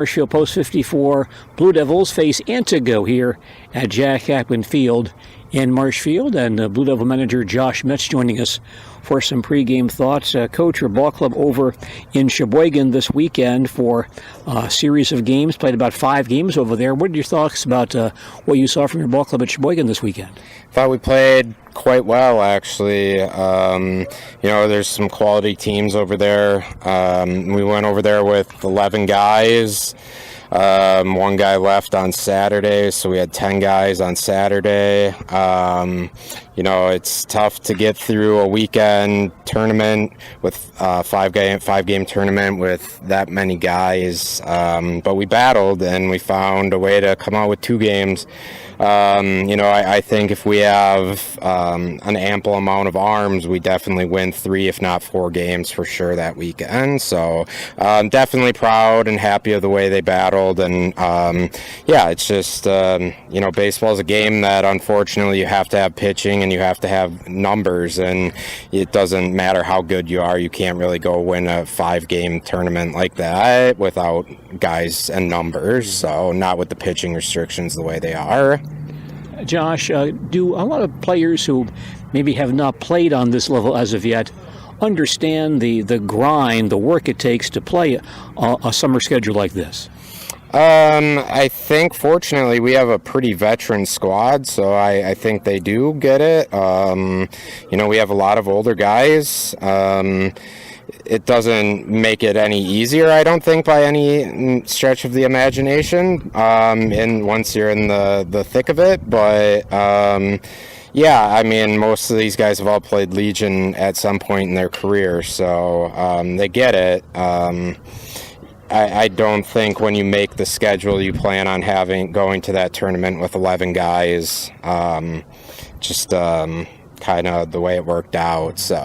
Marshfield Post 54 Blue Devils face Antigo here at Jack Hackman Field in Marshfield, and Blue Devil manager Josh Metz joining us for some pregame thoughts. Coach, your ball club over in Sheboygan this weekend for a series of games, played about 5 games over there. What are your thoughts about what you saw from your ball club at Sheboygan this weekend? Thought we played quite well, actually. There's some quality teams over there. We went over there with 11 guys. One guy left on Saturday, so we had 10 guys on Saturday. It's tough to get through a weekend tournament with five game tournament with that many guys. But we battled and we found a way to come out with 2 games. I think if we have an ample amount of arms, we definitely win 3, if not 4 games for sure that weekend. So I'm definitely proud and happy of the way they battled. And it's just, baseball is a game that unfortunately you have to have pitching and you have to have numbers. And it doesn't matter how good you are. You can't really go win a 5-game tournament like that without guys and numbers. So not with the pitching restrictions the way they are. Josh, do a lot of players who maybe have not played on this level as of yet understand the grind, the work it takes to play a summer schedule like this? I think, fortunately, we have a pretty veteran squad, so I think they do get it. We have a lot of older guys. It doesn't make it any easier, I don't think, by any stretch of the imagination, and once you're in the thick of it. But most of these guys have all played Legion at some point in their career, so they get it. I don't think when you make the schedule you plan on going to that tournament with 11 guys. Kind of the way it worked out. So,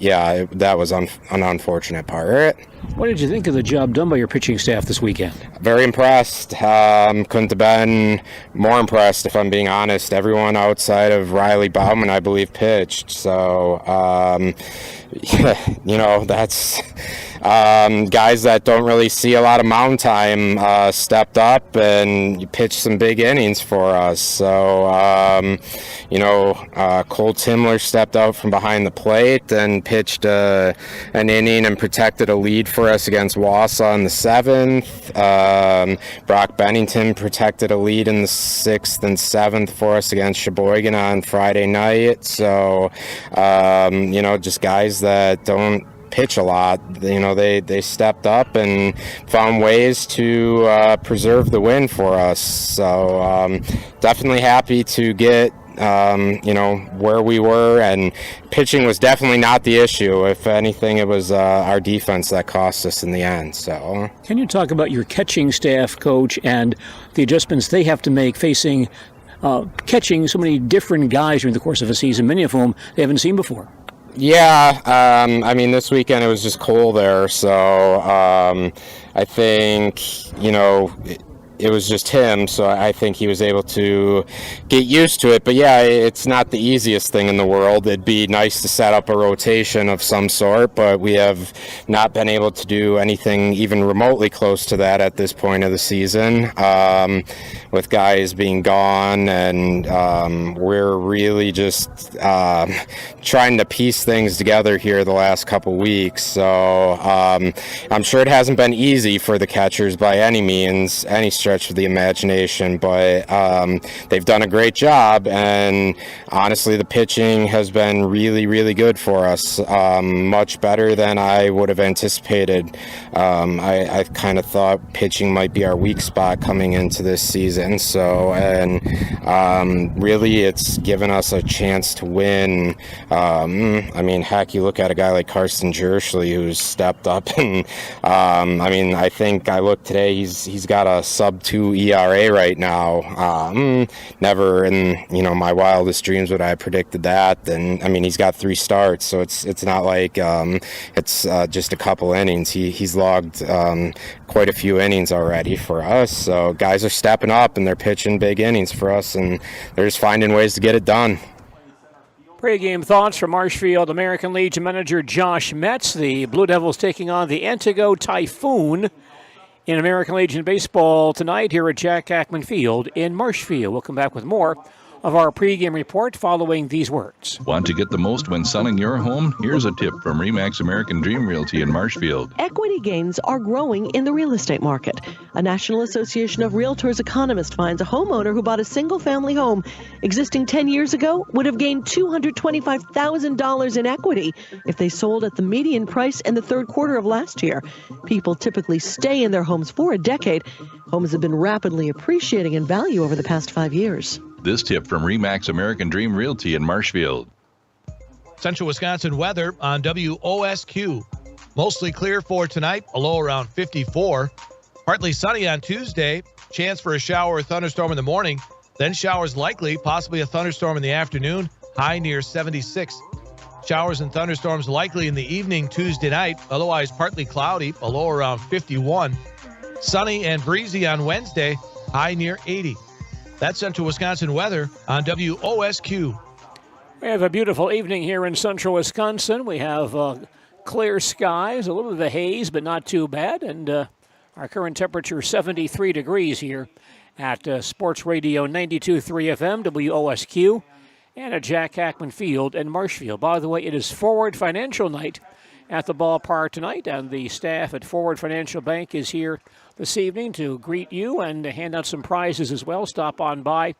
that was an unfortunate part. What did you think of the job done by your pitching staff this weekend? Very impressed. Couldn't have been more impressed, if I'm being honest. Everyone outside of Riley Bauman, I believe, pitched. So, that's guys that don't really see a lot of mound time stepped up and pitched some big innings for us. So, Cole Timler stepped out from behind the plate and pitched an inning and protected a lead for us against Wausau in the 7th. Brock Bennington protected a lead in the 6th and 7th for us against Sheboygan on Friday night. So, just guys that don't pitch a lot, they stepped up and found ways to preserve the win for us. So definitely happy to get where we were, and pitching was definitely not the issue. If anything, it was our defense that cost us in the end. So, can you talk about your catching staff, Coach, and the adjustments they have to make facing catching so many different guys during the course of a season, many of whom they haven't seen before? Yeah, this weekend it was just cold there, so I think, it was just him, so I think he was able to get used to it. But yeah, it's not the easiest thing in the world. It'd be nice to set up a rotation of some sort, but we have not been able to do anything even remotely close to that at this point of the season, with guys being gone, and we're really just trying to piece things together here the last couple weeks. So I'm sure it hasn't been easy for the catchers by any means, any stretch of the imagination, but they've done a great job, and honestly the pitching has been really, really good for us, much better than I would have anticipated. I kind of thought pitching might be our weak spot coming into this season, so, and really it's given us a chance to win. Heck, you look at a guy like Karsten Jerschley who's stepped up, and I think I looked today, he's got a sub-2 ERA right now. Never in my wildest dreams would I have predicted that. And he's got 3 starts, so it's not like it's just a couple innings. He's logged quite a few innings already for us. So guys are stepping up and they're pitching big innings for us, and they're just finding ways to get it done. Pre-game thoughts from Marshfield American Legion manager Josh Metz. The Blue Devils taking on the Antigo Typhoon in American Legion Baseball tonight here at Jack Ackman Field in Marshfield. We'll come back with more of our pregame report following these words. Want to get the most when selling your home? Here's a tip from RE/MAX American Dream Realty in Marshfield. Equity gains are growing in the real estate market. A National Association of Realtors economist finds a homeowner who bought a single-family home existing 10 years ago would have gained $225,000 in equity if they sold at the median price in the third quarter of last year. People typically stay in their homes for a decade. Homes have been rapidly appreciating in value over the past 5 years. This tip from RE/MAX American Dream Realty in Marshfield. Central Wisconsin weather on WOSQ. Mostly clear for tonight, a low around 54. Partly sunny on Tuesday. Chance for a shower or thunderstorm in the morning. Then showers likely, possibly a thunderstorm in the afternoon. High near 76. Showers and thunderstorms likely in the evening Tuesday night. Otherwise partly cloudy, a low around 51. Sunny and breezy on Wednesday. High near 80. That's Central Wisconsin weather on WOSQ. We have a beautiful evening here in central Wisconsin. We have clear skies, a little bit of a haze, but not too bad. And our current temperature 73 degrees here at Sports Radio 92.3 FM, WOSQ, and at Jack Ackman Field in Marshfield. By the way, it is Forward Financial Night at the ballpark tonight, and the staff at Forward Financial Bank is here this evening to greet you and to hand out some prizes as well. Stop on by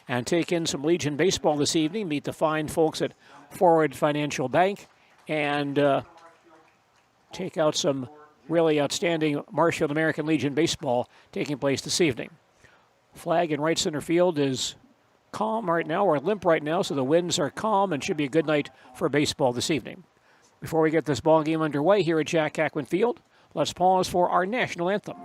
and take in some Legion baseball this evening. Meet the fine folks at Forward Financial Bank and take out some really outstanding Marshfield American Legion baseball taking place this evening. Flag in right center field is calm right now, or limp right now, so the winds are calm and should be a good night for baseball this evening. Before we get this ball game underway here at Jack Ackman Field, let's pause for our national anthem.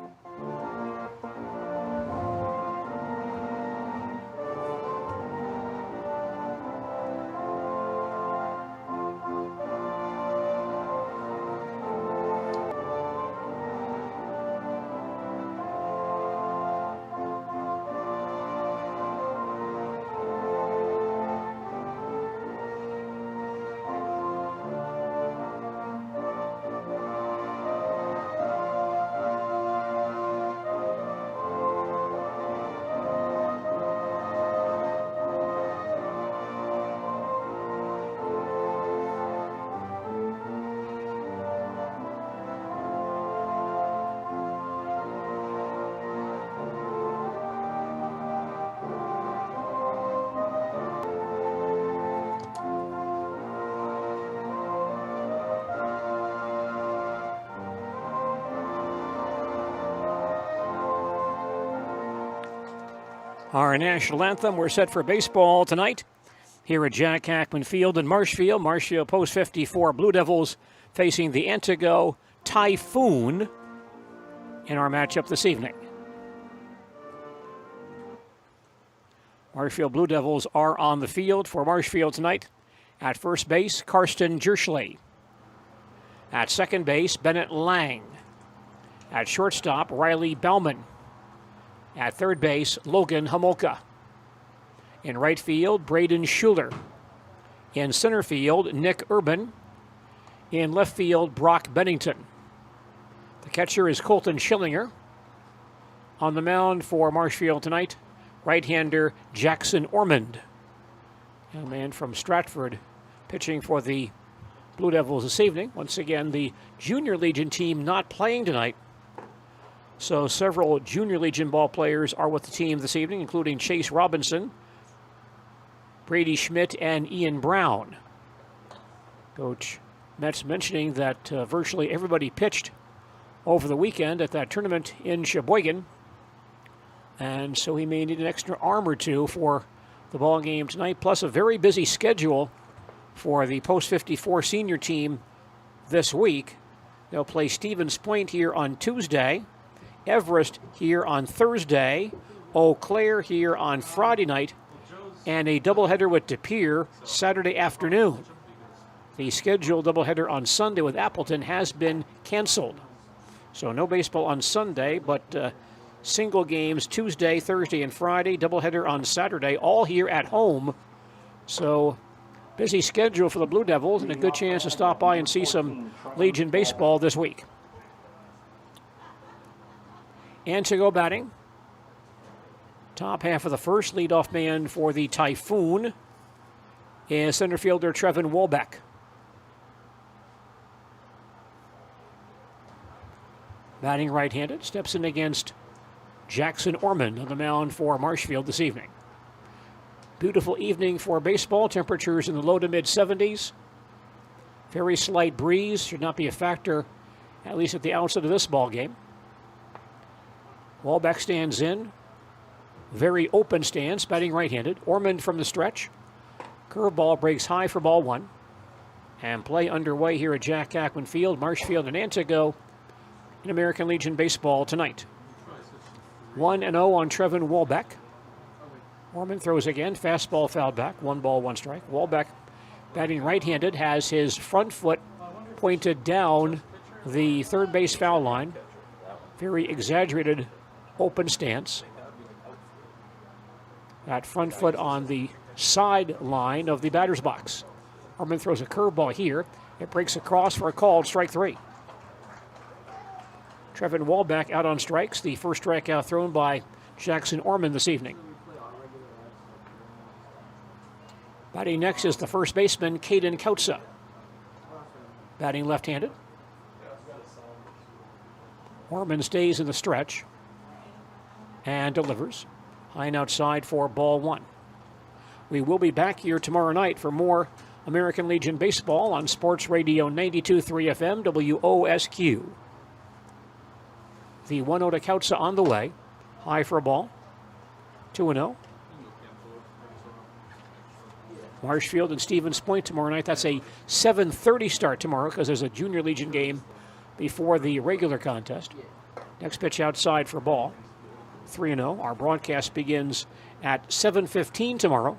Our national anthem, we're set for baseball tonight here at Jack Ackman Field in Marshfield. Marshfield Post 54 Blue Devils facing the Antigo Typhoon in our matchup this evening. Marshfield Blue Devils are on the field for Marshfield tonight. At first base, Karsten Jerschley. At second base, Bennett Lang. At shortstop, Riley Bauman. At third base, Logan Homolka. In right field, Braden Schuler. In center field, Nick Urban. In left field, Brock Bennington. The catcher is Colton Schillinger. On the mound for Marshfield tonight, right-hander Jackson Ormond. A man from Stratford pitching for the Blue Devils this evening. Once again, the Junior Legion team not playing tonight. So several Junior Legion ball players are with the team this evening, including Chase Robinson, Brady Schmidt, and Ian Brown. Coach Metz mentioning that virtually everybody pitched over the weekend at that tournament in Sheboygan. And so he may need an extra arm or two for the ball game tonight, plus a very busy schedule for the Post 54 senior team this week. They'll play Stevens Point here on Tuesday, Everest here on Thursday, Eau Claire here on Friday night, and a doubleheader with De Pere Saturday afternoon. The scheduled doubleheader on Sunday with Appleton has been canceled. So no baseball on Sunday, but single games Tuesday, Thursday, and Friday, doubleheader on Saturday, all here at home. So busy schedule for the Blue Devils and a good chance to stop by and see some Legion baseball this week. Antigo batting. Top half of the first, leadoff man for the Typhoon is center fielder Trevin Wolbeck. Batting right-handed, steps in against Jackson Ormond on the mound for Marshfield this evening. Beautiful evening for baseball, temperatures in the low to mid-70s. Very slight breeze, should not be a factor, at least at the outset of this ball game. Wolbeck stands in. Very open stance, batting right-handed. Ormond from the stretch. Curveball breaks high for ball one. And play underway here at Jack Ackman Field, Marshfield and Antigo in American Legion Baseball tonight. 1-0 on Trevin Wolbeck. Ormond throws again, fastball fouled back, 1 ball, 1 strike. Wolbeck, batting right-handed, has his front foot pointed down the third base foul line. Very exaggerated open stance. That front foot on the side line of the batter's box. Ormond throws a curveball here. It breaks across for a called strike 3. Trevin Wolbeck out on strikes. The first strikeout thrown by Jackson Ormond this evening. Batting next is the first baseman, Caden Kautza. Batting left-handed. Ormond stays in the stretch and delivers. High and outside for ball one. We will be back here tomorrow night for more American Legion Baseball on Sports Radio 92.3 FM WOSQ. The 1-0 to Kautza on the way. High for a ball. 2-0. Marshfield and Stevens Point tomorrow night. That's a 7:30 start tomorrow because there's a Junior Legion game before the regular contest. Next pitch outside for ball. 3-0. Our broadcast begins at 7:15 tomorrow,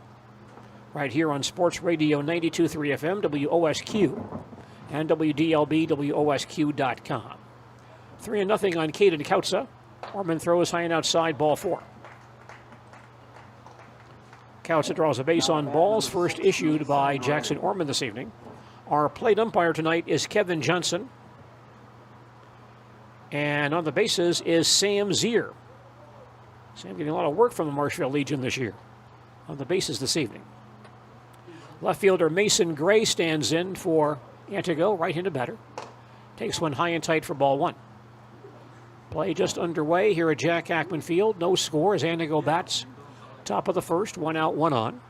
right here on Sports Radio 92.3 FM WOSQ and WDLB WOSQ.com. 3-0 on Caden Kautza. Ormond throws high and outside, ball 4. Kautza draws a base on balls, first issued by Jackson Ormond this evening. Our plate umpire tonight is Kevin Johnson. And on the bases is Sam Zier. Sam getting a lot of work from the Marshfield Legion this year on the bases this evening. Left fielder Mason Gray stands in for Antigo, right-handed batter. Takes one high and tight for ball 1. Play just underway here at Jack Ackman Field. No score as Antigo bats. Top of the first, 1 out, 1 on.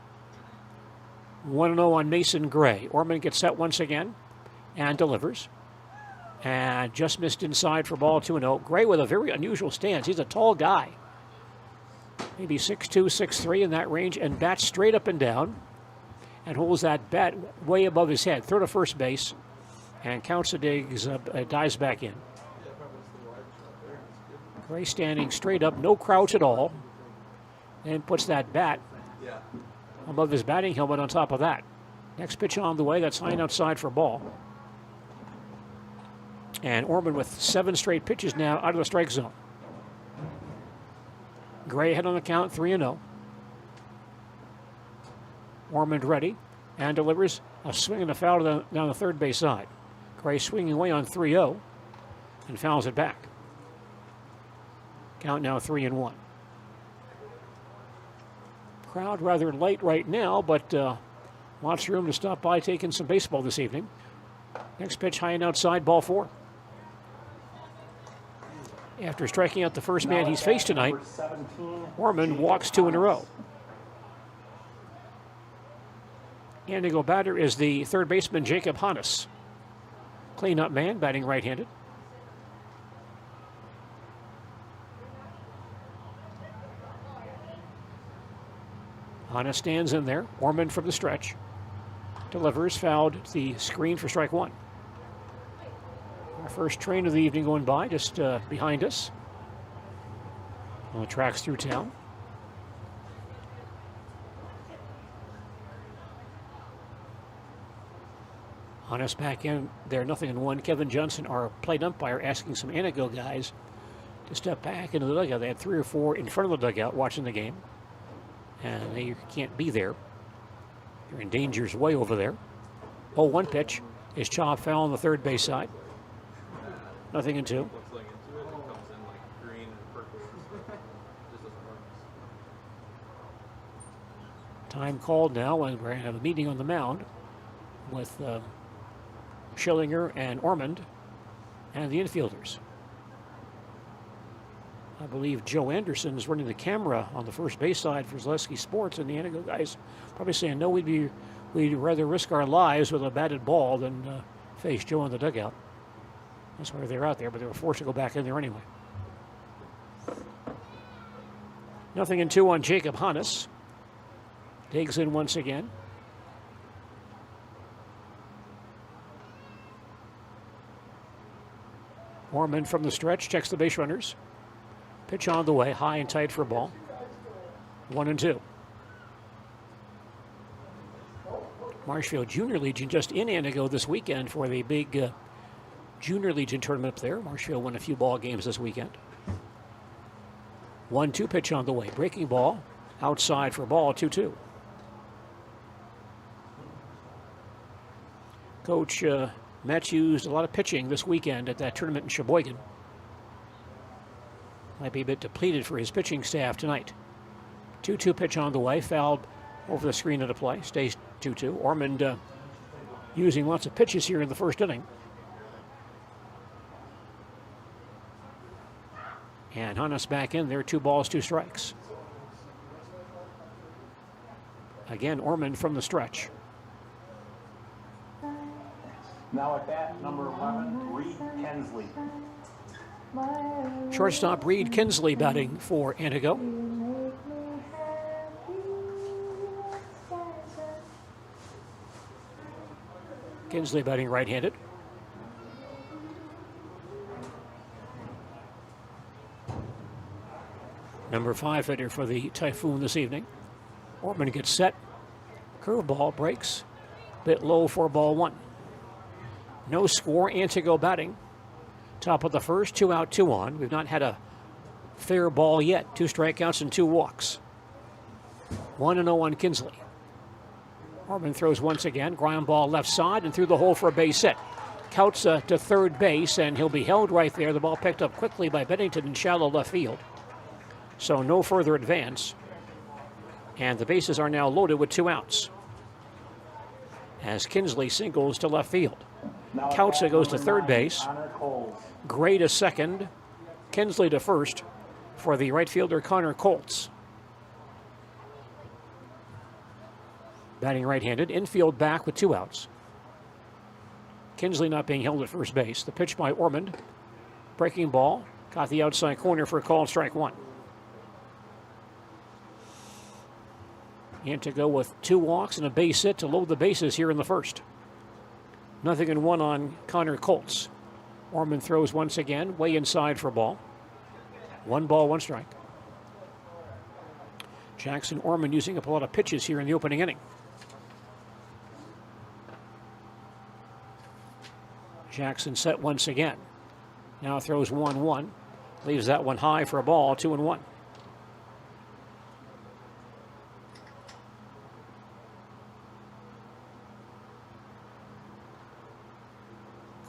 1-0 on Mason Gray. Ormond gets set once again and delivers. And just missed inside for ball 2-0. Gray with a very unusual stance. He's a tall guy. Maybe 6'2", 6'3", in that range, and bats straight up and down and holds that bat way above his head. Throw to first base and Kautza dives back in. Gray standing straight up, no crouch at all, and puts that bat above his batting helmet on top of that. Next pitch on the way, that's high and outside for ball. And Ormond with 7 straight pitches now out of the strike zone. Gray ahead on the count, 3-0. Ormond ready and delivers a swing and a foul down the third base side. Gray swinging away on 3-0 and fouls it back. Count now 3-1. Crowd rather light right now, but lots of room to stop by taking some baseball this evening. Next pitch high and outside, ball 4. After striking out the first man he's faced tonight, Ormond walks 2 in a row. Antigo batter is the third baseman Jacob Hannes. Cleanup man, batting right-handed. Hannes stands in there. Ormond from the stretch. Delivers, fouled the screen for strike 1. Our first train of the evening going by, just behind us. On the tracks through town. Hannes back in there, 0-1. Kevin Johnson, our plate umpire, asking some Antigo guys to step back into the dugout. They had 3 or 4 in front of the dugout watching the game. And they can't be there. They're in danger's way over there. 0-1 pitch is chopped foul on the third base side. 0-2. Time called now, and we're going to have a meeting on the mound with Schillinger and Ormond and the infielders. I believe Joe Anderson is running the camera on the first base side for Zaleski Sports, and the Antigo guys probably saying, no, we'd rather risk our lives with a batted ball than face Joe in the dugout. That's why they're out there, but they were forced to go back in there anyway. 0-2 on Jacob Hannes. Digs in once again. Ormond from the stretch checks the base runners. Pitch on the way, high and tight for a ball. 1-2. Marshfield Junior Legion just in Antigo this weekend for the big Junior Legion tournament up there. Marshfield won a few ball games this weekend. 1-2 pitch on the way. Breaking ball outside for a ball. 2-2. Coach Metz used a lot of pitching this weekend at that tournament in Sheboygan. Might be a bit depleted for his pitching staff tonight. 2-2 pitch on the way. Fouled over the screen of the play. Stays 2-2. Ormond using lots of pitches here in the first inning. And Hannes back in there. 2 balls, 2 strikes. Again, Ormond from the stretch. Now at bat, number 11, Reed Kensley. Shortstop Reed Kinsley batting for Antigo. Kinsley batting right-handed. Number 5 hitter for the Typhoon this evening. Ormond gets set. Curveball breaks. Bit low for ball 1. No score, Antigo batting. Top of the first, 2 out, 2 on. We've not had a fair ball yet. 2 strikeouts and 2 walks. 1-0 on Kinsley. Ormond throws once again. Ground ball left side and through the hole for a base hit. Counts to third base, and he'll be held right there. The ball picked up quickly by Bennington in shallow left field. So no further advance. And the bases are now loaded with 2 outs. As Kinsley singles to left field. Kautza goes to third base. Gray to second. Kinsley to first for the right fielder Connor Colts. Batting right-handed. Infield back with 2 outs. Kinsley not being held at first base. The pitch by Ormond. Breaking ball. Got the outside corner for a called strike 1. Antigo with 2 walks and a base hit to load the bases here in the first. 0-1 on Connor Colts. Ormond throws once again, way inside for a ball. 1 ball, 1 strike. Jackson Ormond using up a lot of pitches here in the opening inning. Jackson set once again. Now throws 1-1. Leaves that one high for a ball, 2-1.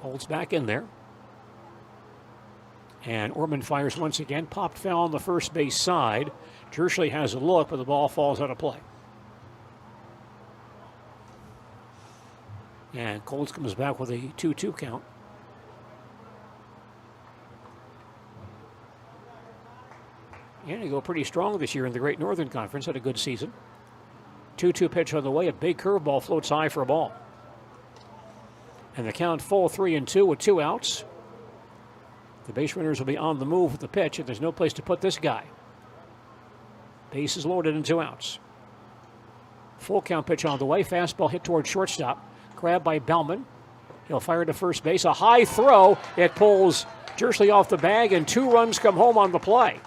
Colts back in there. And Ormond fires once again. Popped foul on the first base side. Jershey has a look, but the ball falls out of play. And Colts comes back with a 2-2 count. Antigo pretty strong this year in the Great Northern Conference. Had a good season. 2-2 pitch on the way. A big curveball floats high for a ball. And the count full 3-2 with 2 outs. The base runners will be on the move with the pitch, and there's no place to put this guy. Base is loaded and 2 outs. Full count pitch on the way. Fastball hit towards shortstop. Grabbed by Bellman. He'll fire to first base. A high throw. It pulls Jershey off the bag, and 2 runs come home on the play.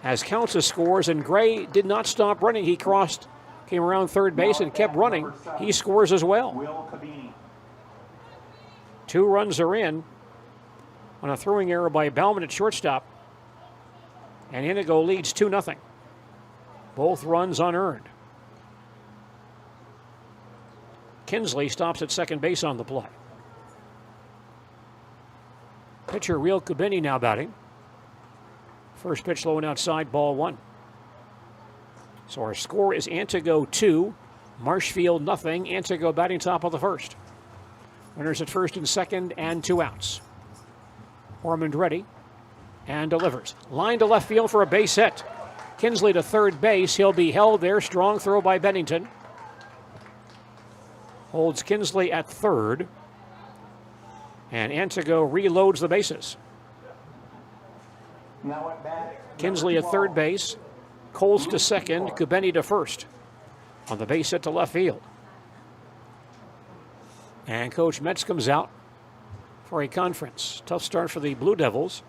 As Kautza scores, and Gray did not stop running. He came around third base and kept running. He scores as well. 2 runs are in on a throwing error by Bellman at shortstop. And Antigo leads 2-0. Both runs unearned. Kinsley stops at second base on the play. Pitcher Real Kubini now batting. First pitch low and outside, ball 1. So our score is Antigo 2, Marshfield nothing. Antigo batting top of the first. Runners at first and second and 2 outs. Ormond ready and delivers. Line to left field for a base hit. Kinsley to third base. He'll be held there. Strong throw by Bennington. Holds Kinsley at third. And Antigo reloads the bases. Now at bat, Kinsley at third base. Coles to second. Kubeni to first. On the base hit to left field. And Coach Metz comes out for a conference. Tough start for the Blue Devils.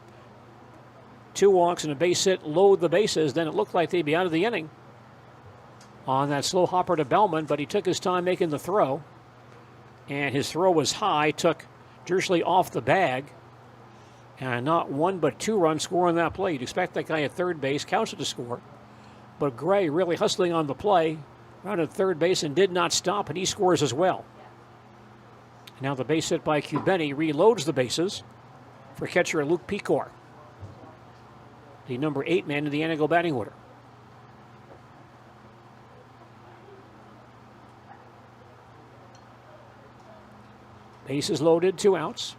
2 walks and a base hit load the bases. Then it looked like they'd be out of the inning on that slow hopper to Bellman, but he took his time making the throw. And his throw was high, took Jersley off the bag. And not 1 but 2 runs score on that play. You'd expect that guy at third base, counted to score. But Gray really hustling on the play, rounded third base and did not stop, and he scores as well. Now the base hit by Kubeni reloads the bases for catcher Luke Pecor, the number 8 man in the Antigo batting order. Bases loaded, 2 outs.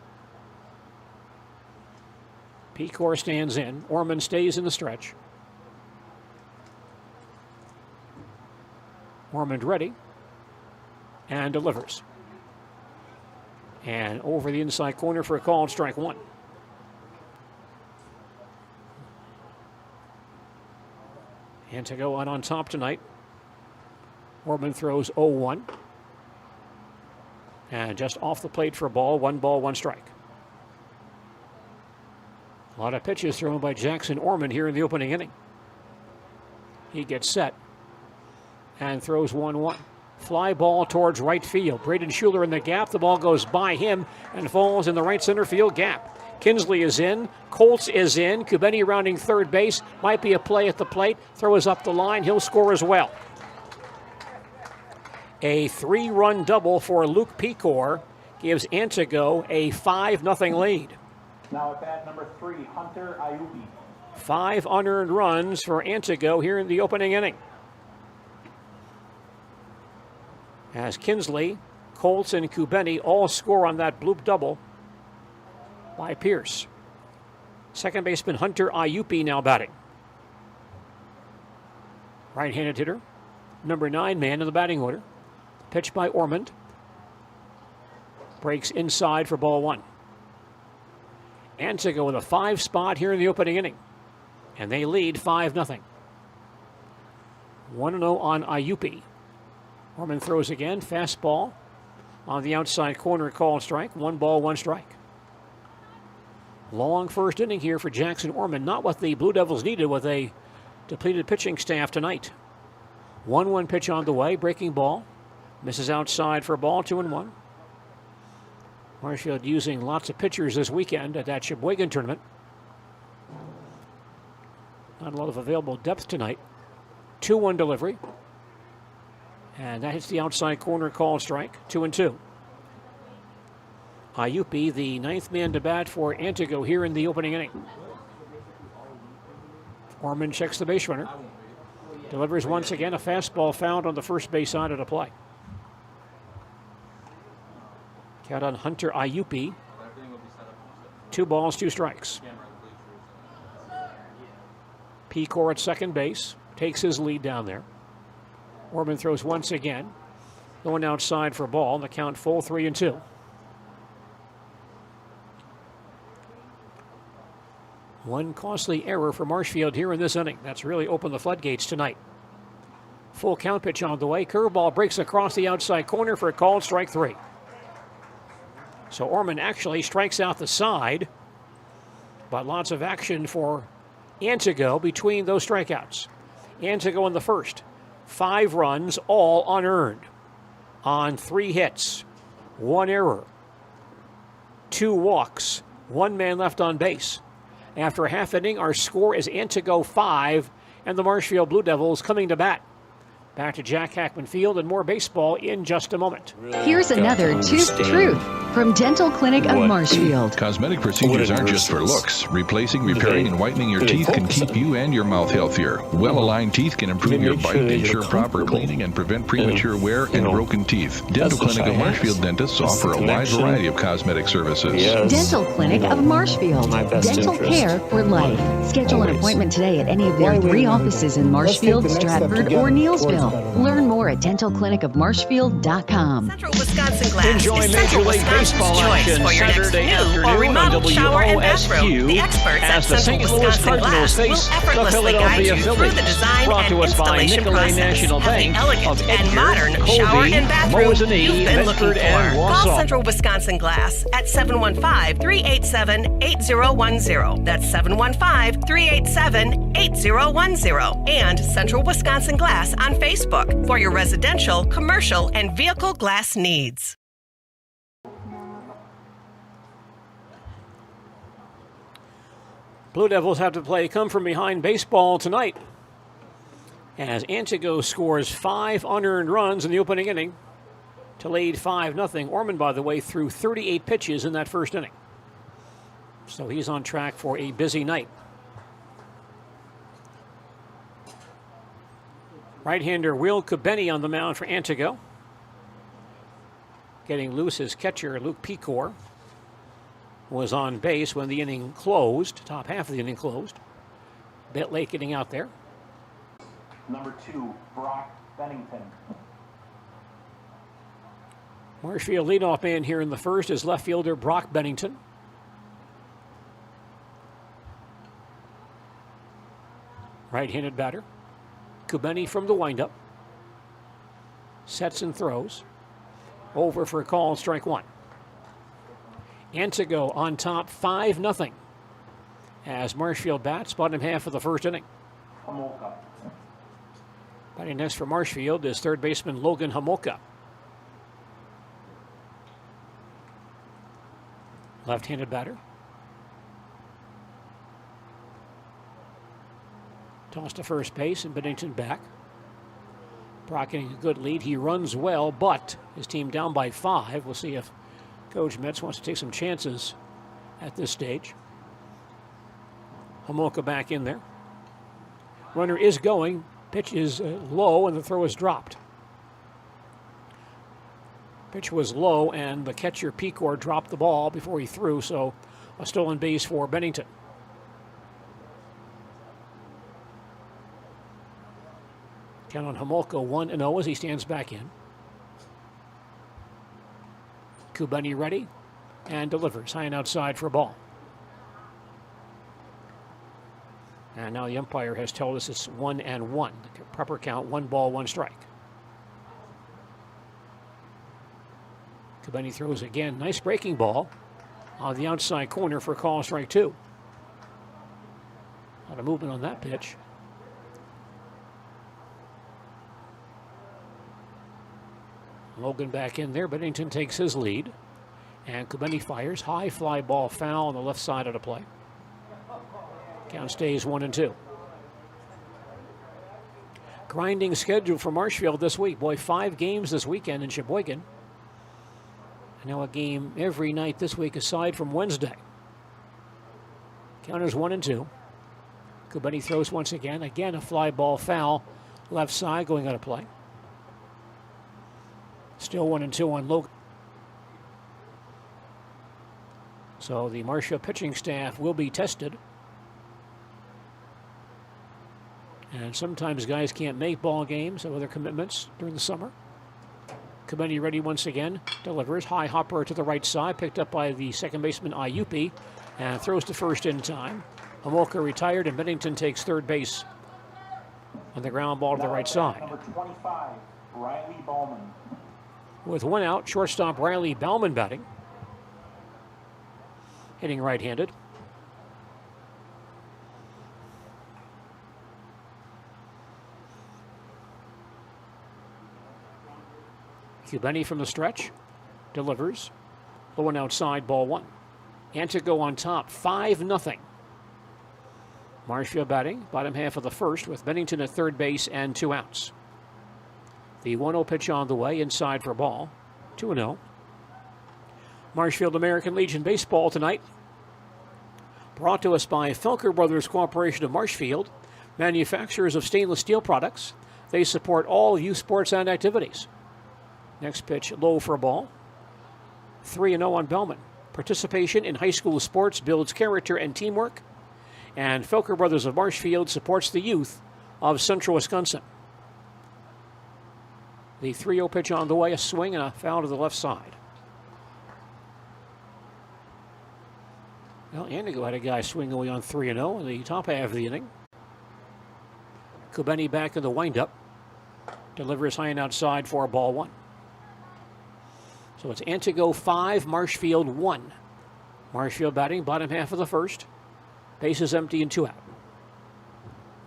Pecor stands in. Ormond stays in the stretch. Ormond ready and delivers. And over the inside corner for a call, strike 1. Antigo out on top tonight. Ormond throws 0-1. And just off the plate for a ball, 1 ball, 1 strike. A lot of pitches thrown by Jackson Ormond here in the opening inning. He gets set and throws 1-1. Fly ball towards right field. Braden Schuler in the gap. The ball goes by him and falls in the right center field gap. Kinsley is in. Colts is in. Kubeni rounding third base. Might be a play at the plate. Throw is up the line. He'll score as well. A 3-run double for Luke Pecor gives Antigo a 5-0 lead. now at bat number 3, Hunter Ayubi. 5 unearned runs for Antigo here in the opening inning. As Kinsley, Colts, and Kubeni all score on that bloop double by Pierce. Second baseman Hunter Ayubi now batting. Right-handed hitter, number 9 man in the batting order. Pitch by Ormond. Breaks inside for ball 1. Antigo with a 5 spot here in the opening inning. And they lead 5-0. 1-0 on Ayubi. Ormond throws again. Fastball on the outside corner, call and strike. 1 ball, 1 strike. Long first inning here for Jackson Ormond. Not what the Blue Devils needed with a depleted pitching staff tonight. 1-1 pitch on the way. Breaking ball. Misses outside for a ball. 2-1. Marshfield using lots of pitchers this weekend at that Sheboygan tournament. Not a lot of available depth tonight. 2-1 delivery. And that hits the outside corner, call strike. 2-2. Ayubi, the 9th man to bat for Antigo here in the opening inning. Ormond checks the base runner. Delivers once again. A fastball found on the first base side of the play. Count on Hunter Ayubi. 2 balls, 2 strikes. Pecor at second base. Takes his lead down there. Ormond throws once again. Going outside for a ball. The count full, 3-2. One costly error for Marshfield here in this inning. That's really opened the floodgates tonight. Full count pitch on the way. Curveball breaks across the outside corner for a called strike 3. So Ormond actually strikes out the side, but lots of action for Antigo between those strikeouts. Antigo in the first. 5 runs, all unearned on 3 hits. 1 error. 2 walks. 1 man left on base. After a half inning, our score is Antigo 5 and the Marshfield Blue Devils coming to bat. Back to Jack Hackman Field and more baseball in just a moment. Here's another tooth truth from Dental Clinic of Marshfield. Cosmetic procedures aren't just for looks. Replacing, repairing, and whitening your teeth can keep you and your mouth healthier. Well-aligned teeth can improve your bite, ensure proper cleaning, and prevent premature wear and broken teeth. Dental Clinic of Marshfield dentists offer a wide variety of cosmetic services. Dental Clinic of Marshfield. Dental care for life. Schedule an appointment today at any of their 3 offices in Marshfield, Stratford, or Neillsville. Learn more at dentalclinicofmarshfield.com. Central Wisconsin Glass Enjoy is Major Central League Wisconsin's Baseball choice action for your next Saturday new or afternoon on remodeled shower and bathroom. WOSQ The experts at as the Central St. Louis Wisconsin Cardinals Glass will face the effortlessly guide Philadelphia you through Phillies. the design Brought and to us by installation Nicolay process National of the Bank elegant of and Edgar, modern Colby, shower and bathroom Mosinee, you've been looking Medford, and for. Call Wausau. Central Wisconsin Glass at 715-387-8010. That's 715-387-8010. And Central Wisconsin Glass on Facebook for your residential, commercial, and vehicle glass needs. Blue Devils have to play come-from-behind baseball tonight as Antigo scores 5 unearned runs in the opening inning to lead 5-0. Orman, by the way, threw 38 pitches in that first inning. So he's on track for a busy night. Right-hander Will Kubeni on the mound for Antigo. Getting loose his catcher, Luke Pecor, was on base when the inning closed, top half of the inning closed. Bit late getting out there. Number 2, Brock Bennington. Marshfield leadoff man here in the first is left fielder Brock Bennington. Right-handed batter. Kubeni from the windup. Sets and throws. Over for a call, strike 1. Antigo on top 5-0 as Marshfield bats, bottom half of the first inning. Homolka. Batting next for Marshfield is third baseman Logan Homolka. Left-handed batter. Toss to first base and Bennington back. Brock getting a good lead. He runs well, but his team down by 5. We'll see if Coach Metz wants to take some chances at this stage. Homolka back in there. Runner is going. Pitch is low and the throw is dropped. Pitch was low and the catcher Pecor dropped the ball before he threw, so a stolen base for Bennington. Count on Homolka 1-0 as he stands back in. Kubeni ready and delivers high and outside for a ball. And now the umpire has told us it's 1-1. The proper count, 1 ball, 1 strike. Kubeni throws again. Nice breaking ball on the outside corner for call, strike 2. A lot of movement on that pitch. Logan back in there. Bennington takes his lead. And Kubeni fires. High fly ball foul on the left side of the play. Count stays 1-2. Grinding schedule for Marshfield this week. Boy, 5 games this weekend in Sheboygan. And now a game every night this week aside from Wednesday. Counters 1-2. Kubeni throws once again. Again, a fly ball foul. Left side going out of play. Still 1-2 on Logan. So the Marshfield pitching staff will be tested. And sometimes guys can't make ball games, have other commitments during the summer. Kubeni ready once again. Delivers. High hopper to the right side. Picked up by the second baseman Ayupi. And throws to first in time. Homolka retired and Bennington takes third base on the ground ball to the right side. Number 25, Riley Ballman. With 1 out, shortstop Riley Bauman batting. Hitting right-handed. Kubeni from the stretch. Delivers. Low and outside, ball 1. Antigo on top, 5-0. Marshfield batting, bottom half of the first, with Bennington at third base and 2 outs. The 1-0 pitch on the way, inside for ball. 2-0. Marshfield American Legion Baseball tonight. Brought to us by Felker Brothers Corporation of Marshfield, manufacturers of stainless steel products. They support all youth sports and activities. Next pitch, low for a ball. 3-0 on Bellman. Participation in high school sports builds character and teamwork. And Felker Brothers of Marshfield supports the youth of Central Wisconsin. The 3-0 pitch on the way, a swing and a foul to the left side. Well, Antigo had a guy swing away on 3-0 in the top half of the inning. Kubeni back in the windup. Delivers high and outside for ball 1. So it's Antigo 5, Marshfield 1. Marshfield batting bottom half of the first. Bases empty and 2 out.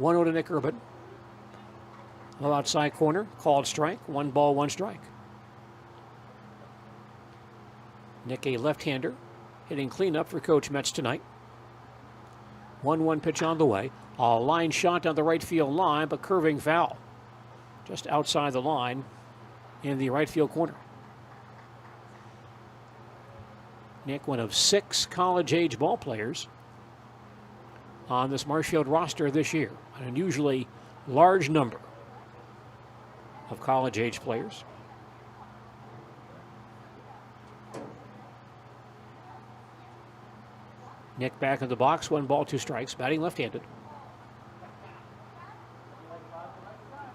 1-0 to Nick Urban. Low outside corner, called strike. 1 ball, 1 strike. Nick, a left-hander, hitting cleanup for Coach Metz tonight. 1-1 pitch on the way. A line shot down the right field line, but curving foul. Just outside the line in the right field corner. Nick, one of 6 college-age ball players on this Marshfield roster this year. An unusually large number of college-age players. Nick back in the box, 1 ball, 2 strikes, batting left-handed.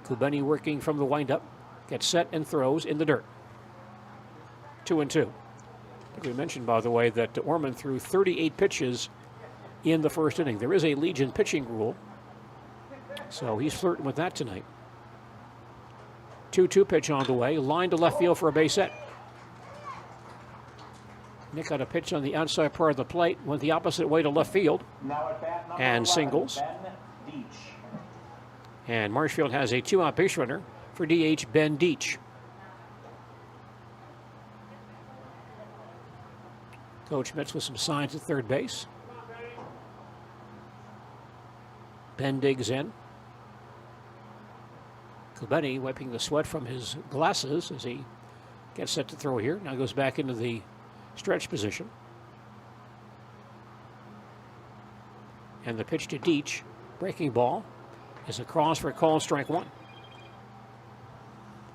Kubeni working from the windup, gets set and throws in the dirt. 2-2. I think we mentioned, by the way, that Orman threw 38 pitches in the first inning. There is a Legion pitching rule, so he's flirting with that tonight. 2-2 pitch on the way, line to left field for a base hit. Nick got a pitch on the outside part of the plate, went the opposite way to left field, and singles. And Marshfield has a 2-out base runner for DH Ben Deach. Coach Metz with some signs at third base. Ben digs in. Kubeni wiping the sweat from his glasses as he gets set to throw here. Now goes back into the stretch position. And the pitch to Deach, breaking ball, is a cross for a called strike 1.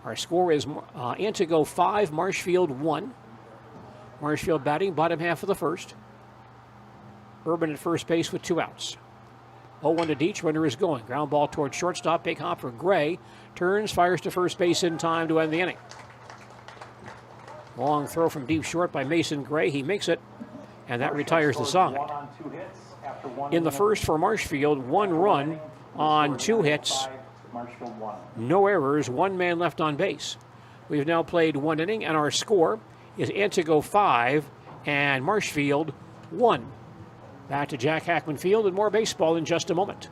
Our score is Antigo 5, Marshfield 1. Marshfield batting bottom half of the first. Urban at first base with 2 outs. 0-1 to Deach, runner is going. Ground ball towards shortstop, big hop for Gray. Turns, fires to first base in time to end the inning. Long throw from deep short by Mason Gray. He makes it, and that retires the side. In the first for Marshfield, 1 run on 2 hits. No errors, 1 man left on base. We've now played 1 inning, and our score is Antigo 5 and Marshfield 1. Back to Jack Hackman Field and more baseball in just a moment.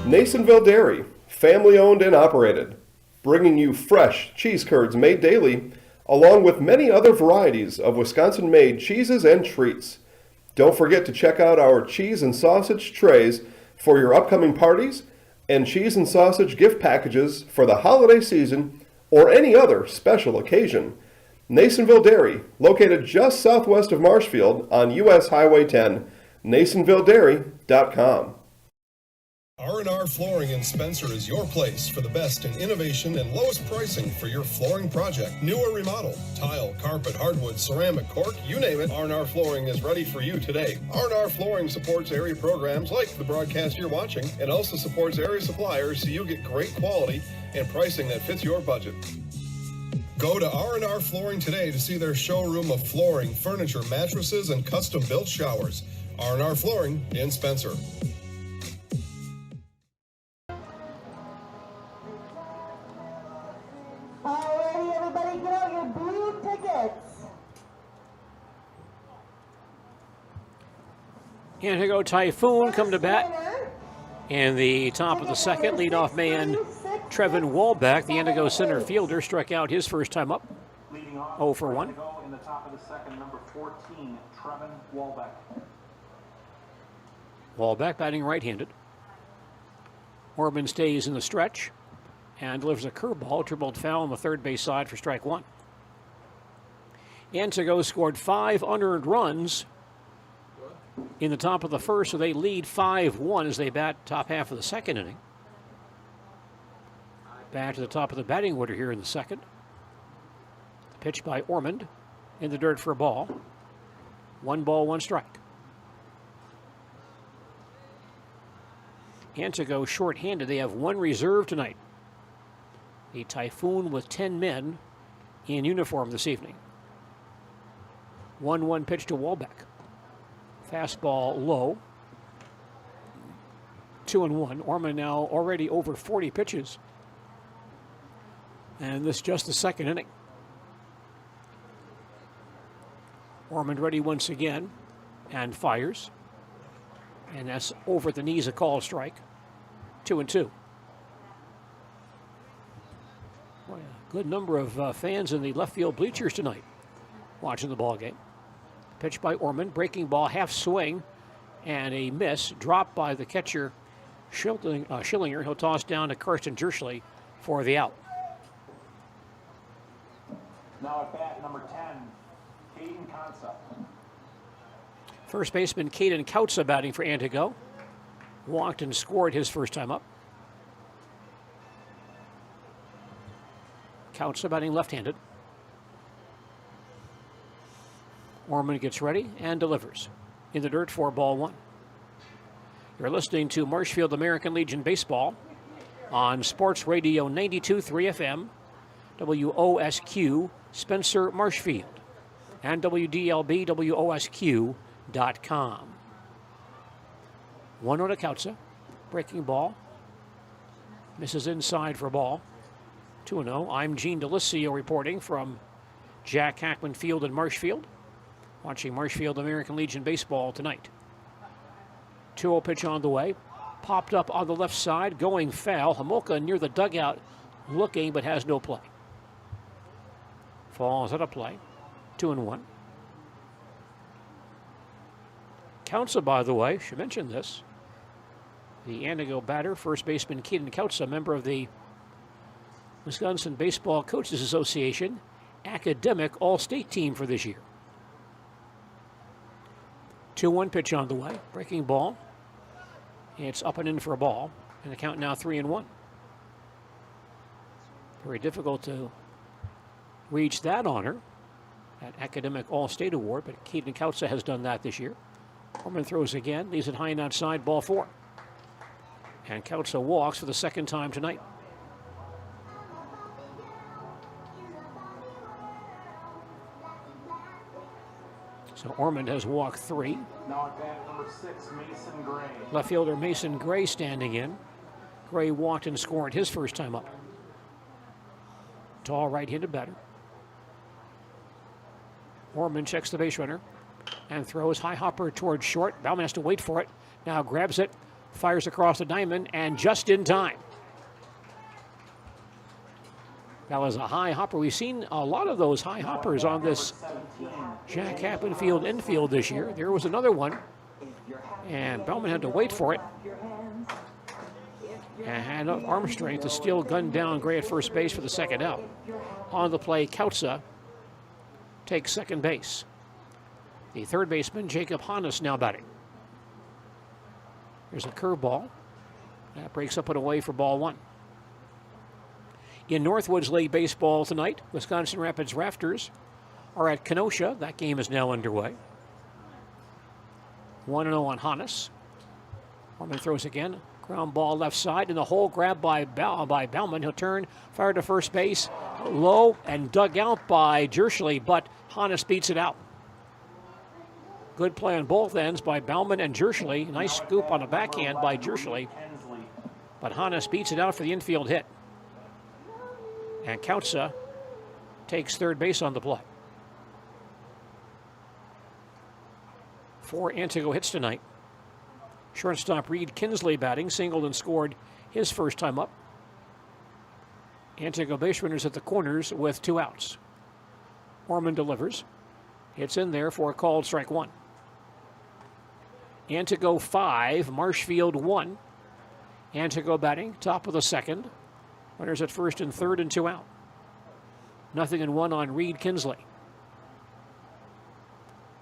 Nasonville Dairy, family owned and operated, bringing you fresh cheese curds made daily, along with many other varieties of Wisconsin-made cheeses and treats. Don't forget to check out our cheese and sausage trays for your upcoming parties and cheese and sausage gift packages for the holiday season or any other special occasion. Nasonville Dairy, located just southwest of Marshfield on U.S. Highway 10, NasonvilleDairy.com. R&R Flooring in Spencer is your place for the best in innovation and lowest pricing for your flooring project. New or remodel, tile, carpet, hardwood, ceramic, cork, you name it, R&R Flooring is ready for you today. R&R Flooring supports area programs like the broadcast you're watching and also supports area suppliers so you get great quality and pricing that fits your budget. Go to R&R Flooring today to see their showroom of flooring, furniture, mattresses, and custom-built showers. R&R Flooring in Spencer. Alrighty, everybody, get out your blue tickets. Antigo Typhoon come to bat in the top of the second. Leadoff man Trevin Walbeck, the Antigo center fielder, struck out his first time up. 0 for 1. In the top of the second, number 14, Trevin Walbeck. Walbeck batting right-handed. Orban stays in the stretch. and delivers a curveball, dribbled foul on the third base side for strike one. Antigo scored 5 unearned runs in the top of the first, so they lead 5-1 as they bat top half of the second inning. Back to the top of the batting order here in the second. The pitch by Ormond in the dirt for a ball. 1 ball, 1 strike. Antigo short-handed. They have 1 reserve tonight. A Typhoon with 10 men in uniform this evening. 1-1 pitch to Walbeck. Fastball low. 2-1. Ormond now already over 40 pitches. And this just the second inning. Ormond ready once again and fires. And that's over the knees, a call strike. 2-2. Boy, a good number of fans in the left field bleachers tonight watching the ball game. Pitch by Ormond, breaking ball, half swing, and a miss. Dropped by the catcher, Schillinger. He'll toss down to Karsten Jerschley for the out. Now at bat, number 10, Caden Consa. First baseman Caden Kautza batting for Antigo. Walked and scored his first time up. Kautza batting left-handed. Ormond gets ready and delivers. In the dirt for ball 1. You're listening to Marshfield American Legion Baseball on Sports Radio 92.3 FM, WOSQ, Spencer, Marshfield, and WDLB, WOSQ.com. 1-0 to Kautza. Breaking ball. Misses inside for a ball. 2-0. I'm Gene Delisio reporting from Jack Hackman Field in Marshfield. Watching Marshfield American Legion Baseball tonight. 2-0 pitch on the way. Popped up on the left side, going foul. Homolka near the dugout looking, but has no play. Falls out of play. 2-1. Kautza, by the way, should mention this. The Antigo batter, first baseman Caden Kautza, member of the Wisconsin Baseball Coaches Association academic all-state team for this year. 2-1 pitch on the way. Breaking ball. It's up and in for a ball. And the count now 3-1. Very difficult to reach that honor, that academic all-state award, but Caden Kautza has done that this year. Ormond throws again, leaves it high and outside, ball 4. And Kautza walks for the second time tonight. So Ormond has walked 3. Now at bat, number 6, Mason Gray. Left fielder Mason Gray standing in. Gray walked and scored his first time up. Tall right-handed batter. Ormond checks the base runner and throws high hopper towards short. Bauman has to wait for it. Now grabs it, fires across the diamond, and just in time. That was a high hopper. We've seen a lot of those high hoppers on this Jack Hackman Field infield this year. There was another one, and Bauman had to wait for it. And had enough arm strength to still gun down Gray at first base for the second out. On the play, Kautza takes second base. The third baseman, Jacob Hannes, now batting. There's a curveball. That breaks up and away for ball 1. In Northwoods League Baseball tonight, Wisconsin Rapids Rafters are at Kenosha. That game is now underway. 1-0 on Hannes. Ormond throws again. Ground ball left side in the hole, grabbed by Bauman. He'll turn, fire to first base, low, and dug out by Jerschley, but Hannes beats it out. Good play on both ends by Bauman and Jerschley. Nice scoop on the backhand by Jerschley, but Hannes beats it out for the infield hit. And Kautza takes third base on the play. 4 Antigo hits tonight. Shortstop Reed Kinsley batting, singled and scored his first time up. Antigo base runners at the corners with 2 outs. Ormond delivers. It's in there for a called strike 1. Antigo 5, Marshfield 1. Antigo batting, top of the second. Runners at first and third and 2 out. 0-1 on Reed Kinsley.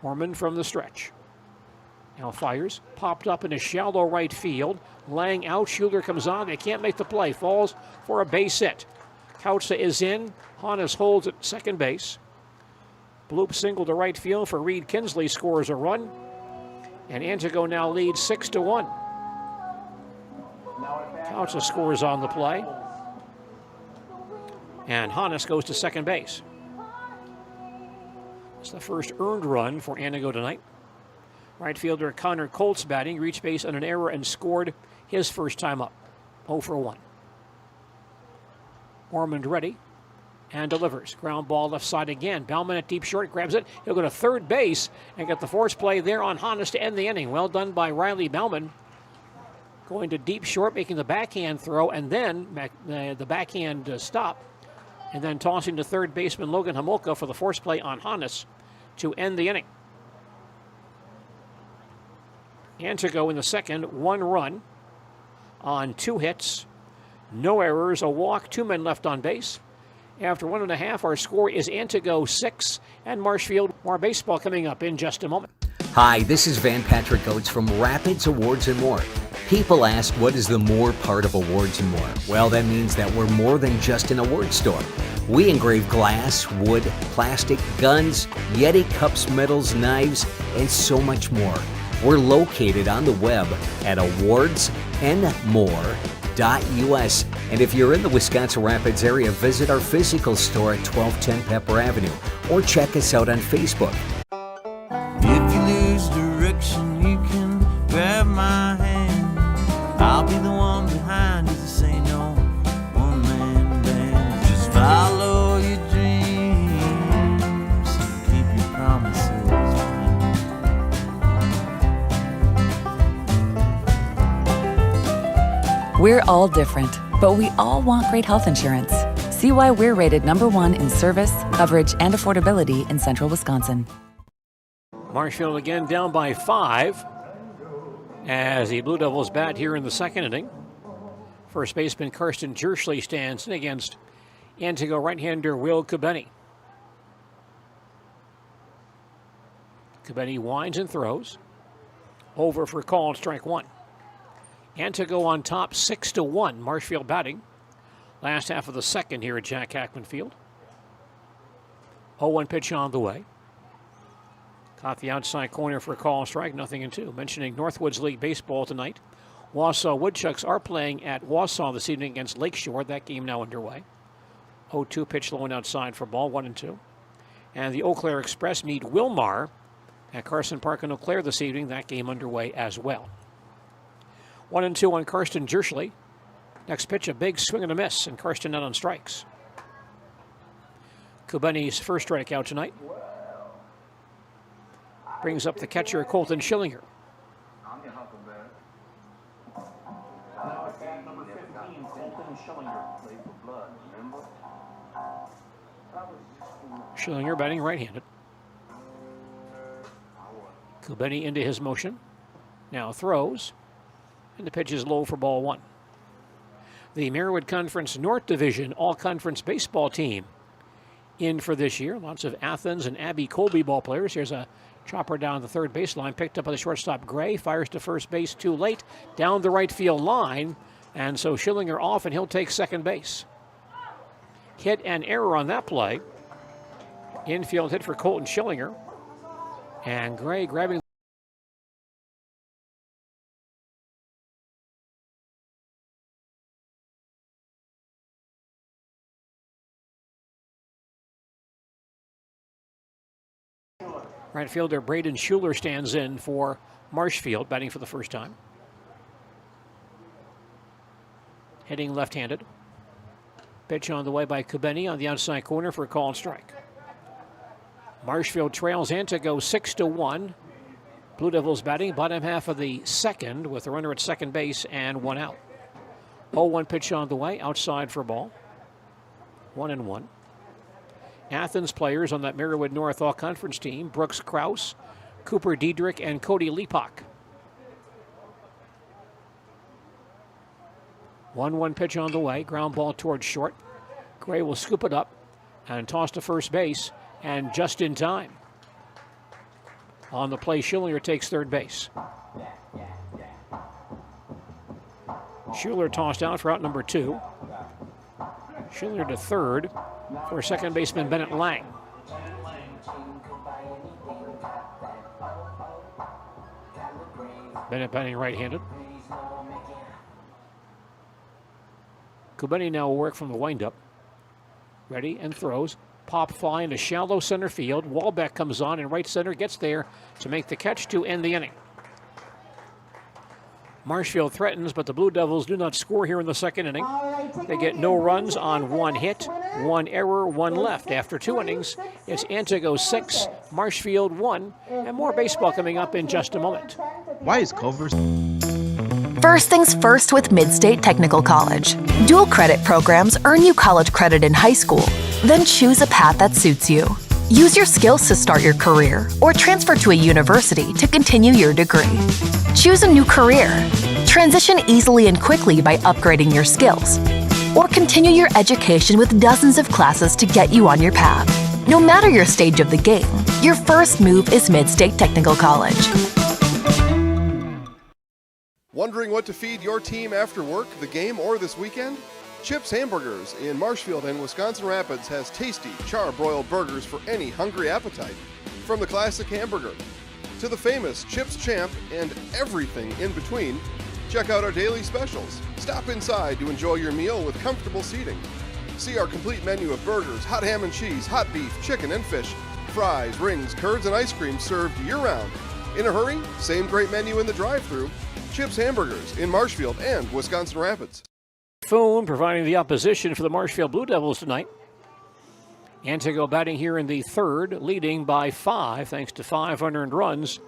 Orman from the stretch. Now fires, popped up in a shallow right field. Lang out, Schuler comes on, they can't make the play. Falls for a base hit. Kautza is in, Hannes holds at second base. Bloop single to right field for Reed Kinsley, scores a run. And Antigo now leads 6-1. Kautza scores on the play. And Hannes goes to second base. It's the first earned run for Antigo tonight. Right fielder Connor Colts batting, reached base on an error and scored his first time up. 0 for 1. Ormond ready and delivers. Ground ball left side again. Bauman at deep short, grabs it. He'll go to third base and get the force play there on Hannes to end the inning. Well done by Riley Bauman. Going to deep short, making the backhand throw, and then the backhand stop. And then tossing to third baseman Logan Homolka for the force play on Hannes to end the inning. Antigo in the second, 1 run on 2 hits, no errors, a walk, 2 men left on base. After 1.5, our score is Antigo 6 and Marshfield. More baseball coming up in just a moment. Hi, this is Van Patrick Oates from Rapids Awards and More. People ask, what is the more part of Awards and More? Well, that means that we're more than just an award store. We engrave glass, wood, plastic, guns, Yeti cups, medals, knives, and so much more. We're located on the web at awardsandmore.us. And if you're in the Wisconsin Rapids area, visit our physical store at 1210 Pepper Avenue or check us out on Facebook. If you lose direction, you can grab my hand. I'll be the one behind you to say no one-man band. Just follow your dreams and keep your promises. We're all different, but we all want great health insurance. See why we're rated #1 in service, coverage, and affordability in central Wisconsin. Marshfield again down by 5 as the Blue Devils bat here in the second inning. First baseman Karsten Jerschley stands in against Antigo right-hander Will Kubeni. Kubeni winds and throws. Over for called strike 1. Antigo on top 6-1. Marshfield batting. Last half of the second here at Jack Hackman Field. 0-1 pitch on the way. Caught the outside corner for a call strike, 0-2. Mentioning Northwoods League Baseball tonight. Wausau Woodchucks are playing at Wausau this evening against Lakeshore. That game now underway. 0-2 pitch low and outside for ball, 1-2. And the Eau Claire Express meet Wilmar at Carson Park in Eau Claire this evening. That game underway as well. 1-2 on Karsten Jerschley. Next pitch, a big swing and a miss, and Karsten out on strikes. Kubeni's first strikeout tonight. Brings up the catcher, Colton Schillinger. Now at bat number 15, Colton Schillinger. Schillinger batting right-handed. Kubeni into his motion. Now throws. And the pitch is low for ball 1. The Marywood Conference North Division All-Conference Baseball team in for this year. Lots of Athens and Abbey Colby ball players. Here's a chopper down the third baseline, picked up by the shortstop Gray, fires to first base too late, down the right field line, and so Schillinger off, and he'll take second base. Hit and error on that play. Infield hit for Colton Schillinger, and Gray grabbing right fielder Braden Schuler stands in for Marshfield, batting for the first time. Hitting left-handed. Pitch on the way by Kubeni on the outside corner for a called strike. Marshfield trails Antigo 6-1. Blue Devils batting bottom half of the second with a runner at second base and 1 out. 0-1 pitch on the way, outside for ball. 1-1. Athens players on that Marywood North All-Conference team, Brooks Krause, Cooper Diedrich, and Cody Leapock. 1-1 pitch on the way. Ground ball towards short. Gray will scoop it up and toss to first base, and just in time. On the play, Schillinger takes third base. Schuler tossed out for out number 2. Schillinger to third for second baseman Bennett Lang. Bennett batting right-handed. Kubeni now will work from the windup. Ready and throws. Pop fly into shallow center field. Walbeck comes on in right center, gets there to make the catch to end the inning. Marshfield threatens, but the Blue Devils do not score here in the second inning. They get no runs on 1 hit, 1 error, 1 left. After 2 innings, it's Antigo 6, Marshfield 1, and more baseball coming up in just a moment. Why is Culver's... First things first with Mid-State Technical College. Dual credit programs earn you college credit in high school. Then choose a path that suits you. Use your skills to start your career or transfer to a university to continue your degree. Choose a new career. Transition easily and quickly by upgrading your skills. Or continue your education with dozens of classes to get you on your path. No matter your stage of the game, your first move is Mid-State Technical College. Wondering what to feed your team after work, the game, or this weekend? Chips Hamburgers in Marshfield and Wisconsin Rapids has tasty, char-broiled burgers for any hungry appetite. From the classic hamburger to the famous Chips Champ and everything in between, check out our daily specials. Stop inside to enjoy your meal with comfortable seating. See our complete menu of burgers, hot ham and cheese, hot beef, chicken and fish, fries, rings, curds, and ice cream served year-round. In a hurry? Same great menu in the drive-thru. Chips Hamburgers in Marshfield and Wisconsin Rapids. Typhoon providing the opposition for the Marshfield Blue Devils tonight. Antigo batting here in the third, leading by 5 thanks to 5 unearned runs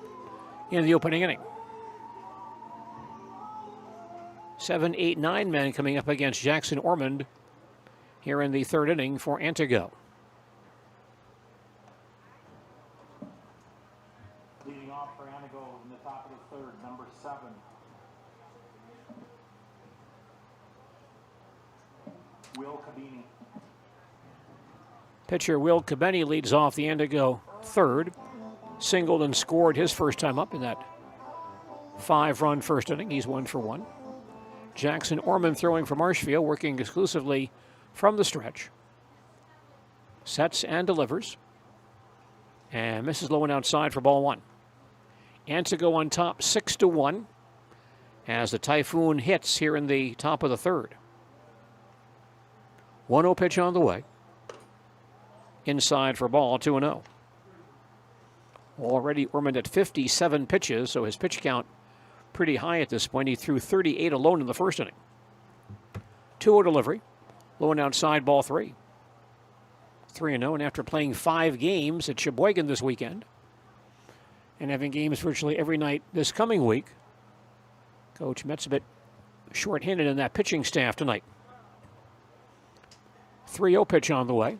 in the opening inning. 7, 8, 9 men coming up against Jackson Ormond here in the third inning for Antigo. Leading off for Antigo in the top of the third, number 7. Will Cabini. Pitcher Will Cabeni leads off the Antigo third. Singled and scored his first time up in that 5-run first inning. He's 1 for 1. Jackson Ormond throwing for Marshfield, working exclusively from the stretch. Sets and delivers. And misses low and outside for ball 1. Antigo on top 6-1 as the Typhoon hits here in the top of the third. 1-0 pitch on the way. Inside for ball, 2-0. Already Ormond at 57 pitches, so his pitch count pretty high at this point. He threw 38 alone in the first inning. 2-0 delivery. Low and outside, ball 3. 3-0, and after playing 5 games at Sheboygan this weekend, and having games virtually every night this coming week, Coach Met's a bit short-handed in that pitching staff tonight. 3-0 pitch on the way.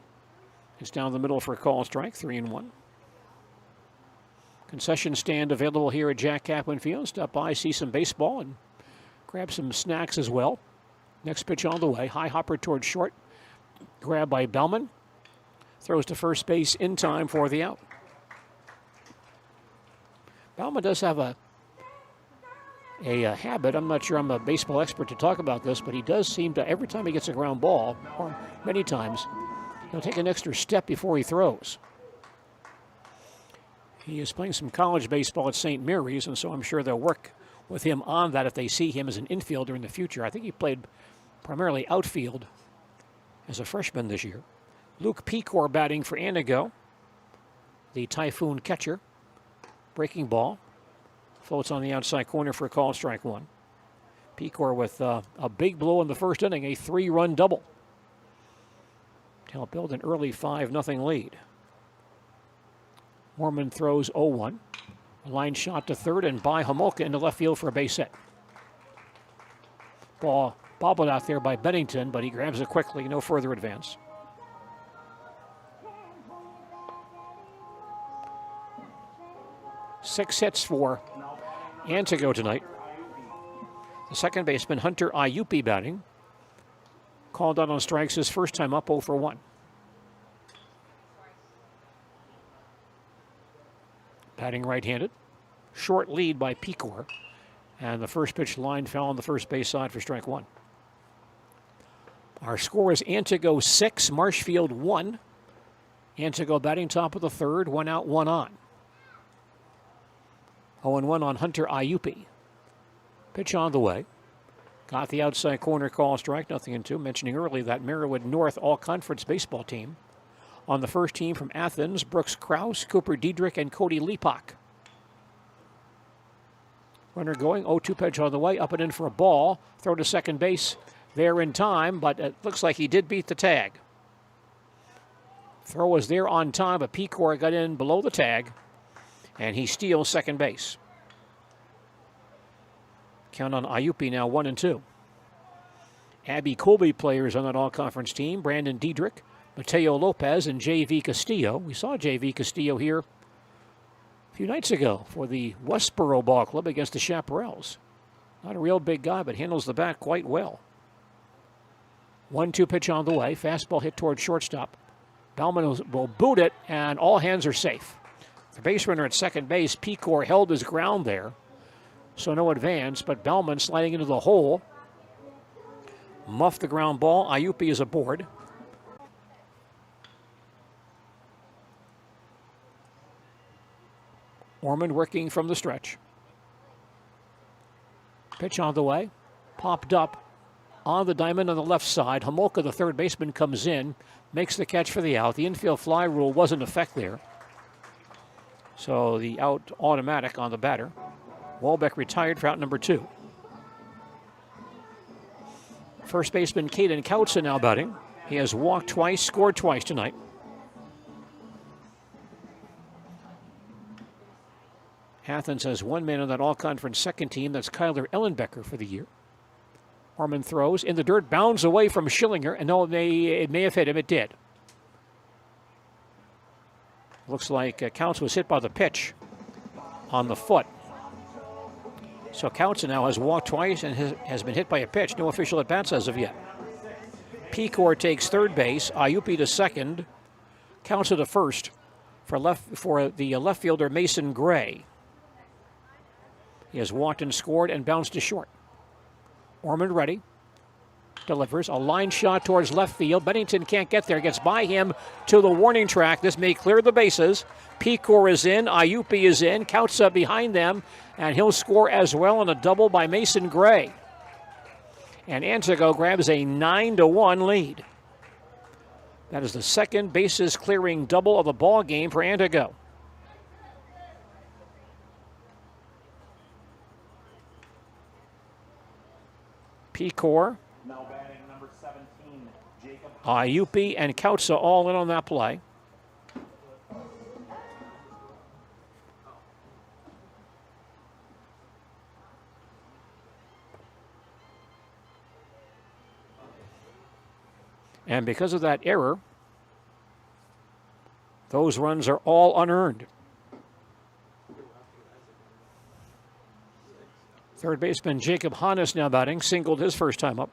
It's down the middle for a call strike, 3-1. Concession stand available here at Jack Kaplan Field. Stop by, see some baseball, and grab some snacks as well. Next pitch on the way. High hopper towards short. Grabbed by Bellman. Throws to first base in time for the out. Bellman does have a habit. I'm not sure I'm a baseball expert to talk about this, but he does seem to, every time he gets a ground ball, or many times, he'll take an extra step before he throws. He is playing some college baseball at St. Mary's, and so I'm sure they'll work with him on that if they see him as an infielder in the future. I think he played primarily outfield as a freshman this year. Luke Pecor batting for Antigo, the Typhoon catcher. Breaking ball. Floats on the outside corner for a call, strike 1. Pecor with a big blow in the first inning, a 3-run double to help build an early 5-0 lead. Mormon throws 0-1. A line shot to third and by Homolka into left field for a base hit. Ball bobbled out there by Bennington, but he grabs it quickly, no further advance. Six hits for Antigo tonight. The second baseman, Hunter Ayupi, batting. Called out on strikes his first time up, 0 for 1. Batting right-handed. Short lead by Pecor. And the first pitch line fell on the first base side for strike 1. Our score is Antigo 6, Marshfield 1. Antigo batting top of the third, 1 out, 1 on. 0-1 on Hunter Ayupi. Pitch on the way. Got the outside corner call, strike, nothing in 2. Mentioning early that Merriwood North all-conference baseball team. On the first team from Athens, Brooks Krause, Cooper Diedrich, and Cody Leapock. Runner going, 0-2 pitch on the way, up and in for a ball. Throw to second base there in time, but it looks like he did beat the tag. Throw was there on time, but Pecor got in below the tag, and he steals second base. Count on Ayupi now 1-2. Abby Colby players on that all-conference team. Brandon Diedrich, Mateo Lopez, and J.V. Castillo. We saw J.V. Castillo here a few nights ago for the Westboro Ball Club against the Chaparrals. Not a real big guy, but handles the bat quite well. 1-2 pitch on the way. Fastball hit towards shortstop. Bellman will boot it, and all hands are safe. The base runner at second base, Pecor, held his ground there, so no advance, but Bellman sliding into the hole. Muffed the ground ball. Ayupi is aboard. Ormond working from the stretch. Pitch on the way. Popped up on the diamond on the left side. Homolka, the third baseman, comes in, makes the catch for the out. The infield fly rule was in effect there, so the out automatic on the batter. Walbeck retired for out number 2. First baseman Caden Kautza now batting. He has walked twice, scored twice tonight. Athens has one man on that all-conference second team. That's Kyler Ellenbecker for the year. Orman throws in the dirt, bounds away from Schillinger, and no, it may have hit him. It did. Looks like Counts was hit by the pitch on the foot. So Counts now has walked twice and has been hit by a pitch. No official at-bats as of yet. Pecor takes third base. Ayupi to second. Counts to first for the left fielder Mason Gray. He has walked and scored and bounced to short. Ormond ready. Delivers a line shot towards left field. Bennington can't get there. Gets by him to the warning track. This may clear the bases. Pecor is in. Ayupi is in. Kautza behind them. And he'll score as well on a double by Mason Gray. And Antigo grabs a 9-1 lead. That is the second bases clearing double of the ball game for Antigo. Pecor, Now batting number 17, Jacob. Ayupi, and Kautza all in on that play. And because of that error, those runs are all unearned. Third baseman Jacob Hannes now batting, singled his first time up.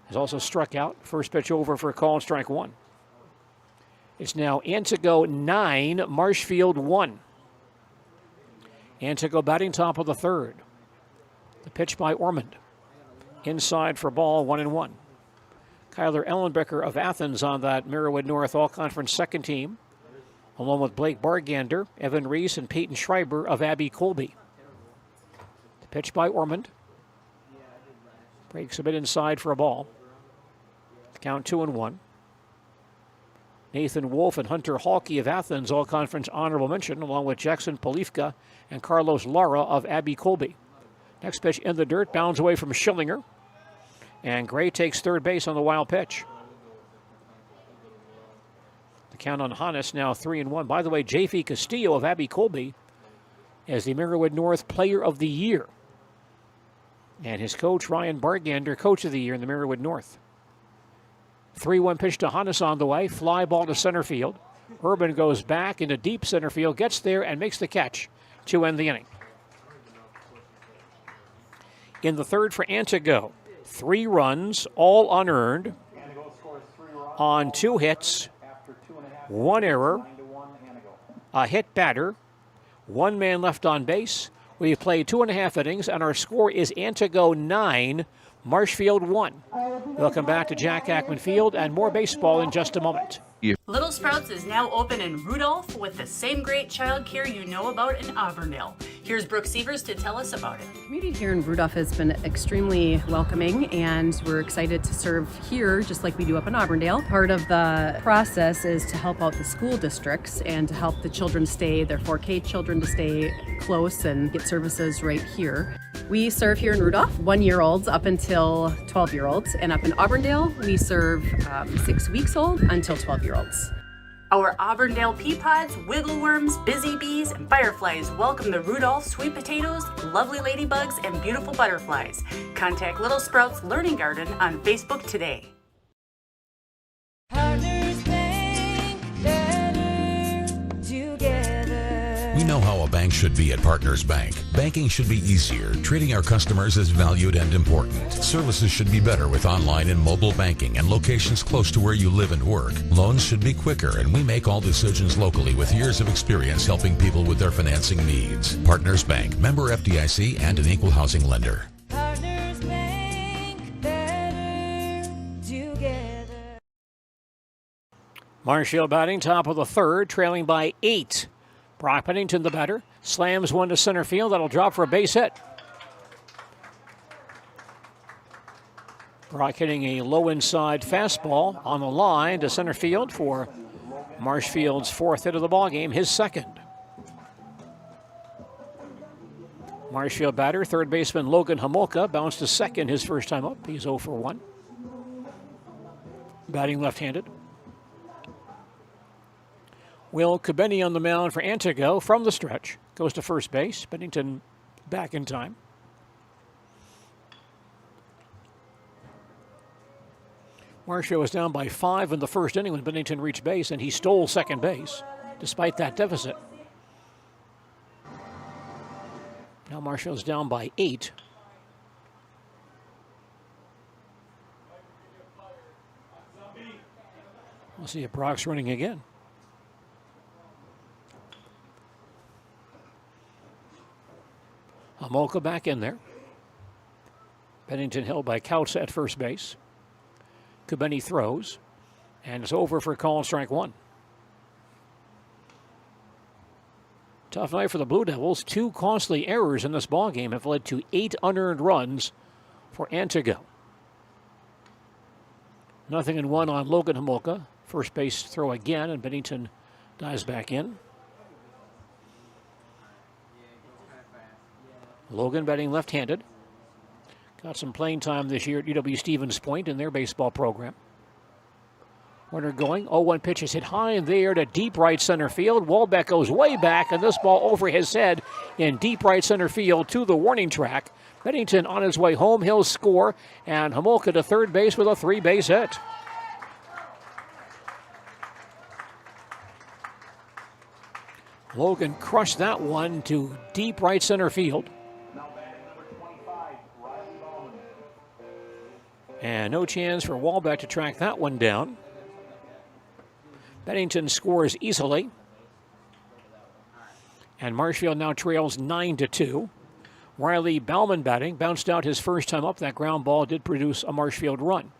Has also struck out. First pitch over for a call and strike 1. It's now Antigo 9, Marshfield 1. Antigo batting top of the third. The pitch by Ormond. Inside for ball, 1-1. Kyler Ellenbecker of Athens on that Merriwood North All-Conference second team, along with Blake Bargander, Evan Reese, and Peyton Schreiber of Abby Colby. The pitch by Ormond. Breaks a bit inside for a ball. Count 2-1. Nathan Wolf and Hunter Halkey of Athens, All-Conference honorable mention, along with Jackson Polifka and Carlos Lara of Abby Colby. Next pitch in the dirt, bounds away from Schillinger. And Gray takes third base on the wild pitch. The count on Hannes now 3-1. By the way, J.V. Castillo of Abby Colby is the Merriwood North Player of the Year. And his coach, Ryan Bargander, Coach of the Year in the Merriwood North. 3-1 pitch to Hannes on the way. Fly ball to center field. Urban goes back into deep center field, gets there and makes the catch to end the inning. In the third for Antigo, 3 runs, all unearned, on 2 hits, 1 error, a hit batter, 1 man left on base. We've played 2.5 innings, and our score is Antigo 9, Marshfield 1. We'll come back to Jack Ackman Field and more baseball in just a moment. Little Sprouts is now open in Rudolph with the same great childcare you know about in Auburndale. Here's Brooke Sievers to tell us about it. The community here in Rudolph has been extremely welcoming, and we're excited to serve here just like we do up in Auburndale. Part of the process is to help out the school districts and to help the children stay, their 4K children, to stay close and get services right here. We serve here in Rudolph 1-year-olds up until 12-year-olds, and up in Auburndale we serve 6 weeks old until 12-year-olds. Our Auburndale pea pods, wiggleworms, busy bees, and fireflies welcome the Rudolph sweet potatoes, lovely ladybugs, and beautiful butterflies. Contact Little Sprouts Learning Garden on Facebook today. We know how a bank should be at Partners Bank. Banking should be easier, treating our customers as valued and important. Services should be better with online and mobile banking and locations close to where you live and work. Loans should be quicker, and we make all decisions locally with years of experience helping people with their financing needs. Partners Bank, member FDIC, and an equal housing lender. Partners Bank, better together. Marshfield batting, top of the 3rd, trailing by 8. Brock Pennington, the batter, slams one to center field. That'll drop for a base hit. Brock hitting a low inside fastball on the line to center field for Marshfield's 4th hit of the ballgame, his 2nd. Marshfield batter, 3rd baseman Logan Homolka, bounced to 2nd his first time up. He's 0 for 1. Batting left-handed. Will Kubeni on the mound for Antigo from the stretch. Goes to first base. Pennington back in time. Marshfield was down by 5 in the first inning when Pennington reached base, and he stole second base despite that deficit. Now Marshfield's down by 8. We'll see if Brock's running again. Homolka back in there. Pennington held by Kautz at first base. Kubeni throws, and it's over for call and strike 1. Tough night for the Blue Devils. 2 costly errors in this ballgame have led to 8 unearned runs for Antigo. 0-1 on Logan Homolka. First base throw again, and Pennington dives back in. Logan batting left-handed. Got some playing time this year at UW Stevens Point in their baseball program. Runner going. 0-1 pitch is hit high in the air to deep right center field. Walbeck goes way back, and this ball over his head in deep right center field to the warning track. Pennington on his way home. He'll score, and Homolka to third base with a 3-base hit. Logan crushed that one to deep right center field. And no chance for Walbeck to track that one down. Pennington scores easily. And Marshfield now trails 9-2. Riley Bauman batting, bounced out his first time up. That ground ball did produce a Marshfield run.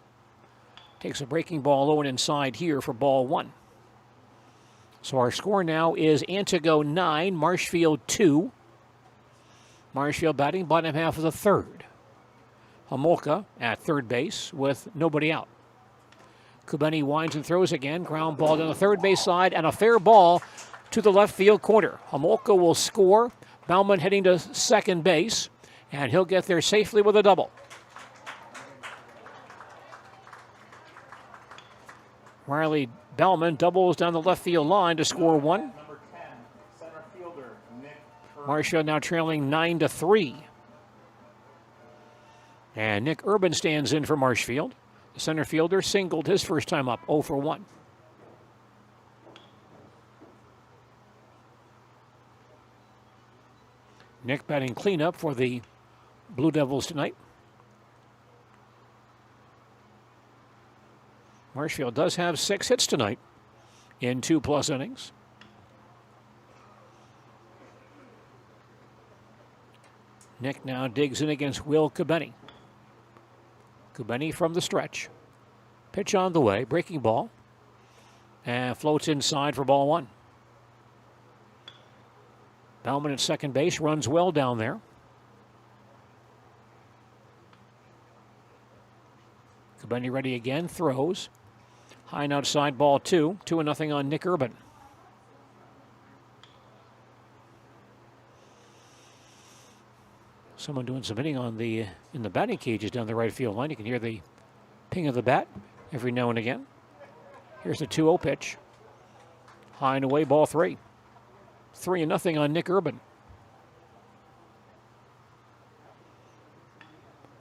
Takes a breaking ball low and inside here for ball 1. So our score now is Antigo 9, Marshfield 2. Marshfield batting bottom half of the 3rd. Homolka at third base with nobody out. Kubeni winds and throws again. Ground ball down the third base side and a fair ball to the left field corner. Homolka will score. Bauman heading to second base, and he'll get there safely with a double. Riley Bauman doubles down the left field line to score 1. Marshfield now trailing 9-3. And Nick Urban stands in for Marshfield. The center fielder singled his first time up, 0 for 1. Nick batting cleanup for the Blue Devils tonight. Marshfield does have 6 hits tonight in 2+ innings. Nick now digs in against Will Kubeni. Kubeni from the stretch. Pitch on the way, breaking ball. And floats inside for ball 1. Bauman at second base, runs well down there. Kubeni ready again, throws. High and outside, ball 2. 2-0 on Nick Urban. Someone doing some hitting in the batting cages down the right field line. You can hear the ping of the bat every now and again. Here's the 2-0 pitch. High and away, ball 3. 3-0 on Nick Urban.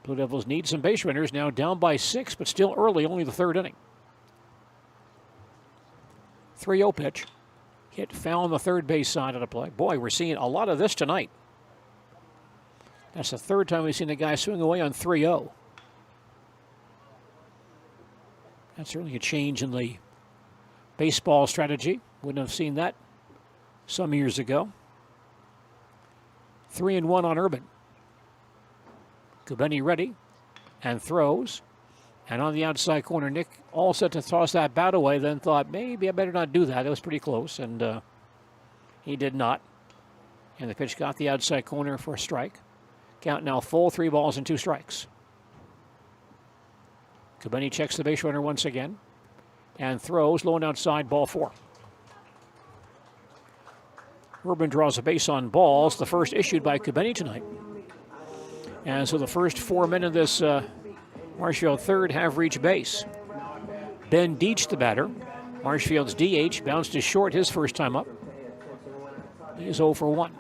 Blue Devils need some base runners, now down by 6, but still early, only the 3rd inning. 3-0 pitch. Hit foul on the third base side of the play. Boy, we're seeing a lot of this tonight. That's the 3rd time we've seen a guy swing away on 3-0. That's certainly a change in the baseball strategy. Wouldn't have seen that some years ago. 3-1 on Urban. Kubeni ready and throws. And on the outside corner, Nick all set to toss that bat away, then thought, maybe I better not do that. It was pretty close, and he did not. And the pitch got the outside corner for a strike. Count now full, 3 balls and 2 strikes. Kubeni checks the base runner once again and throws low and outside, ball 4. Urban draws a base on balls, the first issued by Kubeni tonight. And so the first 4 men of this Marshfield third have reached base. Ben Deach, the batter. Marshfield's DH bounced to short his first time up. He is 0 for 1.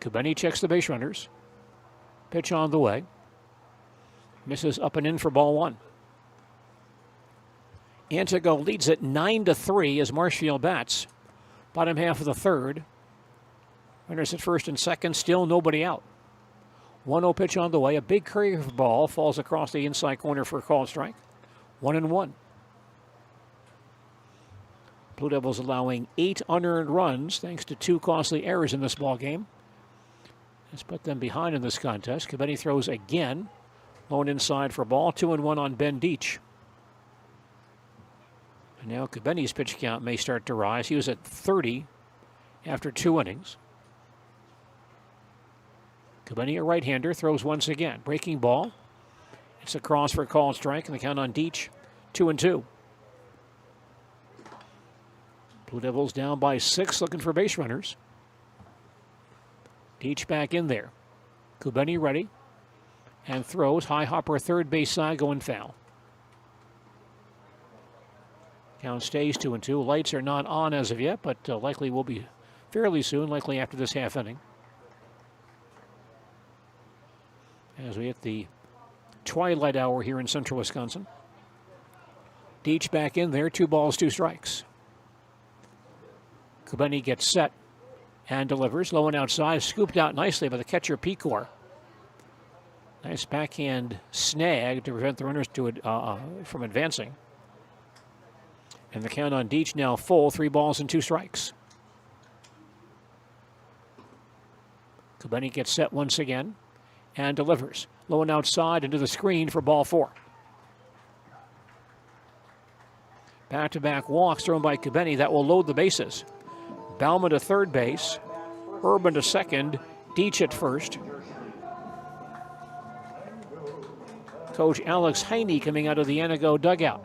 Kubeni checks the base runners. Pitch on the way. Misses up and in for ball 1. Antigo leads it 9-3 as Marshfield bats. Bottom half of the 3rd. Runners at first and second, still nobody out. 1-0 pitch on the way. A big curve ball falls across the inside corner for a called strike. 1-1. Blue Devils allowing 8 unearned runs thanks to 2 costly errors in this ball game. Let's put them behind in this contest. Kubeni throws again. Low and inside for ball. 2-1 on Ben Deach. And now Kubeni's pitch count may start to rise. He was at 30 after 2 innings. Kubeni, a right-hander, throws once again. Breaking ball. It's a cross for a called strike, and the count on Deach, 2-2. Blue Devils down by 6, looking for base runners. Deach back in there. Kubeni ready. And throws. High hopper, third base side, going foul. Count stays 2-2. Lights are not on as of yet, but likely will be fairly soon, likely after this half inning. As we hit the twilight hour here in central Wisconsin. Deach back in there, 2 balls, 2 strikes. Kubeni gets set and delivers. Low and outside, scooped out nicely by the catcher Pecor. Nice backhand snag to prevent the runners from advancing. And the count on Deach now full, 3 balls and 2 strikes. Kubeni gets set once again and delivers. Low and outside into the screen for ball 4. Back-to-back walks thrown by Kubeni. That will load the bases. Bauman to third base. Urban to second. Deach at first. Coach Alex Heine coming out of the Antigo dugout.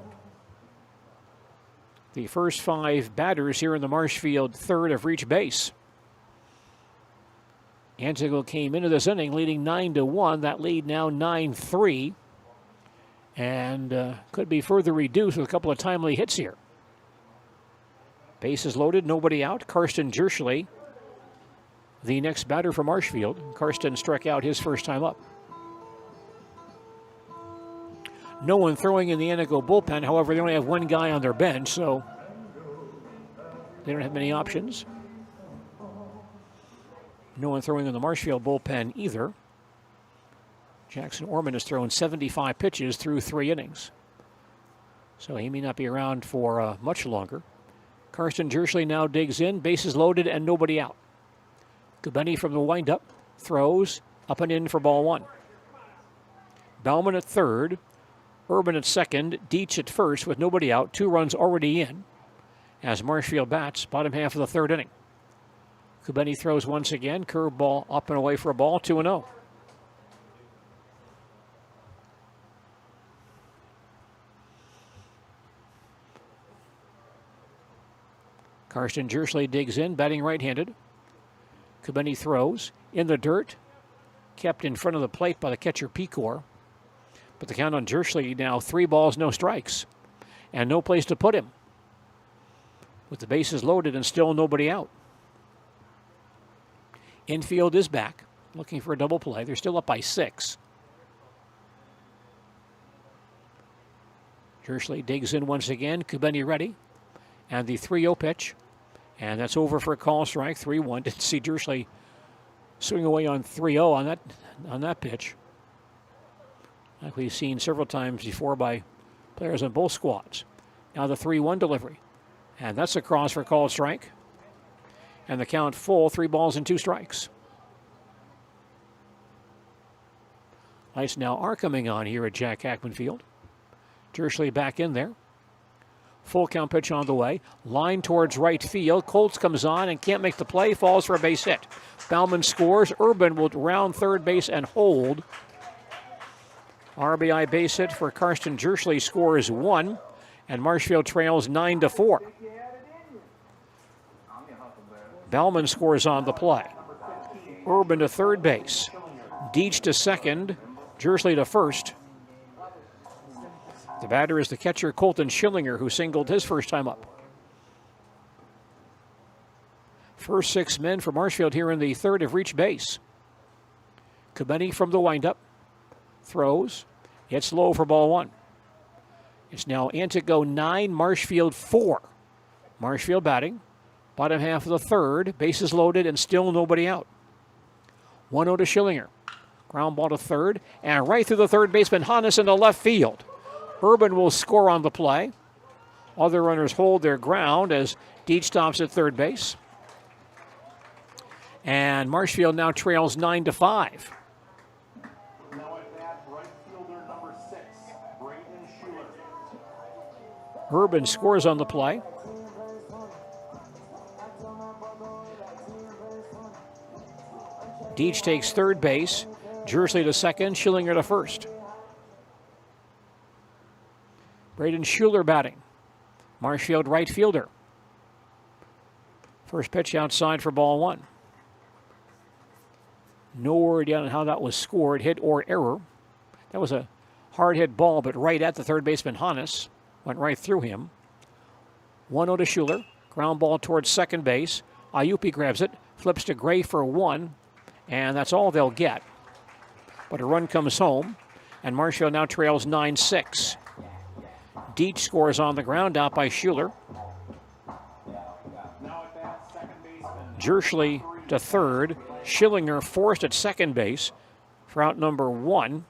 The first 5 batters here in the Marshfield third have reached base. Antigo came into this inning leading 9-1. That lead now 9-3. And could be further reduced with a couple of timely hits here. Bases loaded, nobody out. Karsten Jerschley, the next batter for Marshfield. Karsten struck out his first time up. No one throwing in the Antigo bullpen. However, they only have 1 guy on their bench, so they don't have many options. No one throwing in the Marshfield bullpen either. Jackson Orman has thrown 75 pitches through 3 innings. So he may not be around for much longer. Karsten Jerschley now digs in, bases loaded and nobody out. Kubeni from the windup throws up and in for ball 1. Bauman at third, Urban at second, Dietz at first with nobody out, 2 runs already in as Marshfield bats bottom half of the 3rd inning. Kubeni throws once again, curveball up and away for a ball, 2-0. Karsten Jerschley digs in, batting right-handed. Kubeni throws in the dirt, kept in front of the plate by the catcher Pecor. But the count on Jerschley now 3 balls, no strikes, and no place to put him. With the bases loaded and still nobody out. Infield is back, looking for a double play. They're still up by 6. Jerschley digs in once again. Kubeni ready. And the 3-0 pitch. And that's over for a call strike, 3-1. Didn't see Jerschley swing away on 3-0 on that pitch. Like we've seen several times before by players on both squads. Now the 3-1 delivery. And that's a cross for a called strike. And the count full, 3 balls and 2 strikes. Lights now are coming on here at Jack Hackman Field. Jerschley back in there. Full count pitch on the way. Line towards right field. Colts comes on and can't make the play. Falls for a base hit. Bauman scores. Urban will round third base and hold. RBI base hit for Karsten Jerschley, scores 1. And Marshfield trails 9-4. Bauman scores on the play. Urban to third base. Dietz to second. Jerschley to first. The batter is the catcher Colton Schillinger, who singled his first time up. First 6 men for Marshfield here in the 3rd have reached base. Kubeni from the windup. Throws. Hits low for ball 1. It's now Antigo 9, Marshfield 4. Marshfield batting. Bottom half of the 3rd. Bases loaded and still nobody out. 1-0 to Schillinger. Ground ball to third. And right through the third baseman, Hannes into left field. Urban will score on the play. Other runners hold their ground as Dietz stops at third base. And Marshfield now trails 9-5. Urban scores on the play. Dietz takes third base. Jerschley to second. Schillinger to first. Braden Schuler batting. Marshfield right fielder. First pitch outside for ball 1. No word yet on how that was scored, hit or error. That was a hard hit ball, but right at the third baseman Hannes. Went right through him. 1-0 to Schuler. Ground ball towards second base. Ayupi grabs it. Flips to Gray for 1. And that's all they'll get. But a run comes home. And Marshfield now trails 9-6. Dietz scores on the ground out by Schuler. Jerschley to third. Schillinger forced at second base for out number 1.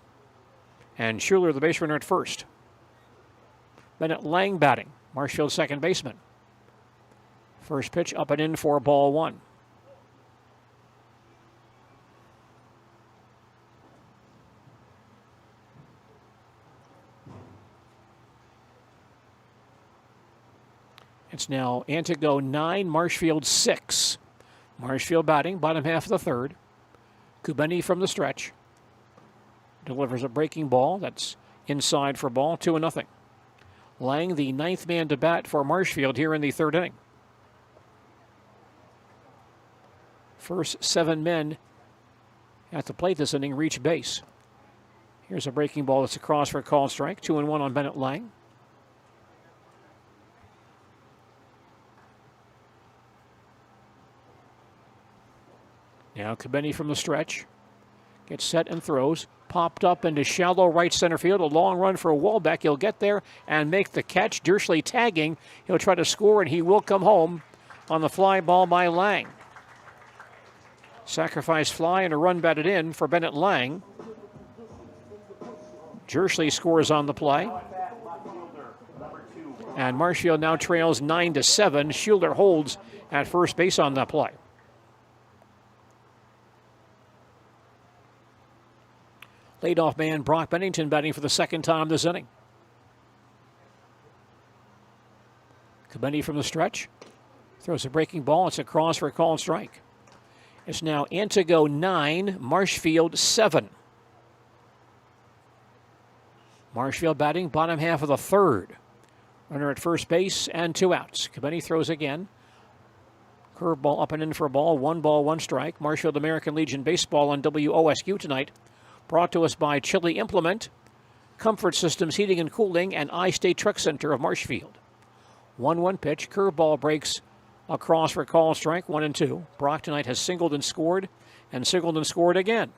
And Schuler, the base runner, at first. Bennett Lang batting. Marshfield second baseman. First pitch up and in for ball 1. It's now Antigo 9, Marshfield 6. Marshfield batting, bottom half of the 3rd. Kubeni from the stretch. Delivers a breaking ball that's inside for ball, 2-0. Lang, the 9th man to bat for Marshfield here in the 3rd inning. First 7 men at the plate this inning reach base. Here's a breaking ball that's across for a called strike. 2-1 on Bennett Lang. Now Kubeni from the stretch. Gets set and throws. Popped up into shallow right center field. A long run for Walbeck. He'll get there and make the catch. Jerschley tagging. He'll try to score, and he will come home on the fly ball by Lang. Sacrifice fly and a run batted in for Bennett Lang. Jersley scores on the play. And Marshfield now trails 9-7. Schuler holds at first base on that play. Leadoff man Brock Bennington batting for the second time this inning. Cabeni from the stretch. Throws a breaking ball. It's a cross for a called strike. It's now Antigo 9, Marshfield 7. Marshfield batting bottom half of the third. Runner at first base and 2 outs. Cabeni throws again. Curveball up and in for a ball. 1 ball, 1 strike. Marshfield American Legion Baseball on WOSQ tonight. Brought to us by Chili Implement, Comfort Systems Heating and Cooling, and I-State Truck Center of Marshfield. 1-1 pitch. Curveball breaks across for a call strike. 1-2. Brock tonight has singled and scored again.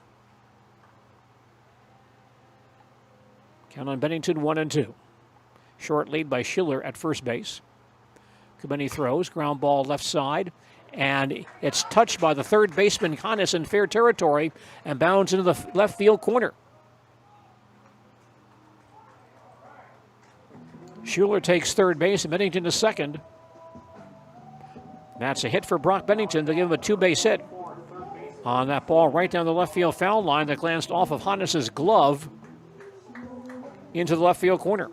Count on Bennington 1-2. Short lead by Schiller at first base. Cabeni throws. Ground ball left side. And it's touched by the third baseman, Hannes, in fair territory and bounds into the left field corner. Schuler takes third base and Bennington to second. That's a hit for Brock Bennington to give him a 2-base hit on that ball right down the left field foul line that glanced off of Hannes' glove into the left field corner.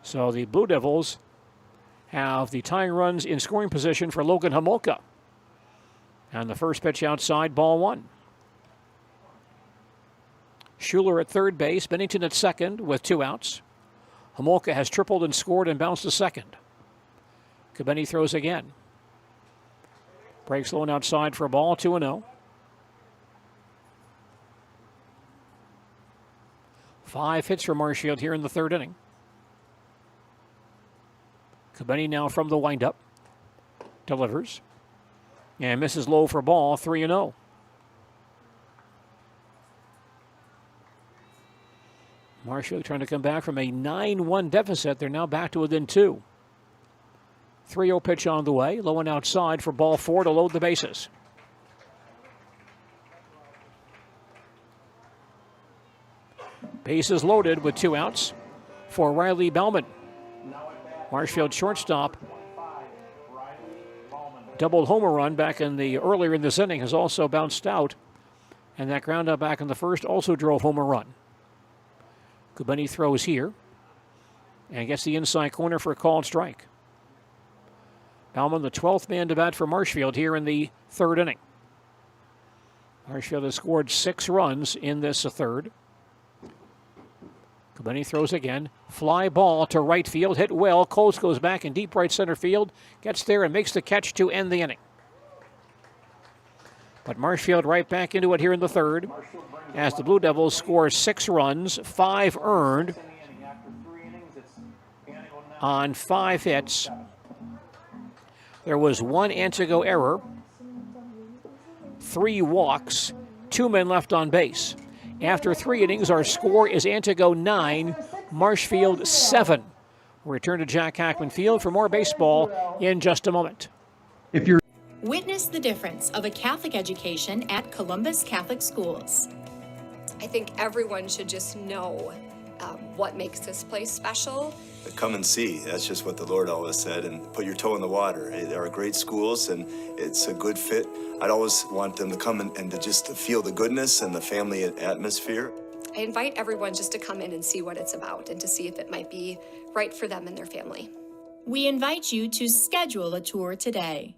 So the Blue Devils have the tying runs in scoring position for Logan Homolka. And the first pitch outside, ball 1. Schuler at third base, Bennington at second with 2 outs. Homolka has tripled and scored and bounced to second. Cabeni throws again. Breaks low and outside for a ball, 2-0. 5 hits for Marshfield here in the third inning. Cabeni now from the windup. Delivers. And misses low for a ball, 3-0. Marshfield trying to come back from a 9-1 deficit. They're now back to within 2. 3-0 pitch on the way. Low and outside for ball 4 to load the bases. Bases loaded with 2 outs for Riley Bauman. Marshfield shortstop. Doubled homer run back in the earlier in this inning has also bounced out. And that ground out back in the first also drove home a run. Cabeni throws here and gets the inside corner for a called strike. Bauman, the 12th man to bat for Marshfield here in the third inning. Marshfield has scored 6 runs in this third. Cabeni throws again. Fly ball to right field. Hit well. Coles goes back in deep right center field. Gets there and makes the catch to end the inning. But Marshfield right back into it here in the third as the Blue Devils score 6 runs, 5 earned on 5 hits. There was 1 Antigo error, 3 walks, 2 men left on base. After 3 innings, our score is Antigo 9, Marshfield 7. We'll return to Jack Hackman Field for more baseball in just a moment. Witness the difference of a Catholic education at Columbus Catholic Schools. I think everyone should just know what makes this place special. Come and see. That's just what the Lord always said, and put your toe in the water. There are great schools, and it's a good fit. I'd always want them to come and to just to feel the goodness and the family atmosphere. I invite everyone just to come in and see what it's about and to see if it might be right for them and their family. We invite you to schedule a tour today.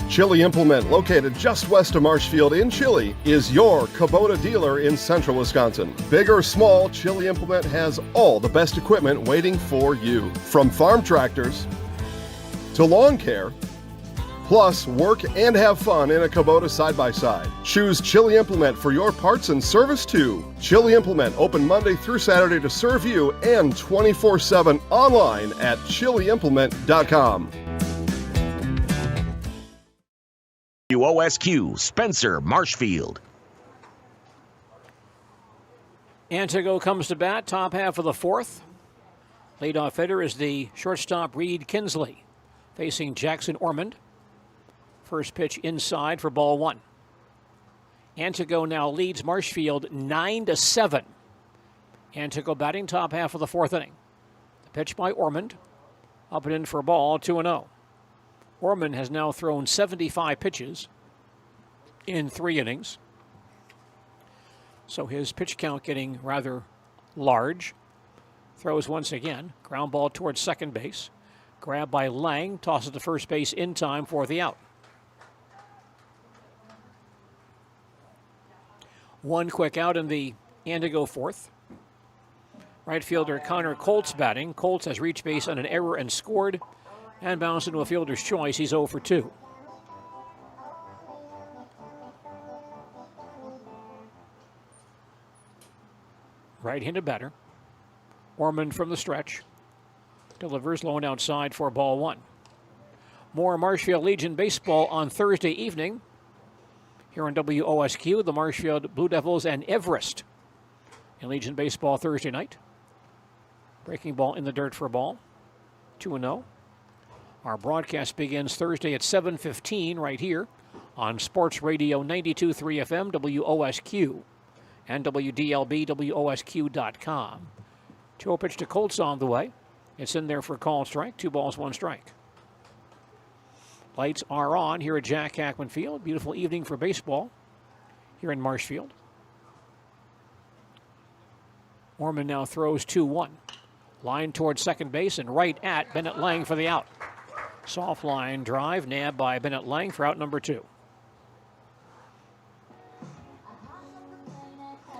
Chili Implement, located just west of Marshfield in Chili, is your Kubota dealer in central Wisconsin. Big or small, Chili Implement has all the best equipment waiting for you. From farm tractors to lawn care, plus work and have fun in a Kubota side-by-side. Choose Chili Implement for your parts and service too. Chili Implement, open Monday through Saturday to serve you and 24/7 online at chiliimplement.com. WOSQ, Spencer, Marshfield. Antigo comes to bat, top half of the fourth. Leadoff hitter is the shortstop Reed Kinsley, facing Jackson Ormond. First pitch inside for ball one. Antigo now leads Marshfield 9-7. Antigo batting top half of the fourth inning. The pitch by Ormond, up and in for a ball, 2-0. Ormond has now thrown 75 pitches in 3 innings. So his pitch count getting rather large. Throws once again. Ground ball towards second base. Grabbed by Lang. Tosses to first base in time for the out. One quick out in the Antigo fourth. Right fielder Connor Colts batting. Colts has reached base on an error and scored. And bounced into a fielder's choice. He's 0 for 2. Right-handed batter. Ormond from the stretch. Delivers low and outside for ball one. More Marshfield Legion baseball on Thursday evening. Here on WOSQ, the Marshfield Blue Devils and Everest in Legion baseball Thursday night. Breaking ball in the dirt for a ball. 2-0. Our broadcast begins Thursday at 7:15 right here on Sports Radio 92.3 FM, WOSQ, and WDLB, WOSQ.com. 2-0 pitch to Colts on the way. It's in there for a call strike. 2 balls, 1 strike. Lights are on here at Jack Hackman Field. Beautiful evening for baseball here in Marshfield. Ormond now throws 2-1. Line towards second base and right at Bennett Lang for the out. Soft line drive nabbed by Bennett Lang for out number 2.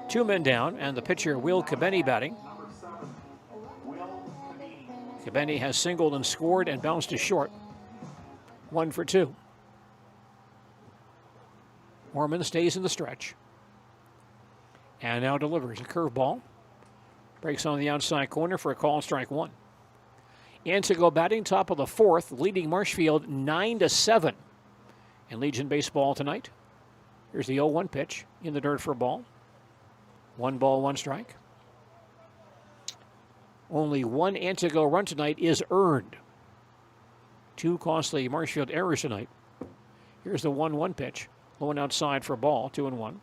2 men down, and the pitcher Will Cabeni batting. Cabeni has singled and scored and bounced to short. 1 for 2. Ormond stays in the stretch. And now delivers a curveball. Breaks on the outside corner for a call, strike 1. Antigo batting top of the fourth, leading Marshfield 9-7 in Legion baseball tonight. Here's the 0-1 pitch in the dirt for a ball. 1 ball, 1 strike. Only 1 Antigo run tonight is earned. 2 costly Marshfield errors tonight. Here's the 1-1 pitch. Low and outside for a ball, 2-1.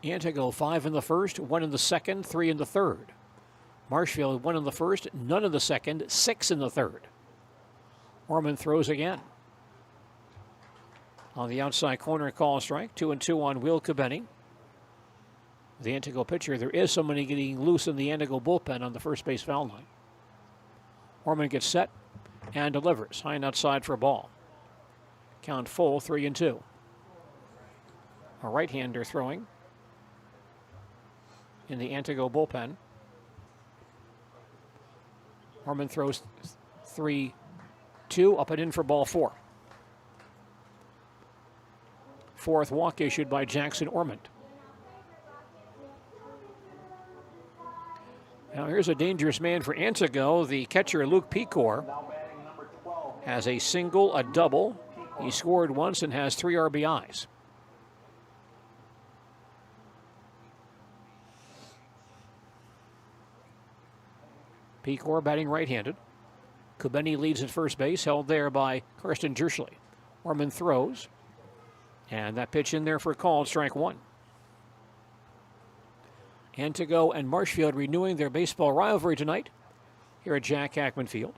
Antigo 5 in the first, 1 in the second, 3 in the third. Marshfield 1 in the first, none in the second, 6 in the third. Ormond throws again. On the outside corner, call strike. 2-2 on Will Cabeni. The Antigo pitcher, there is somebody getting loose in the Antigo bullpen on the first base foul line. Ormond gets set and delivers. High and outside for a ball. Count full, 3-2. A right-hander throwing in the Antigo bullpen. Ormond throws 3-2, up and in for ball 4. Fourth walk issued by Jackson Ormond. Now here's a dangerous man for Antigo. The catcher, Luke Pecor, has a single, a double. He scored once and has 3 RBIs. Pecor batting right-handed. Cabeni leads at first base, held there by Karsten Jerschley. Ormond throws. And that pitch in there for a call, strike 1. Antigo and Marshfield renewing their baseball rivalry tonight here at Jack Hackman Field.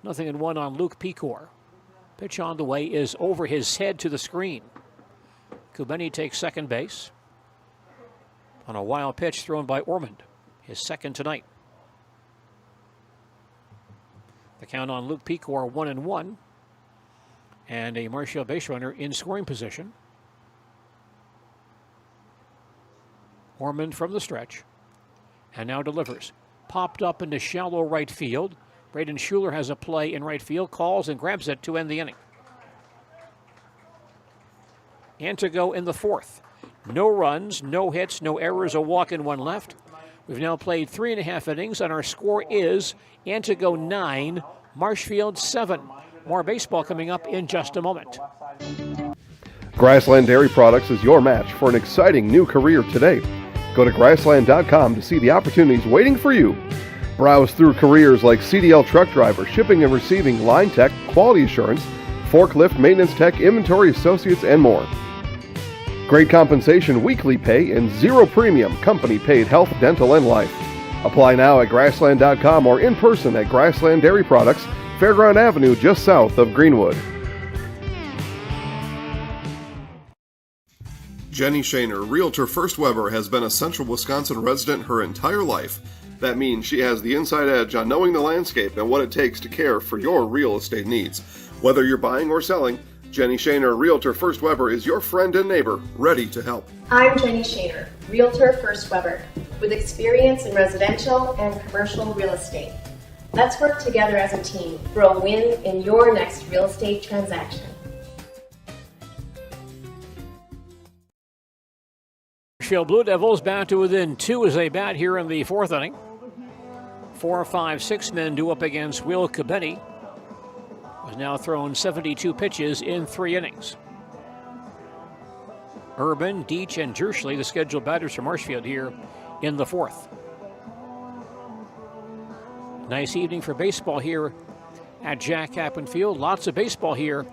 0-1 on Luke Pecor. Pitch on the way is over his head to the screen. Cabeni takes second base on a wild pitch thrown by Ormond, his second tonight. The count on Luke Pecor, 1-1. And a Marshfield base runner in scoring position. Ormond from the stretch. And now delivers. Popped up into shallow right field. Braden Schuler has a play in right field. Calls and grabs it to end the inning. Antigo in the fourth. No runs, no hits, no errors, a walk and 1 left. We've now played 3.5 innings, and our score is Antigo 9, Marshfield 7. More baseball coming up in just a moment. Grassland Dairy Products is your match for an exciting new career today. Go to grassland.com to see the opportunities waiting for you. Browse through careers like CDL truck driver, shipping and receiving, line tech, quality assurance, forklift, maintenance tech, inventory associates, and more. Great compensation, weekly pay, and zero premium company-paid health, dental, and life. Apply now at grassland.com or in person at Grassland Dairy Products, Fairground Avenue, just south of Greenwood. Jenny Shaner, Realtor First Weber, has been a Central Wisconsin resident her entire life. That means she has the inside edge on knowing the landscape and what it takes to care for your real estate needs. Whether you're buying or selling, Jenny Shaner, Realtor First Weber, is your friend and neighbor, ready to help. I'm Jenny Shaner, Realtor First Weber, with experience in residential and commercial real estate. Let's work together as a team for a win in your next real estate transaction. Marshfield Blue Devils back to within 2 as they bat here in the 4th inning. 4, 5, 6 men due up against Will Cabeni, has now thrown 72 pitches in 3 innings. Urban, Deach, and Jerschley, the scheduled batters for Marshfield here in the 4th. Nice evening for baseball here at Jack Kaplan Field. Lots of baseball here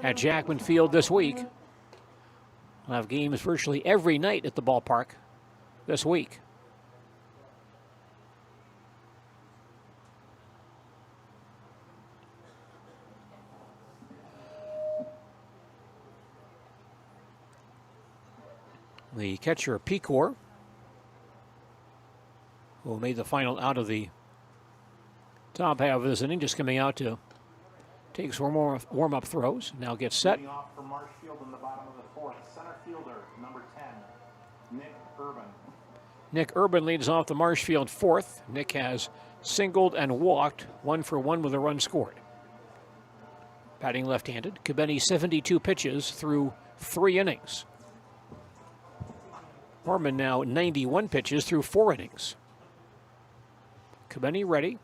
at Jackman Field this week. We'll have games virtually every night at the ballpark this week. The catcher, Pecor, who made the final out of the top half of this inning, just coming out to take some warm-up throws. Now gets set. Off for Marshfield in the bottom of the 4th. Center fielder, number 10, Nick Urban. Nick Urban leads off the Marshfield 4th. Nick has singled and walked, 1 for 1 with a run scored. Batting left-handed. Cabeni 72 pitches through 3 innings. Norman now 91 pitches through 4 innings. Cabeni ready.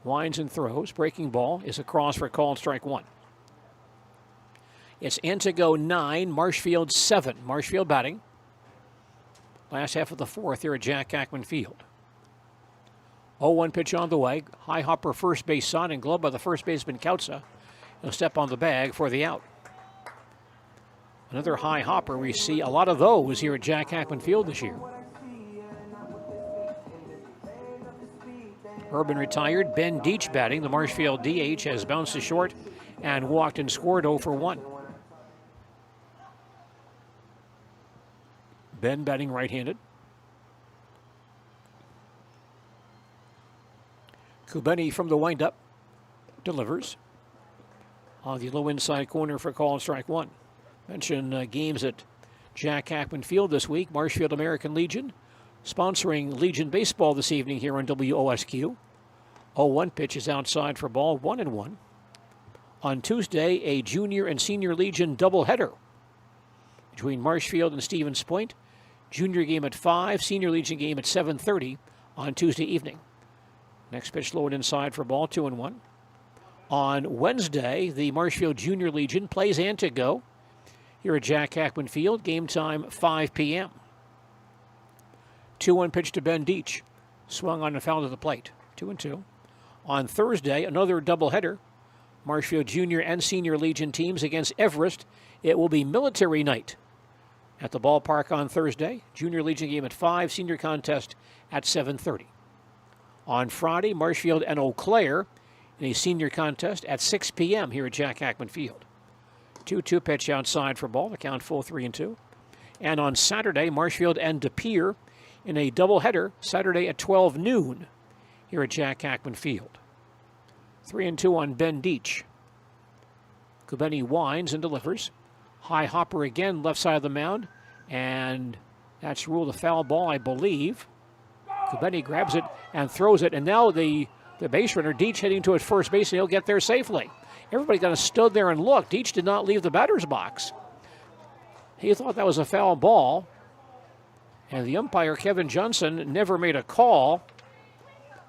Winds and throws. Breaking ball is across for called strike 1. It's Antigo 9, Marshfield 7. Marshfield batting. Last half of the 4th here at Jack Kaplan Field. 0-1 pitch on the way. High hopper first base side and glove by the first baseman Kautza. He'll step on the bag for the out. Another high hopper. We see a lot of those here at Jack Kaplan Field this year. Urban retired. Ben Deach batting. The Marshfield DH has bounced to short and walked and scored 0 for 1. Ben batting right-handed. Cabeni from the windup delivers on the low inside corner for call and strike 1. Mention games at Jack Kaplan Field this week. Marshfield American Legion sponsoring Legion Baseball this evening here on WOSQ. 0-1 pitch is outside for ball, 1-1. On Tuesday, a Junior and Senior Legion doubleheader between Marshfield and Stevens Point. Junior game at 5, Senior Legion game at 7:30 on Tuesday evening. Next pitch low and inside for ball, 2-1. On Wednesday, the Marshfield Junior Legion plays Antigo here at Jack Kaplan Field. Game time 5 p.m. 2-1 pitch to Ben Deach. Swung on and fouled to the plate. 2-2. On Thursday, another doubleheader. Marshfield Junior and Senior Legion teams against Everest. It will be military night at the ballpark on Thursday. Junior Legion game at 5, Senior contest at 7:30. On Friday, Marshfield and Eau Claire in a senior contest at 6 p.m. here at Jack Kaplan Field. 2-2 pitch outside for ball. The count full 3-2. And on Saturday, Marshfield and De Pere in a doubleheader Saturday at 12 noon here at Jack Kaplan Field. 3-2 on Ben Deach. Cabeni winds and delivers. High hopper again, left side of the mound. And that's ruled a foul ball, I believe. Cabeni grabs it and throws it. And now the base runner, Deach, heading to his first base, and he'll get there safely. Everybody kind of stood there and looked. Deach did not leave the batter's box. He thought that was a foul ball. And the umpire, Kevin Johnson, never made a call.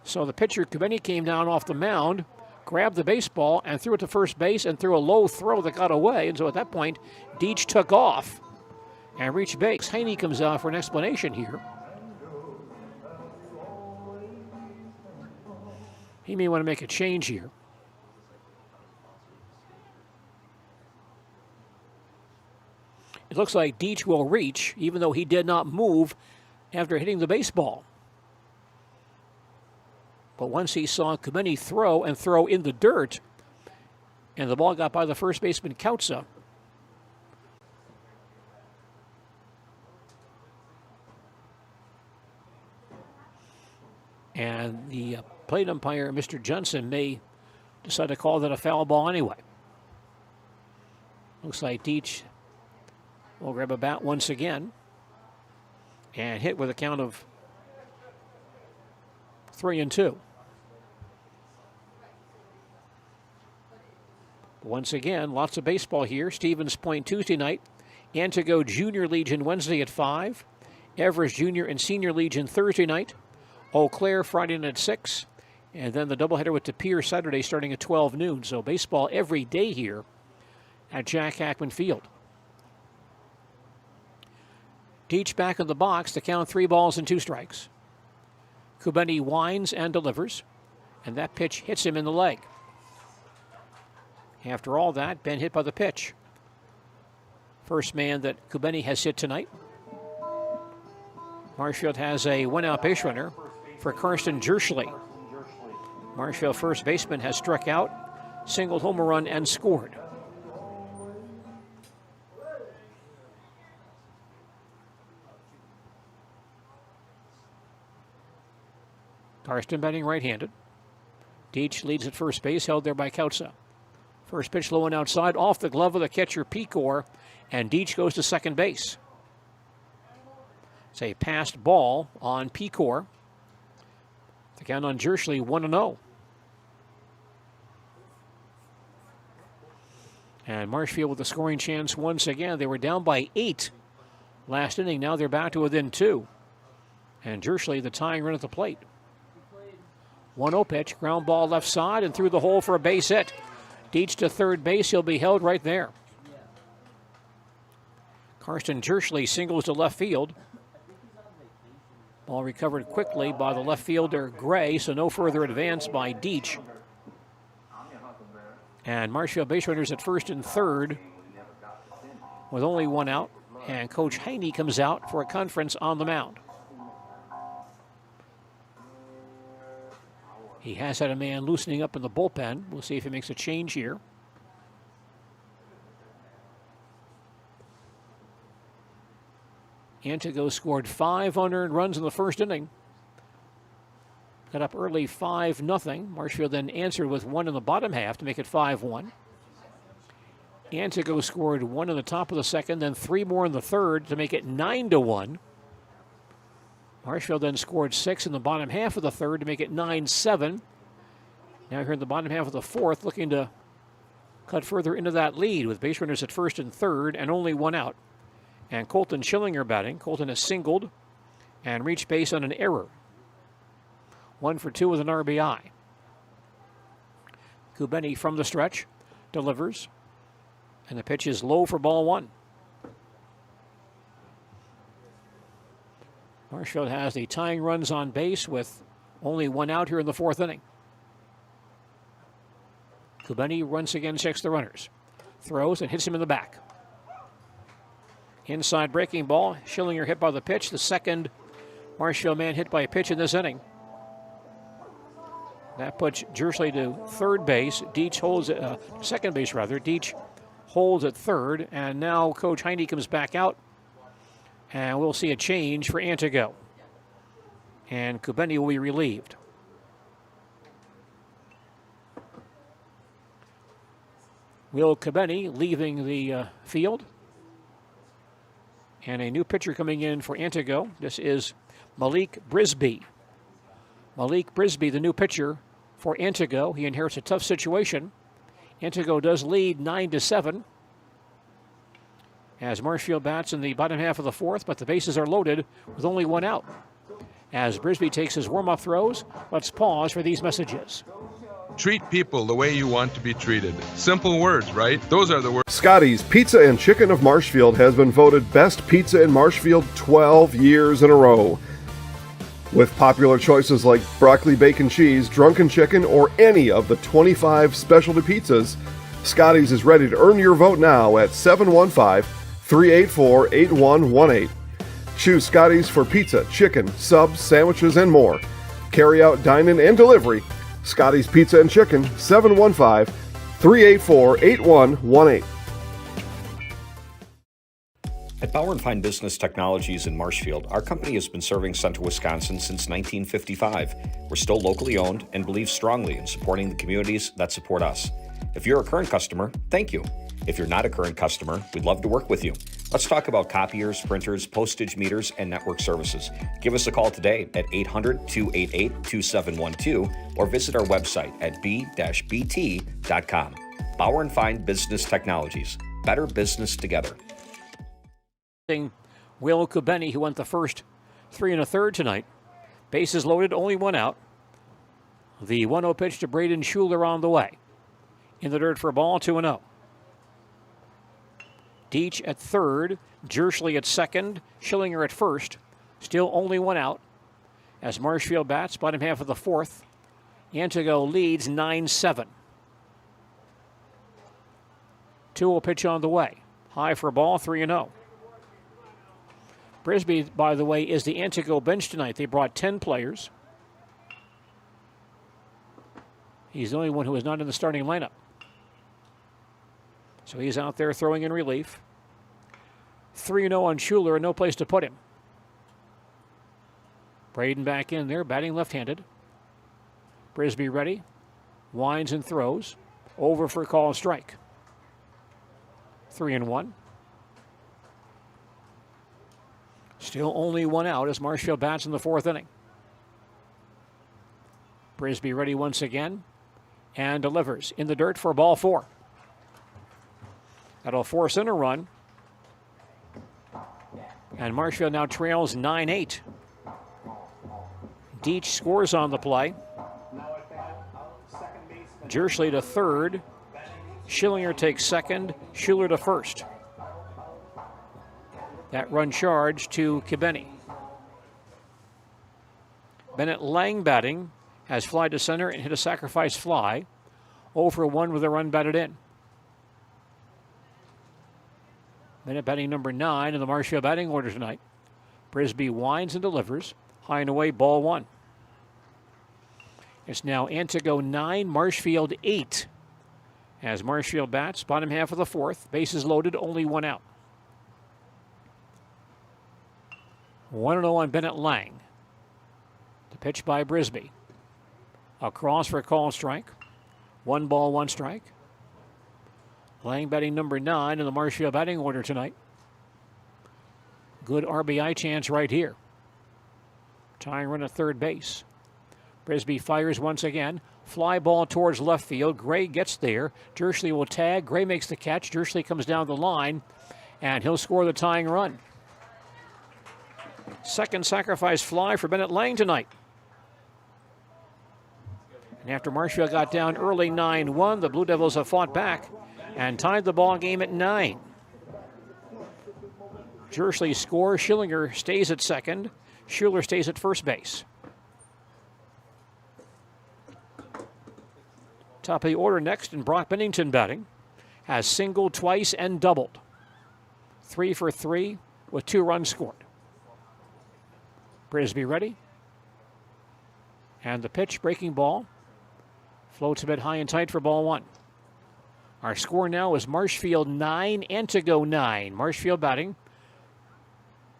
So the pitcher, Cabeni, came down off the mound, grabbed the baseball and threw it to first base and threw a low throw that got away. And so at that point, Deach took off and reached base. Heine comes out for an explanation here. He may want to make a change here. It looks like Deach will reach, even though he did not move after hitting the baseball. But once he saw Kubeni throw in the dirt, and the ball got by the first baseman Kautza, and the plate umpire, Mr. Johnson, may decide to call that a foul ball anyway. Looks like Deach will grab a bat once again and hit with a count of 3-2. Once again, lots of baseball here. Stevens Point Tuesday night. Antigo Junior Legion Wednesday at 5. Everest Junior and Senior Legion Thursday night. Eau Claire Friday night at 6. And then the doubleheader with De Pere Saturday starting at 12 noon. So baseball every day here at Jack Hackman Field. Deach back in the box to count 3 balls and 2 strikes. Kubeni winds and delivers, and that pitch hits him in the leg. After all that, been hit by the pitch. First man that Kubeni has hit tonight. Marshfield has a 1-out base runner for Karsten Jerschley. Marshfield first baseman has struck out, singled home a run, and scored. Karsten batting right-handed. Deach leads at first base, held there by Kautza. First pitch low and outside, off the glove of the catcher Pecor, and Deach goes to second base. It's a passed ball on Pecor. The count on Jerschley, 1-0. And Marshfield with a scoring chance once again. They were down by 8 last inning. Now they're back to within 2. And Jerschley, the tying run at the plate. 1-0 pitch, ground ball left side and through the hole for a base hit. Deach to third base, he'll be held right there. Karsten Jerschley singles to left field. Ball recovered quickly by the left fielder Gray, so no further advance by Deach. And Marshfield base runners at first and third with only 1 out. And Coach Heine comes out for a conference on the mound. He has had a man loosening up in the bullpen. We'll see if he makes a change here. Antigo scored 5 unearned runs in the first inning. Got up early 5-0. Marshfield then answered with 1 in the bottom half to make it 5-1. Antigo scored 1 in the top of the second, then 3 more in the third to make it 9-1. Marshfield then scored 6 in the bottom half of the third to make it 9-7. Now here in the bottom half of the fourth, looking to cut further into that lead with base runners at first and third and only 1 out. And Colton Schillinger batting. Colton has singled and reached base on an error. 1 for 2 with an RBI. Kubeni from the stretch delivers. And the pitch is low for ball 1. Marshfield has the tying runs on base with only 1 out here in the fourth inning. Kubeni once again checks the runners. Throws and hits him in the back. Inside breaking ball. Schillinger hit by the pitch. The second Marshfield man hit by a pitch in this inning. That puts Jerschley to third base. Deach holds second base rather. Deach holds at third. And now Coach Heine comes back out. And we'll see a change for Antigo. And Kubeni will be relieved. Will Kubeni leaving the field. And a new pitcher coming in for Antigo. This is Malik Brisby. Malik Brisby, the new pitcher for Antigo. He inherits a tough situation. Antigo does lead 9-7. As Marshfield bats in the bottom half of the fourth, but the bases are loaded with only 1 out. As Brisby takes his warm-up throws, let's pause for these messages. Treat people the way you want to be treated. Simple words, right? Those are the words. Scotty's Pizza and Chicken of Marshfield has been voted best pizza in Marshfield 12 years in a row. With popular choices like broccoli bacon cheese, drunken chicken, or any of the 25 specialty pizzas, Scotty's is ready to earn your vote now at 715-384-8118. Choose Scotty's for pizza, chicken, subs, sandwiches, and more. Carry out, dine-in, and delivery. Scotty's Pizza and Chicken, 715-384-8118. At Bauer & Fine Business Technologies in Marshfield, our company has been serving Central Wisconsin since 1955. We're still locally owned and believe strongly in supporting the communities that support us. If you're a current customer, thank you. If you're not a current customer, we'd love to work with you. Let's talk about copiers, printers, postage meters, and network services. Give us a call today at 800-288-2712 or visit our website at b-bt.com. Bauer & Fine Business Technologies. Better business together. Will Kubeni, who went the first 3 1/3 tonight. Bases loaded, only one out. The 1-0 pitch to Braden Schuler on the way. In the dirt for a ball, 2-0. Deach at third, Jersley at second, Schillinger at first. Still only one out. As Marshfield bats, bottom half of the fourth. Antigo leads 9-7. 2-0 pitch on the way. High for a ball, 3-0. Brisby, by the way, is the Antigo bench tonight. They brought 10 players. He's the only one who is not in the starting lineup. So he's out there throwing in relief. 3-0 on Schuler, and no place to put him. Braden back in there, batting left-handed. Brisby ready. Winds and throws. Over for a call strike. 3-1. Still only one out as Marshfield bats in the fourth inning. Brisby ready once again and delivers in the dirt for ball 4. That'll force in a run. And Marshfield now trails 9-8. Deach scores on the play. Jersley to third. Schillinger takes second. Schuler to first. That run charge to Kubeni. Bennett Lang batting has fly to center and hit a sacrifice fly. 0-for-1 with a run batted in. Bennett batting number 9 in the Marshfield batting order tonight. Brisby winds and delivers. High and away, ball 1. It's now Antigo 9, Marshfield 8. As Marshfield bats, bottom half of the fourth. Bases loaded, only one out. 1-0 on Bennett Lang. The pitch by Brisby. Across for a call strike. 1 ball, 1 strike. Lang batting number 9 in the Marshfield batting order tonight. Good RBI chance right here. Tying run at third base. Brisby fires once again. Fly ball towards left field. Gray gets there. Jersley will tag. Gray makes the catch. Jersley comes down the line, and he'll score the tying run. Second sacrifice fly for Bennett Lang tonight. And after Marshfield got down early 9-1, the Blue Devils have fought back and tied the ball game at 9. Jersley scores. Schillinger stays at second. Schuler stays at first base. Top of the order next, and Brock Bennington batting. Has singled twice and doubled. 3 for 3 with 2 runs scored. Brisby ready. And the pitch, breaking ball. Floats a bit high and tight for ball 1. Our score now is Marshfield 9, Antigo 9. Marshfield batting.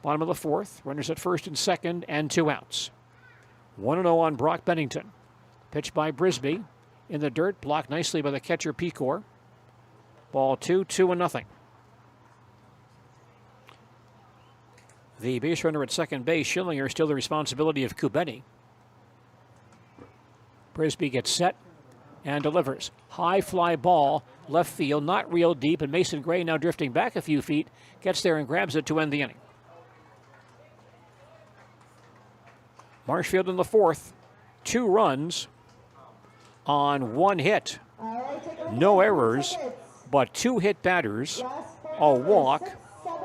Bottom of the fourth. Runners at first and second, and 2 outs. 1-0 on Brock Bennington. Pitch by Brisby. In the dirt, blocked nicely by the catcher Pecor. Ball 2, 2-0. The base runner at second base, Schillinger, still the responsibility of Kubeni. Brisby gets set and delivers. High fly ball, left field, not real deep, and Mason Gray, now drifting back a few feet, gets there and grabs it to end the inning. Marshfield in the fourth, 2 runs, on 1 hit. No errors, but 2 hit batters, a walk,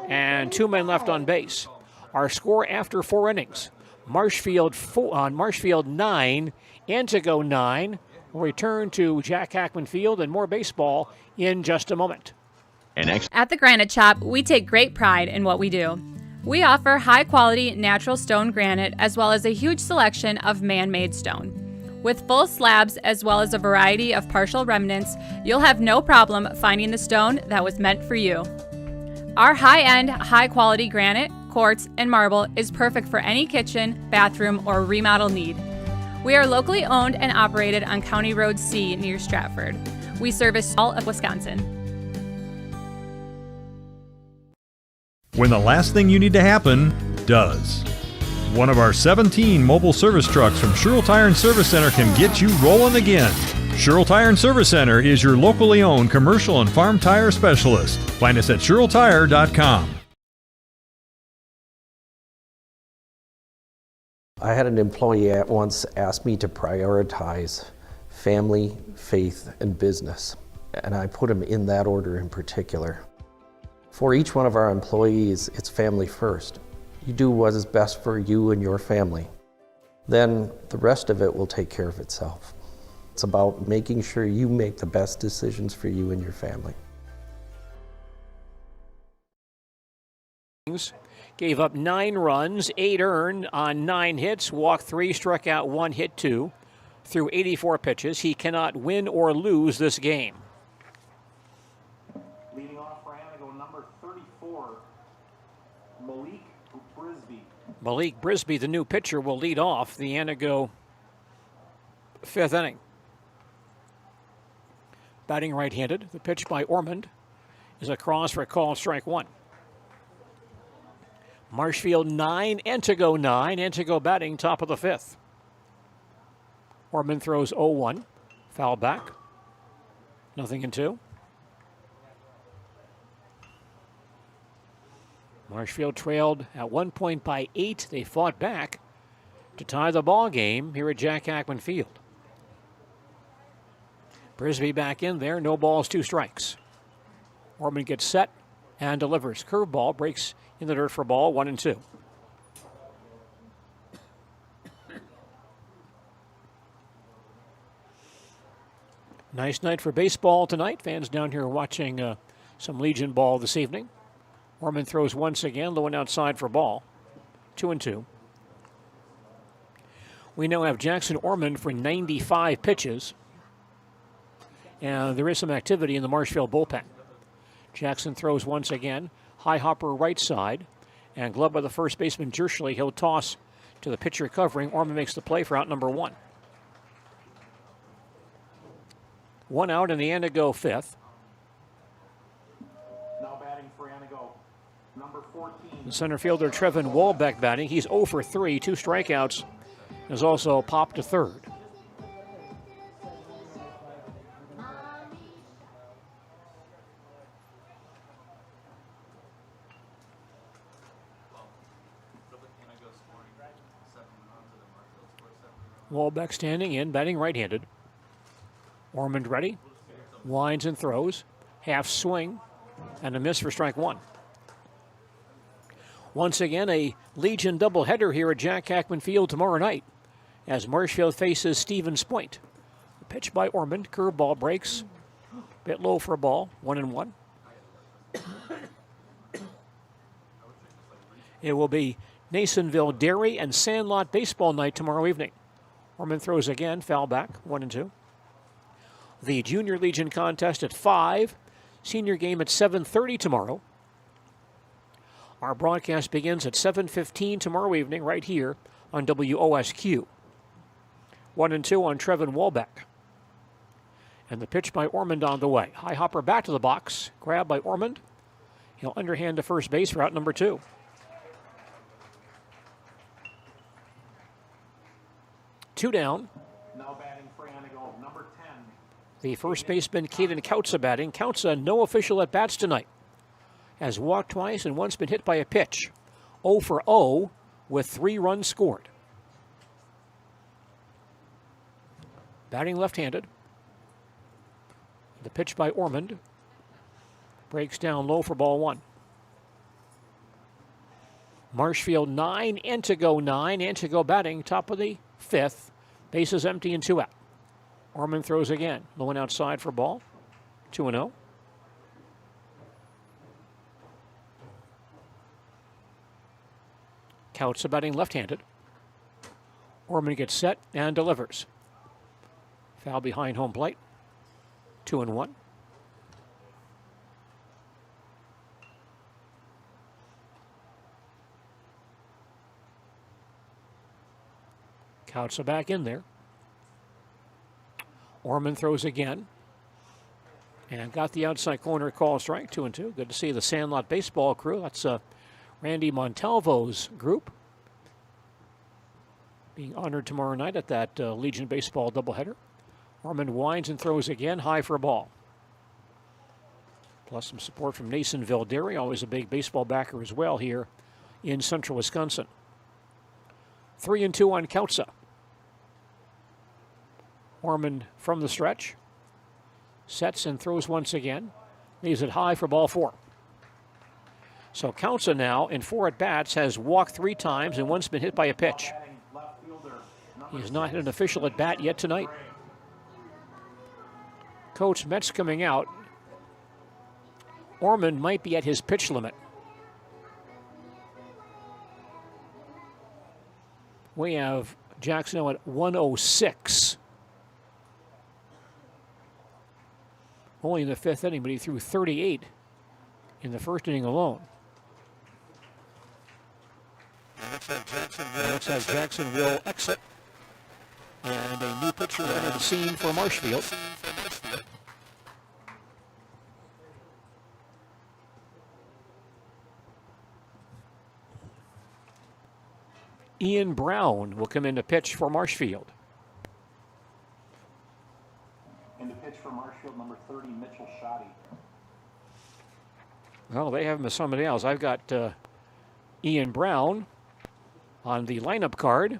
and 2 men left on base. Our score after 4 innings. Marshfield 9, Antigo 9. We'll return to Jack Hackman Field and more baseball in just a moment. At the Granite Shop, we take great pride in what we do. We offer high-quality natural stone granite as well as a huge selection of man-made stone. With full slabs as well as a variety of partial remnants, you'll have no problem finding the stone that was meant for you. Our high-end, high-quality granite, quartz, and marble is perfect for any kitchen, bathroom, or remodel need. We are locally owned and operated on County Road C near Stratford. We service all of Wisconsin. When the last thing you need to happen does. One of our 17 mobile service trucks from Sherrill Tire and Service Center can get you rolling again. Sherrill Tire and Service Center is your locally owned commercial and farm tire specialist. Find us at SherrillTire.com. I had an employee at once ask me to prioritize family, faith, and business, and I put them in that order in particular. For each one of our employees, it's family first. You do what is best for you and your family. Then the rest of it will take care of itself. It's about making sure you make the best decisions for you and your family. Gave up 9 runs, 8 earned on 9 hits, walked 3, struck out 1, hit 2. Through 84 pitches, he cannot win or lose this game. Leading off for Antigo, number 34, Malik Brisby, the new pitcher, will lead off the Antigo 5th inning. Batting right-handed, the pitch by Ormond is a cross for a call, strike 1. Marshfield 9, Antigo 9. Antigo batting top of the 5th. Ormond throws 0-1. Foul back. 0-2. Marshfield trailed at one point by 8. They fought back to tie the ball game here at Jack Hackman Field. Brisby back in there. No balls, 2 strikes. Ormond gets set and delivers. Curveball breaks in the dirt for ball, 1-2. Nice night for baseball tonight. Fans down here watching some Legion ball this evening. Ormond throws once again, low and outside for ball, 2-2. We now have Jackson Ormond for 95 pitches. And there is some activity in the Marshfield bullpen. Jackson throws once again, high hopper right side, and gloved by the first baseman Jerschley. He'll toss to the pitcher covering. Ormond makes the play for out number 1. 1 out in the Antigo 5th. Now batting for Antigo, number 14. The center fielder Trevin Walbeck batting. He's 0 for 3, 2 strikeouts. Has also popped to third. Walbeck standing in, batting right-handed. Ormond ready. Winds and throws. Half swing and a miss for strike 1. Once again, a Legion doubleheader here at Jack Hackman Field tomorrow night as Marshfield faces Stevens Point. The pitch by Ormond. Curveball breaks. Bit low for a ball. 1-1. It will be Nasonville Dairy and Sandlot baseball night tomorrow evening. Ormond throws again, foul back, 1-2. The Junior Legion contest at 5. Senior game at 7:30 tomorrow. Our broadcast begins at 7:15 tomorrow evening right here on WOSQ. 1-2 on Trevin Walbeck. And the pitch by Ormond on the way. High hopper back to the box. Grab by Ormond. He'll underhand to first base for out number 2. Two down. Now batting for Antigo, number 10. The first baseman, Caden Kautza, batting. Kautza, no official at-bats tonight. Has walked twice and once been hit by a pitch. 0 for 0 with 3 runs scored. batting left-handed. The pitch by Ormond breaks down low for ball one. Marshfield 9, Antigo 9. Antigo batting top of the fifth. Bases empty and 2 out. Ormond throws again. Low and outside for ball. 2-0. Kautza batting left-handed. Ormond gets set and delivers. Foul behind home plate. 2-1. Kautza back in there. Ormond throws again. And got the outside corner call strike, 2-2. Good to see the Sandlot baseball crew. That's Randy Montalvo's group being honored tomorrow night at that Legion Baseball doubleheader. Ormond winds and throws again, high for a ball. Plus some support from Nason Vilderi, always a big baseball backer as well here in central Wisconsin. 3-2 on Kautza. Ormond from the stretch. Sets and throws once again. Leaves it high for ball 4. So Kautza now, in 4 at-bats, has walked 3 times and once been hit by a pitch. He has not hit an official at-bat yet tonight. Coach Metz coming out. Ormond might be at his pitch limit. We have Jackson at 106. Only in the 5th inning, but he threw 38 in the 1st inning alone. Looks like Jackson will exit. And a new pitcher enter the scene for Marshfield. Ian Brown will come in to pitch for Marshfield. In the pitch for Marshfield, number 30, Mitchell Shoddy. Well, they have him as somebody else. I've got Ian Brown on the lineup card.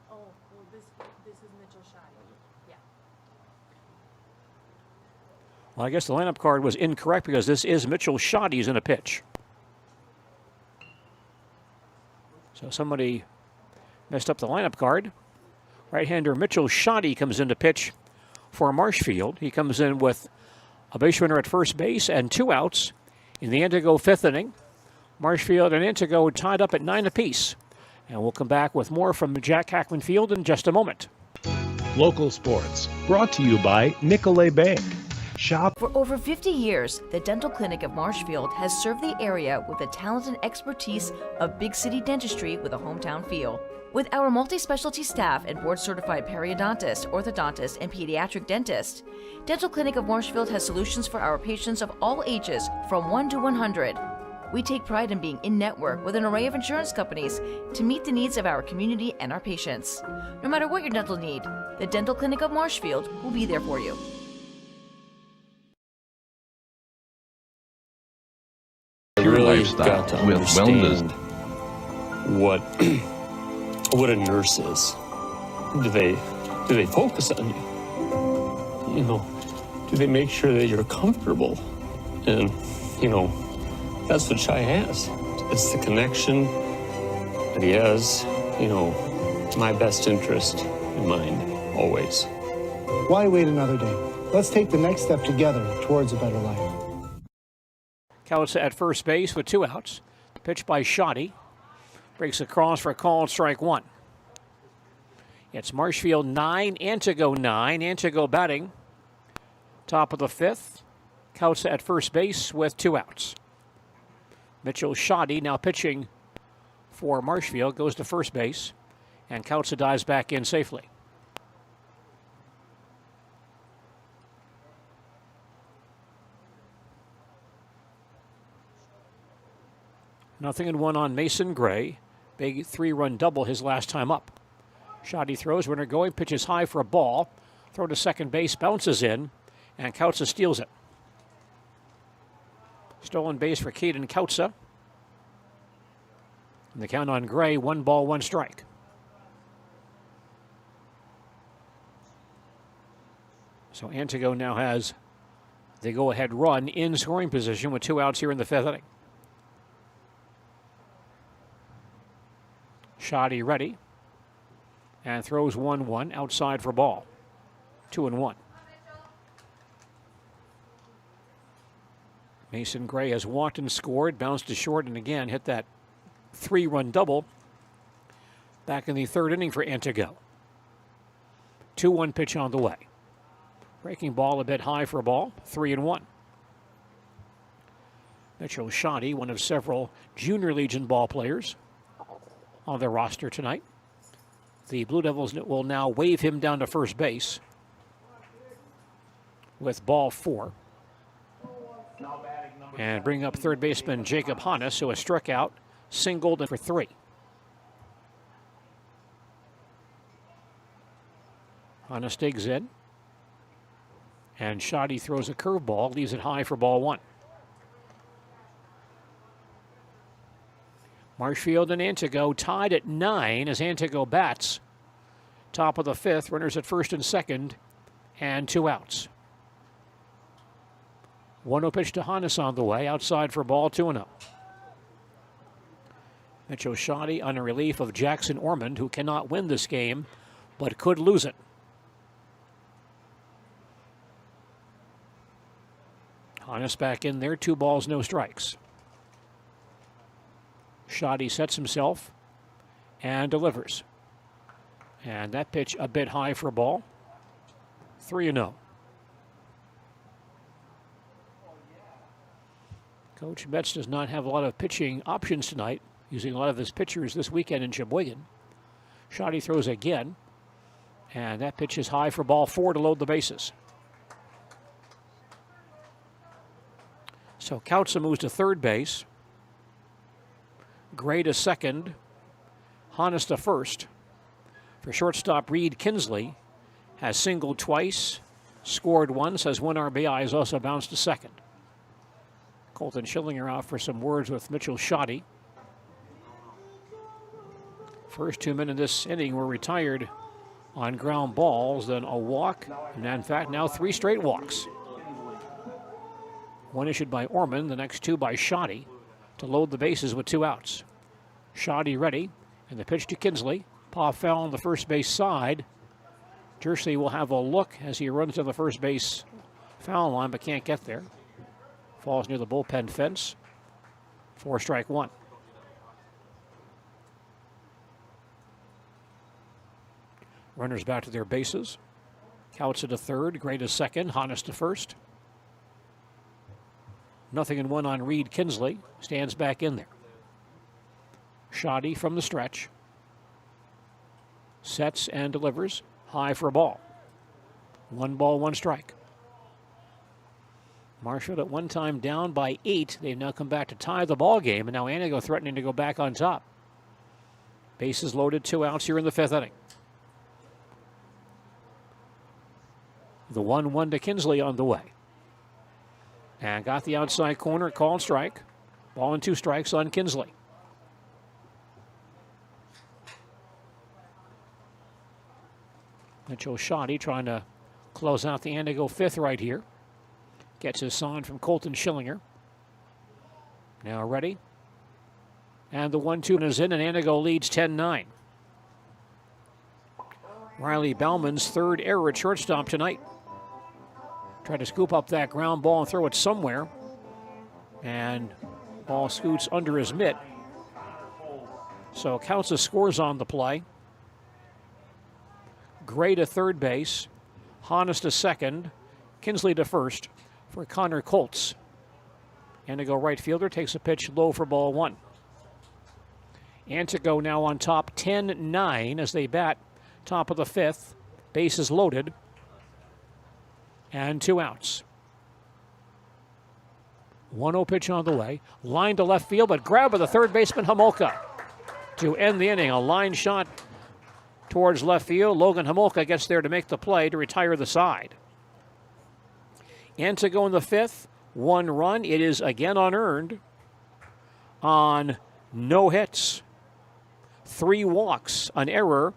Oh, well, this is Mitchell Shoddy. Yeah. Well, I guess the lineup card was incorrect because this is Mitchell Shoddy's in a pitch. So somebody messed up the lineup card. Right-hander Mitchell Shoddy comes in to pitch for Marshfield. He comes in with a base runner at first base and 2 outs in the Antigo 5th inning. Marshfield and Antigo tied up at 9 apiece. And we'll come back with more from Jack Hackman Field in just a moment. Local sports, brought to you by Nicolay Bank. Shop. For over 50 years, the Dental Clinic of Marshfield has served the area with the talent and expertise of big city dentistry with a hometown feel. With our multi-specialty staff and board-certified periodontist, orthodontist, and pediatric dentist, Dental Clinic of Marshfield has solutions for our patients of all ages from 1 to 100. We take pride in being in-network with an array of insurance companies to meet the needs of our community and our patients. No matter what your dental need, the Dental Clinic of Marshfield will be there for you. Your lifestyle with wellness. What a nurse is. Do they focus on you? You know, do they make sure that you're comfortable? And you know, that's what Shai has. It's the connection that he has, you know, my best interest in mind, always. Why wait another day? Let's take the next step together towards a better life. Kautza at first base with 2 outs. Pitch by Shoddy. Breaks across for a called strike 1. It's Marshfield 9, Antigo 9. Antigo batting. Top of the 5th. Kautza at first base with 2 outs. Mitchell Shoddy now pitching for Marshfield, goes to first base, and Kautza dives back in safely. Nothing in 1 on Mason Gray. Big 3-run double his last time up. Shoddy throws, runner going, pitches high for a ball. Throw to second base, bounces in, and Kautza steals it. Stolen base for Caden Kautza. And the count on Gray, 1 ball, 1 strike. So Antigo now has the go-ahead run in scoring position with 2 outs here in the 5th inning. Shoddy ready. And throws 1-1 outside for ball. 2-1. Mason Gray has walked and scored, bounced to short, and again hit that 3-run double back in the 3rd inning for Antigo. 2-1 pitch on the way. Breaking ball a bit high for a ball, 3-1. Mitchell Shoddy, one of several Junior Legion ball players on their roster tonight. The Blue Devils will now wave him down to first base with ball 4. And bring up third baseman Jacob Hannes, who has struck out, singled for 3. Hannes digs in. And Shoddy throws a curveball, leaves it high for ball 1. Marshfield and Antigo tied at 9 as Antigo bats. Top of the 5th, runners at first and second, and 2 outs. 1-0 pitch to Hannes on the way, outside for ball, 2-0. Mitchell Shoddy on a relief of Jackson Ormond, who cannot win this game, but could lose it. Hannes back in there, 2 balls, no strikes. Shoddy sets himself and delivers. And that pitch a bit high for a ball. 3-0. Coach Betts does not have a lot of pitching options tonight, using a lot of his pitchers this weekend in Sheboygan. Shoddy throws again, and that pitch is high for ball 4 to load the bases. So Kautza moves to third base. Gray to second. Hannes to first. For shortstop, Reed Kinsley has singled twice, scored once, has 1 RBI, has also bounced to second. Colton Schillinger out for some words with Mitchell Shoddy. First 2 men in this inning were retired on ground balls, then a walk, and in fact now 3 straight walks. 1 issued by Ormond, the next 2 by Shoddy to load the bases with 2 outs. Shoddy ready, and the pitch to Kinsley. Paw foul on the first base side. Jersey will have a look as he runs to the first base foul line, but can't get there. Falls near the bullpen fence. 4 strike 1. Runners back to their bases. Kautza to third, Gray to second, Hannes to first. 0-1 on Reed Kinsley. Stands back in there. Shoddy from the stretch. Sets and delivers. High for a ball. 1 ball, 1 strike. Marshfield at one time down by 8. They've now come back to tie the ball game, and now Antigo threatening to go back on top. Bases loaded, 2 outs here in the 5th inning. The 1-1 to Kinsley on the way. And got the outside corner, called strike. Ball and 2 strikes on Kinsley. Mitchell Shoddy trying to close out the Antigo 5th right here. Gets his sign from Colton Schillinger. Now ready. And the 1-2 is in, and Antigo leads 10-9. Riley Bauman's 3rd error at shortstop tonight. Tried to scoop up that ground ball and throw it somewhere. And ball scoots under his mitt. So Kautza scores on the play. Gray to third base. Hannes to second. Kinsley to first for Connor Colts. Antigo right fielder takes a pitch low for ball 1. Antigo now on top 10-9 as they bat top of the 5th. Bases loaded. And 2 outs. 1-0 pitch on the way. Line to left field, but grabbed by the third baseman Homolka to end the inning. A line shot towards left field. Logan Homolka gets there to make the play to retire the side. Antigo in the 5th, 1 run. It is again unearned on no hits, 3 walks, an error,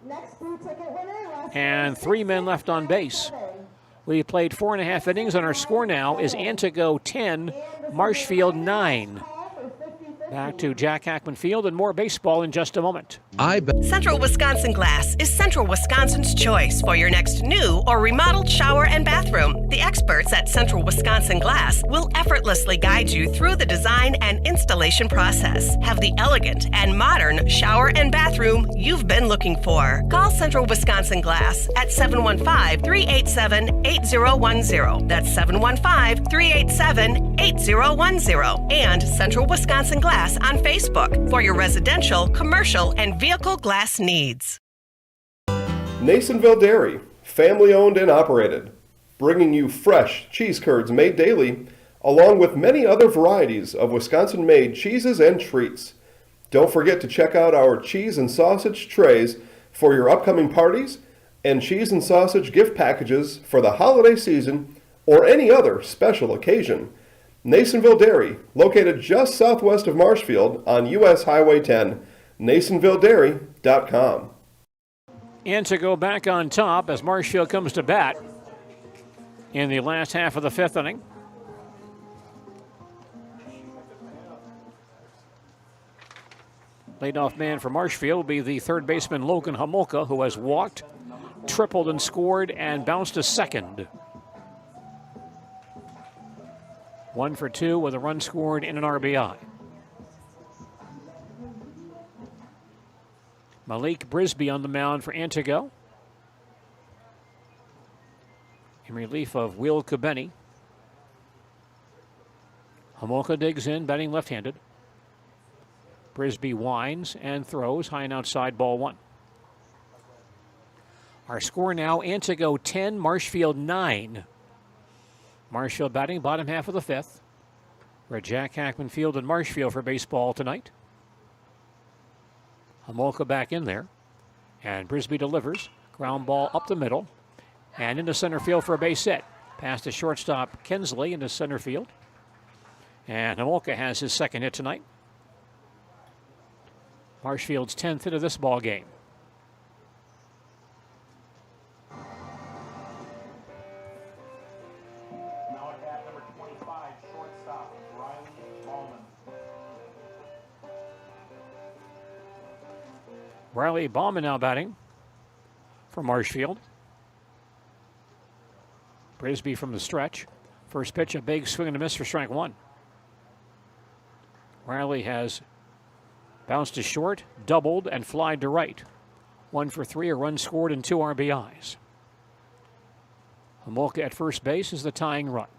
and 3 men left on base. We played 4.5 innings, and our score now is Antigo 10, Marshfield 9. Back to Jack Hackman Field and more baseball in just a moment. Central Wisconsin Glass is Central Wisconsin's choice for your next new or remodeled shower and bathroom. The experts at Central Wisconsin Glass will effortlessly guide you through the design and installation process. Have the elegant and modern shower and bathroom you've been looking for. Call Central Wisconsin Glass at 715-387-8010. That's 715-387-8010. And Central Wisconsin Glass on Facebook for your residential, commercial, and vehicle glass needs. Nasonville Dairy, family owned and operated, bringing you fresh cheese curds made daily, along with many other varieties of Wisconsin-made cheeses and treats. Don't forget to check out our cheese and sausage trays for your upcoming parties and cheese and sausage gift packages for the holiday season or any other special occasion. Nasonville Dairy, located just southwest of Marshfield on U.S. Highway 10, NasonvilleDairy.com. Antigo back on top as Marshfield comes to bat in the last half of the 5th inning. Leadoff man for Marshfield will be the third baseman Logan Homolka, who has walked, tripled and scored, and bounced to second. 1 for 2 with a run scored and an RBI. Malik Brisby on the mound for Antigo, in relief of Will Kubeni. Homolka digs in, batting left-handed. Brisby winds and throws high and outside, ball 1. Our score now, Antigo 10, Marshfield 9. Marshfield batting bottom half of the 5th. We're at Jack Hackman Field in Marshfield for baseball tonight. Homolka back in there. And Brisby delivers. Ground ball up the middle. And into center field for a base hit. Past the shortstop Kinsley into center field. And Homolka has his second hit tonight. Marshfield's 10th hit of this ball game. Riley Bauman now batting for Marshfield. Brisby from the stretch. First pitch, a big swing and a miss for strike 1. Riley has bounced to short, doubled, and flied to right. 1 for 3, a run scored, and 2 RBIs. Homolka at first base is the tying run.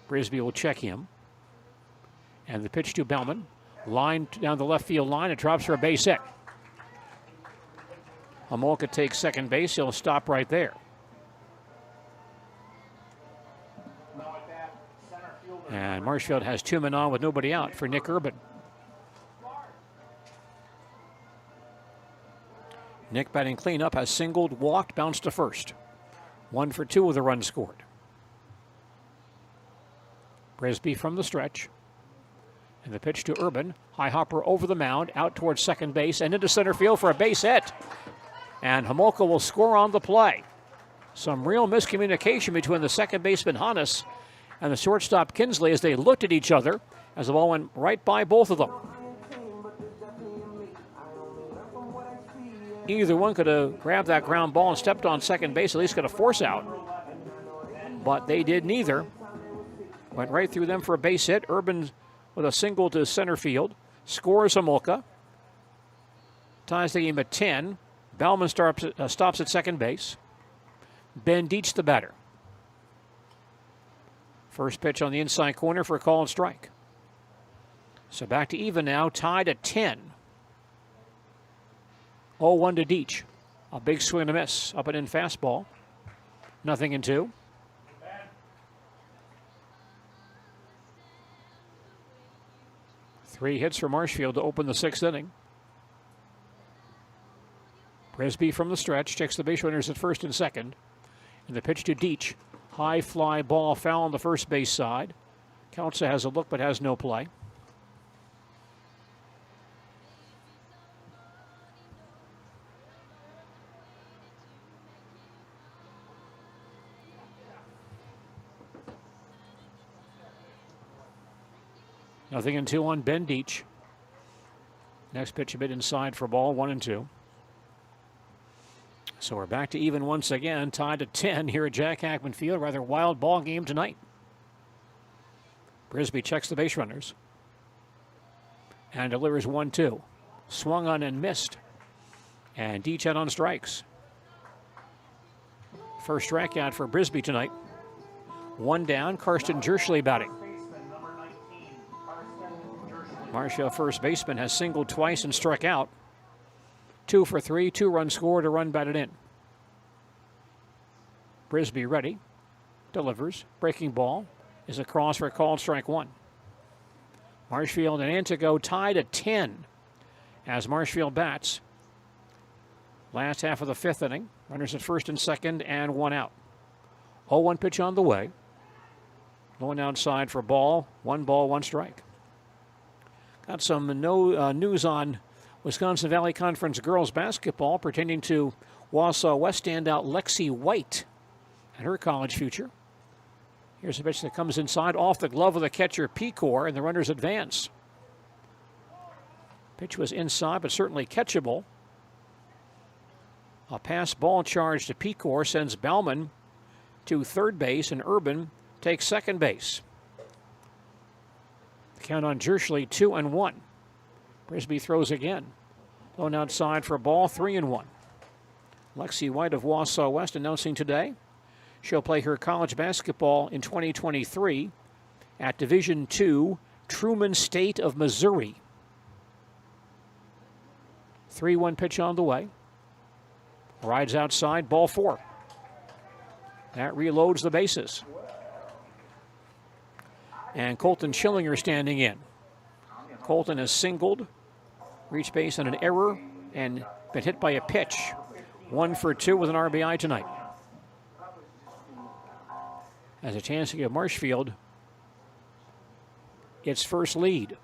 Brisby will check him. And the pitch to Bauman. Line down the left field line. It drops for a base hit. Homolka takes second base. He'll stop right there. And Marshfield has 2 men on with nobody out for Nick Urban. Nick batting cleanup, has singled, walked, bounced to first. 1 for 2 with a run scored. Brisby from the stretch. And the pitch to Urban. High hopper over the mound, out towards second base, and into center field for a base hit. And Homolka will score on the play. Some real miscommunication between the second baseman Hannes and the shortstop Kinsley as they looked at each other as the ball went right by both of them. Either one could have grabbed that ground ball and stepped on second base, at least got a force out. But they did neither. Went right through them for a base hit. Urban with a single to center field. Scores Homolka. Ties the game at 10. Bauman stops at second base. Ben Dietz the batter. First pitch on the inside corner for a call and strike. So back to even now, tied at 10. 0-1 to Dietz. A big swing and a miss. Up and in fastball. 0-2. Three hits for Marshfield to open the 6th inning. Brisby from the stretch checks the base runners at first and second. And the pitch to Dietz. High fly ball foul on the first base side. Kautza has a look but has no play. Nothing in 2 on Bendich. Next pitch a bit inside for ball, 1-2. So we're back to even once again, tied to 10 here at Jack Hackman Field. Rather wild ball game tonight. Brisby checks the base runners and delivers 1-2. Swung on and missed. And Deach out on strikes. First strikeout for Brisby tonight. 1 down, Karsten Jerschley batting. Marshfield first baseman has singled twice and struck out. 2 for 3, 2 runs scored, a run batted in. Brisby ready, delivers, breaking ball, is across for a called strike 1. Marshfield and Antigo tied at 10 as Marshfield bats. Last half of the 5th inning, runners at first and second and 1 out. 0-1 pitch on the way. Going outside for ball, 1 strike. Got some news on Wisconsin Valley Conference girls basketball pertaining to Wausau West standout Lexi White and her college future. Here's a pitch that comes inside off the glove of the catcher Pecor, and the runners advance. Pitch was inside, but certainly catchable. A pass ball charge to Pecor sends Bauman to third base, and Urban takes second base. Count on Jerschley, 2-1. Brisby throws again. Thrown outside for a ball, 3-1. Lexi White of Wausau West announcing today she'll play her college basketball in 2023 at Division II, Truman State of Missouri. 3-1 pitch on the way. Rides outside, ball 4. That reloads the bases. And Colton Schillinger standing in. Colton has singled, reached base on an error, and been hit by a pitch. 1 for 2 with an RBI tonight. Has a chance to give Marshfield its first lead.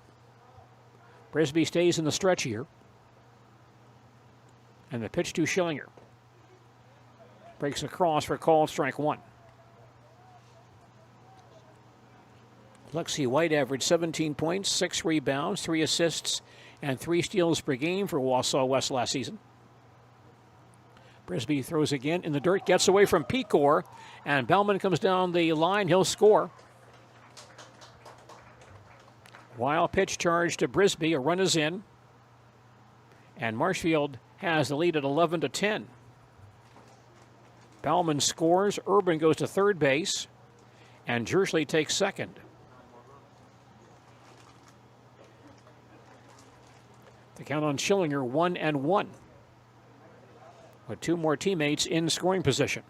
Brisby stays in the stretch here. And the pitch to Schillinger. Breaks across for called strike 1. Lexi White averaged 17 points, 6 rebounds, 3 assists, and 3 steals per game for Wausau West last season. Brisby throws again in the dirt, gets away from Pecor, and Bellman comes down the line. He'll score. Wild pitch charge to Brisby. A run is in. And Marshfield has the lead at 11-10. Bellman scores. Urban goes to third base. And Jerschley takes second. The count on Schillinger, 1-1. With 2 more teammates in scoring position.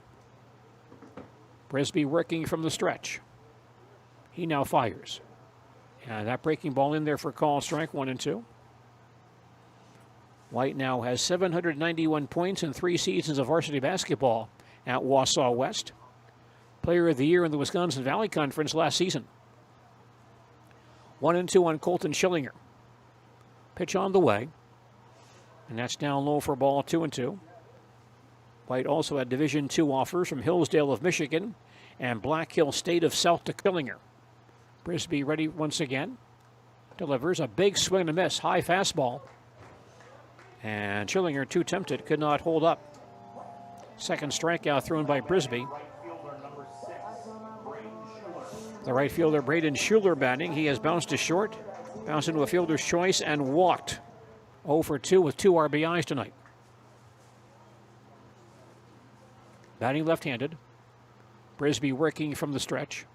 Brisby working from the stretch. He now fires. And that breaking ball in there for call strike, 1-2. White now has 791 points in 3 seasons of varsity basketball at Wausau West. Player of the Year in the Wisconsin Valley Conference last season. 1-2 on Colton Schillinger. Pitch on the way. And that's down low for ball, 2-2. White also had Division II offers from Hillsdale of Michigan and Black Hill State of South Dakota. Brisby ready once again. Delivers a big swing and a miss. High fastball. And Schillinger, too tempted, could not hold up. Second strikeout thrown by Brisby. The right fielder, Braden Schuler, batting. He has bounced to short, bounced into a fielder's choice, and walked. 0 for 2 with 2 RBIs tonight. Batting left-handed. Brisby working from the stretch.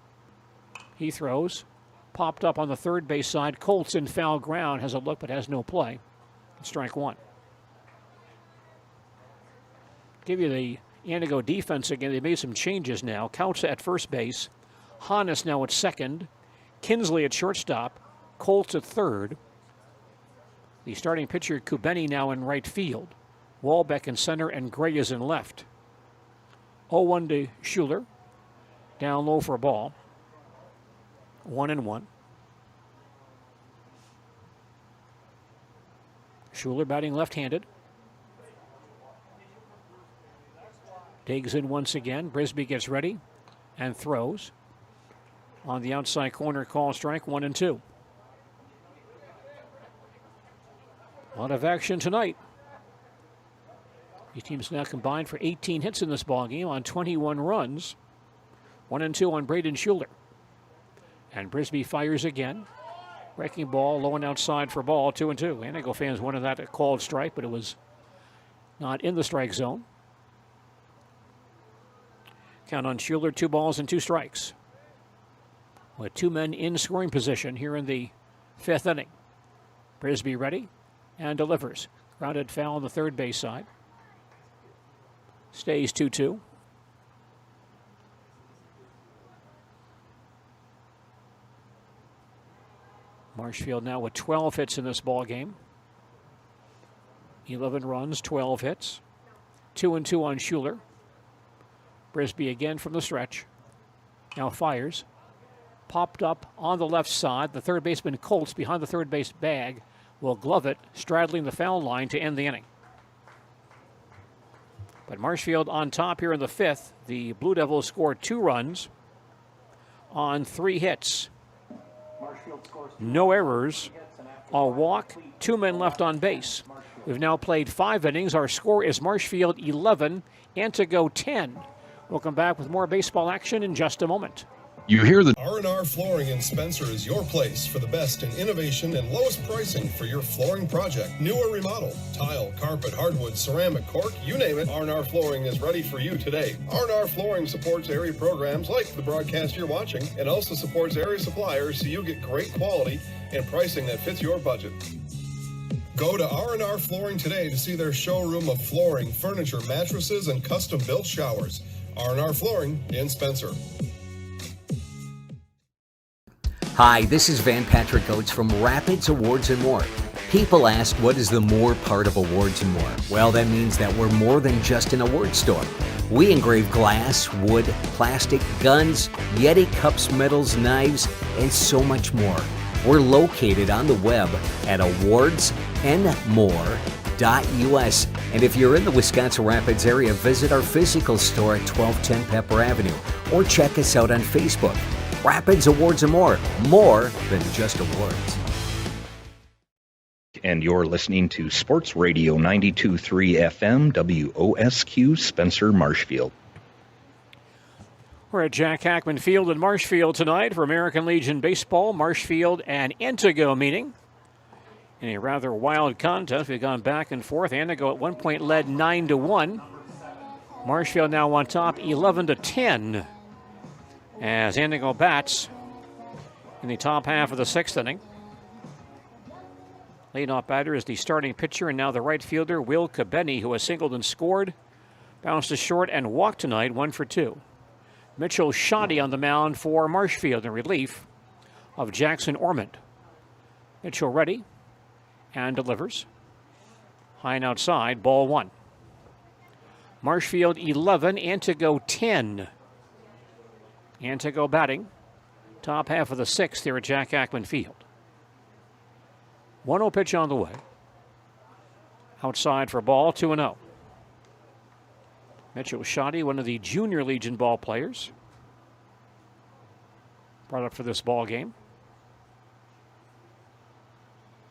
He throws. Popped up on the third base side. Colts in foul ground. Has a look but has no play. Strike 1. Give you the Antigo defense again. They made some changes now. Kautza at first base. Hannes now at second. Kinsley at shortstop. Colts at third. The starting pitcher, Kubeni, now in right field. Walbeck in center and Gray is in left. 0-1 to Schuler. Down low for a ball. 1-1. Schuler batting left-handed. Digs in once again. Brisby gets ready and throws. On the outside corner, call strike, 1-2. A lot of action tonight. These teams now combined for 18 hits in this ballgame on 21 runs. 1-2 on Braden Schuler. And Brisby fires again. Breaking ball low and outside for ball, 2-2. Antigo fans wanted that a called strike, but it was not in the strike zone. Count on Schuler, 2 balls and 2 strikes. With 2 men in scoring position here in the 5th inning. Brisby ready and delivers. Grounded foul on the third base side. Stays 2-2. Marshfield now with 12 hits in this ball game. 11 runs, 12 hits. 2-2 on Schuler. Brisby again from the stretch. Now fires. Popped up on the left side. The third baseman Colts behind the third base bag will glove it, straddling the foul line to end the inning. But Marshfield on top here in the 5th. The Blue Devils scored 2 runs on 3 hits. No errors, a walk, 2 men left on base. We've now played 5 innings. Our score is Marshfield 11, Antigo 10. We'll come back with more baseball action in just a moment. You hear the R&R Flooring in Spencer is your place for the best in innovation and lowest pricing for your flooring project. New or remodel, tile, carpet, hardwood, ceramic, cork, you name it, R&R Flooring is ready for you today. R&R Flooring supports area programs like the broadcast you're watching and also supports area suppliers so you get great quality and pricing that fits your budget. Go to R&R Flooring today to see their showroom of flooring, furniture, mattresses, and custom-built showers. R&R Flooring in Spencer. Hi, this is Van Patrick Oates from Rapids Awards and More. People ask, what is the more part of Awards and More? Well, that means that we're more than just an award store. We engrave glass, wood, plastic, guns, Yeti cups, medals, knives, and so much more. We're located on the web at awardsandmore.us. And if you're in the Wisconsin Rapids area, visit our physical store at 1210 Pepper Avenue or check us out on Facebook. Rapids Awards and More than just awards. And you're listening to Sports Radio 92.3 FM, WOSQ, Spencer, Marshfield. We're at Jack Hackman Field in Marshfield tonight for American Legion Baseball. Marshfield and Antigo meeting in a rather wild contest. We've gone back and forth. Antigo at one point led 9-1. Marshfield now on top 11-10. As Antigo bats in the top half of the 6th inning. Leadoff batter is the starting pitcher and now the right fielder, Will Kabeni, who has singled and scored. Bounced to short and walked tonight, 1 for 2. Mitchell Shoddy on the mound for Marshfield in relief of Jackson Ormond. Mitchell ready and delivers. High and outside, ball 1. Marshfield 11, Antigo 10. Antigo batting, top half of the 6th here at Jack Hackman Field. 1-0 pitch on the way. Outside for ball, 2-0. Mitchell Shoddy, one of the Junior Legion ball players, brought up for this ball game.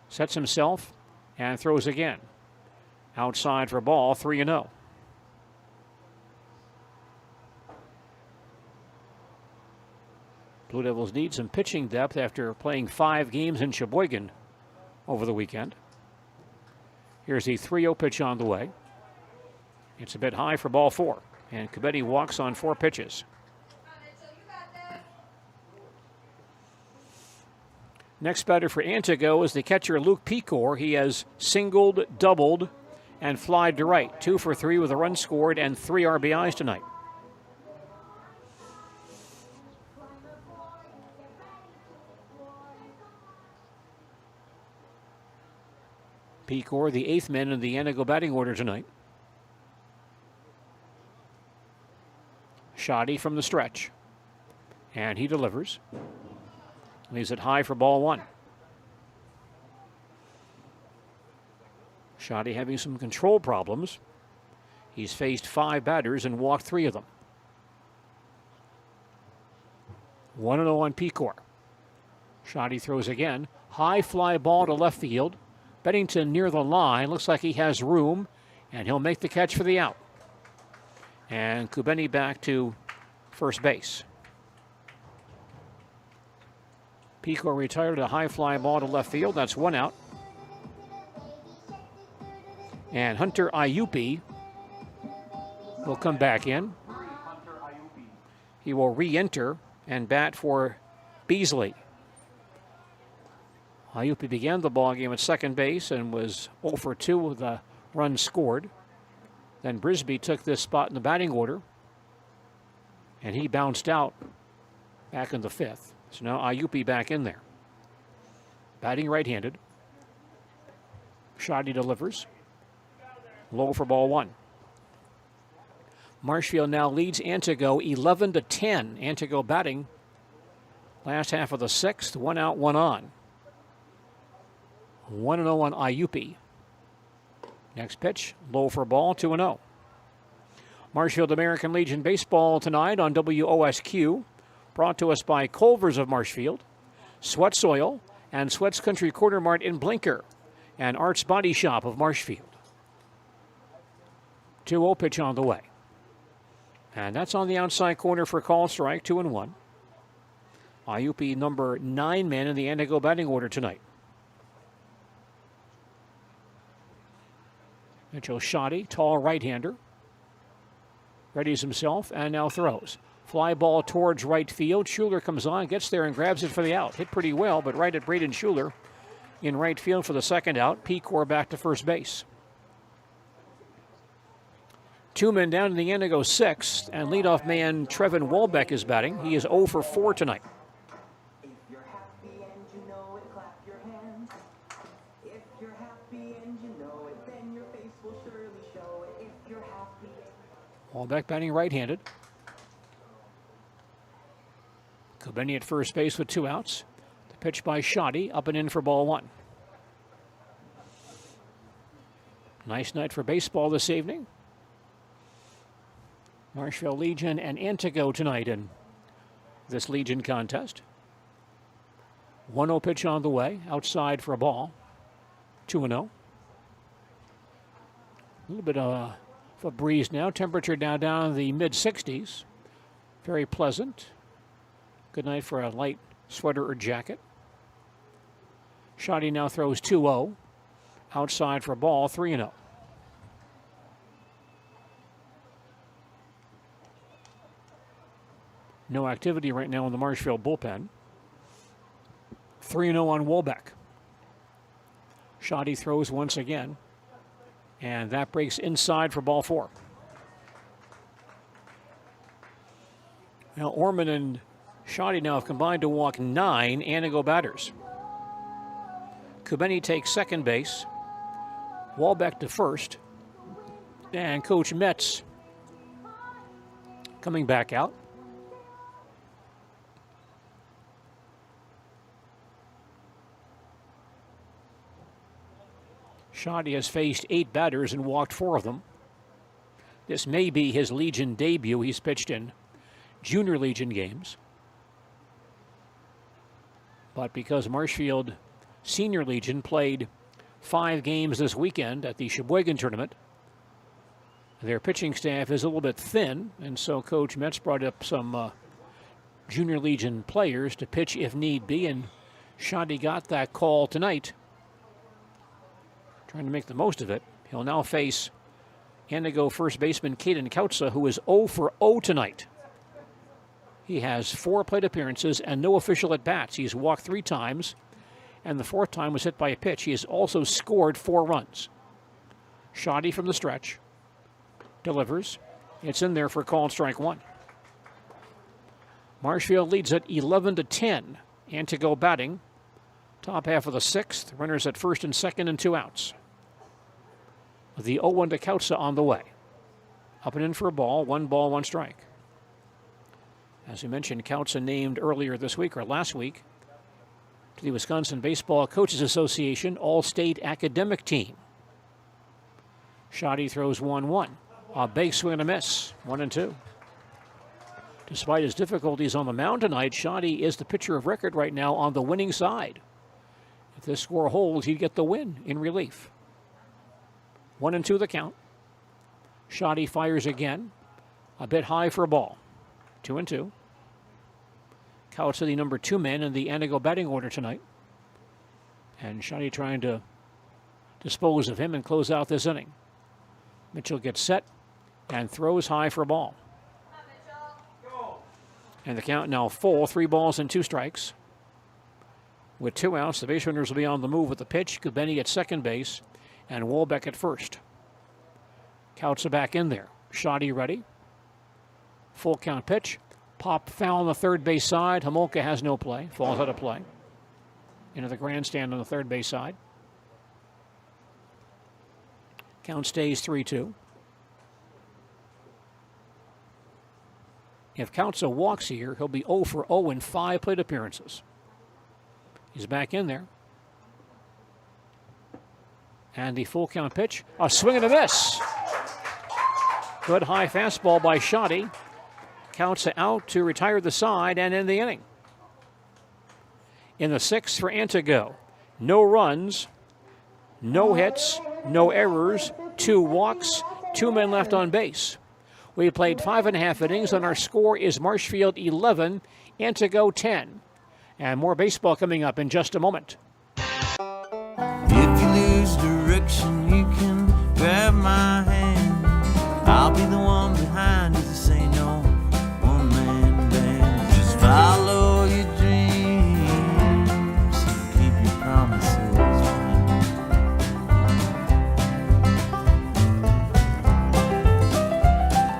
Sets himself and throws again. Outside for ball, 3-0. Blue Devils need some pitching depth after playing 5 games in Sheboygan over the weekend. Here's the 3-0 pitch on the way. It's a bit high for ball 4, and Kabeni walks on 4 pitches. Next batter for Antigo is the catcher Luke Pecor. He has singled, doubled, and flied to right. 2 for 3 with a run scored and 3 RBIs tonight. Pecor, the 8th man in the Antigo batting order tonight. Shoddy from the stretch. And he delivers. Leaves it high for ball one. Shoddy having some control problems. He's faced 5 batters and walked 3 of them. 1-0 on Pecor. Shoddy throws again. High fly ball to left field. Bennington near the line. Looks like he has room, and he'll make the catch for the out. And Kubeni back to first base. Pecor retired a high fly ball to left field. That's 1 out. And Hunter Ayupi will come back in. He will re-enter and bat for Beasley. Ayupi began the ball game at second base and was 0 for 2 with a run scored. Then Brisby took this spot in the batting order, and he bounced out back in the 5th. So now Ayupi back in there. Batting right-handed. Shoddy delivers. Low for ball one. Marshfield now leads Antigo 11-10. Antigo batting last half of the 6th. 1 out, 1 on. 1-0 on Ayupi. Next pitch, low for ball, 2-0. Marshfield American Legion Baseball tonight on WOSQ. Brought to us by Culver's of Marshfield, Sweat Soil, and Sweat's Country Quarter Mart in Blinker, and Art's Body Shop of Marshfield. 2-0 pitch on the way. And that's on the outside corner for call strike, 2-1. Ayupi, number 9 man in the Antigo batting order tonight. Mitchell Shoddy, tall right-hander. Readies himself and now throws. Fly ball towards right field. Schuler comes on, gets there and grabs it for the out. Hit pretty well, but right at Braden Schuler in right field for the second out. Pecor back to first base. 2 men down in the Antigo 6th, and leadoff man Trevin Wolbeck is batting. He is 0 for 4 tonight. Wolbeck batting right-handed. Kubeni at first base with 2 outs. The pitch by Shoddy, up and in for ball one. Nice night for baseball this evening. Marshfield Legion and Antigo tonight in this Legion contest. 1-0 pitch on the way, outside for a ball. 2-0. A little bit of a breeze now. Temperature down in the mid-60s. Very pleasant. Good night for a light sweater or jacket. Shoddy now throws 2-0. Outside for a ball, 3-0. No activity right now in the Marshfield bullpen. 3-0 on Wolbeck. Shoddy throws once again. And that breaks inside for ball 4. Now Orman and Shoddy now have combined to walk 9 Antigo batters. Kubeni takes second base. Wolbeck to first. And Coach Metz coming back out. Shoddy has faced 8 batters and walked 4 of them. This may be his Legion debut. He's pitched in Junior Legion games. But because Marshfield Senior Legion played 5 games this weekend at the Sheboygan tournament, their pitching staff is a little bit thin, and so Coach Metz brought up some Junior Legion players to pitch if need be, and Shoddy got that call tonight. Trying to make the most of it. He'll now face Antigo first baseman Caden Kautza, who is 0 for 0 tonight. He has 4 plate appearances and no official at-bats. He's walked 3 times, and the 4th time was hit by a pitch. He has also scored 4 runs. Shoddy from the stretch. Delivers. It's in there for called strike 1. Marshfield leads at 11-10. Antigo batting. Top half of the 6th. Runners at first and second and 2 outs. The 0-1 to Kautza on the way. Up and in for a ball. 1 ball, 1 strike. As we mentioned, Kautza named earlier this week or last week to the Wisconsin Baseball Coaches Association All-State Academic Team. Shoddy throws 1-1. A big swing and a miss, 1-2. Despite his difficulties on the mound tonight, Shoddy is the pitcher of record right now on the winning side. If this score holds, he'd get the win in relief. 1-2 the count. Shoddy fires again. A bit high for a ball. 2-2. Kautza, the number 2 man in the Antigo batting order tonight. And Shoddy trying to dispose of him and close out this inning. Mitchell gets set and throws high for a ball. And the count now full, 3 balls and 2 strikes. With 2 outs, the base runners will be on the move with the pitch. Kubeni at second base and Wolbeck at first. Kautza back in there. Shoddy ready. Full count pitch. Pop foul on the third base side. Homolka has no play. Falls out of play. Into the grandstand on the third base side. Count stays 3-2. If Kautza walks here, he'll be 0 for 0 in 5 plate appearances. He's back in there. And the full count pitch. A swing and a miss. Good high fastball by Shoddy. Kautza out to retire the side and end the inning. In the 6th for Antigo. No runs, no hits, no errors, 2 walks, 2 men left on base. We played 5.5 innings, and our score is Marshfield 11, Antigo 10. And more baseball coming up in just a moment. If you lose direction, you can grab my hand. I'll be the one behind you to say no. One-man band. Just follow your dreams and keep your promises.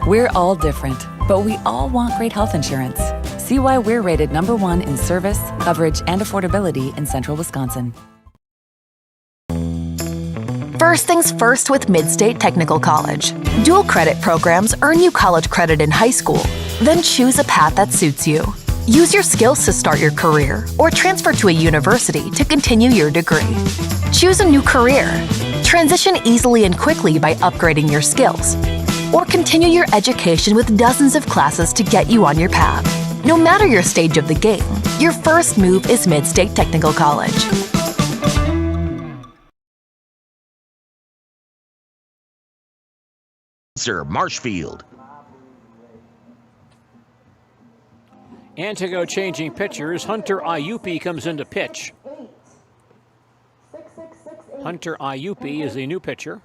We're all different, but we all want great health insurance. See why we're rated #1 in service, coverage, and affordability in Central Wisconsin. First things first with Mid-State Technical College. Dual credit programs earn you college credit in high school. Then choose a path that suits you. Use your skills to start your career or transfer to a university to continue your degree. Choose a new career. Transition easily and quickly by upgrading your skills. Or continue your education with dozens of classes to get you on your path. No matter your stage of the game, your first move is Mid-State Technical College. Sir Marshfield. Antigo changing pitchers. Hunter Iupi comes in to pitch. Hunter Iupi is the new pitcher,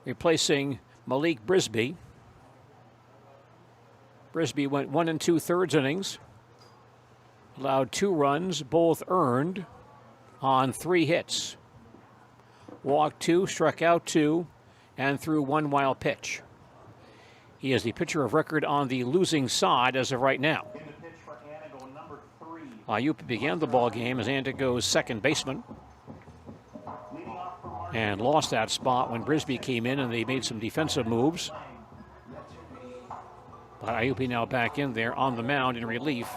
replacing Malik Brisby. Brisby went 1 2/3 innings, allowed 2 runs, both earned on 3 hits. Walked 2, struck out 2, and threw 1 wild pitch. He is the pitcher of record on the losing side as of right now. Iupi began the ball game as Antigo's second baseman and lost that spot when Brisby came in and they made some defensive moves. But Iupi now back in there on the mound in relief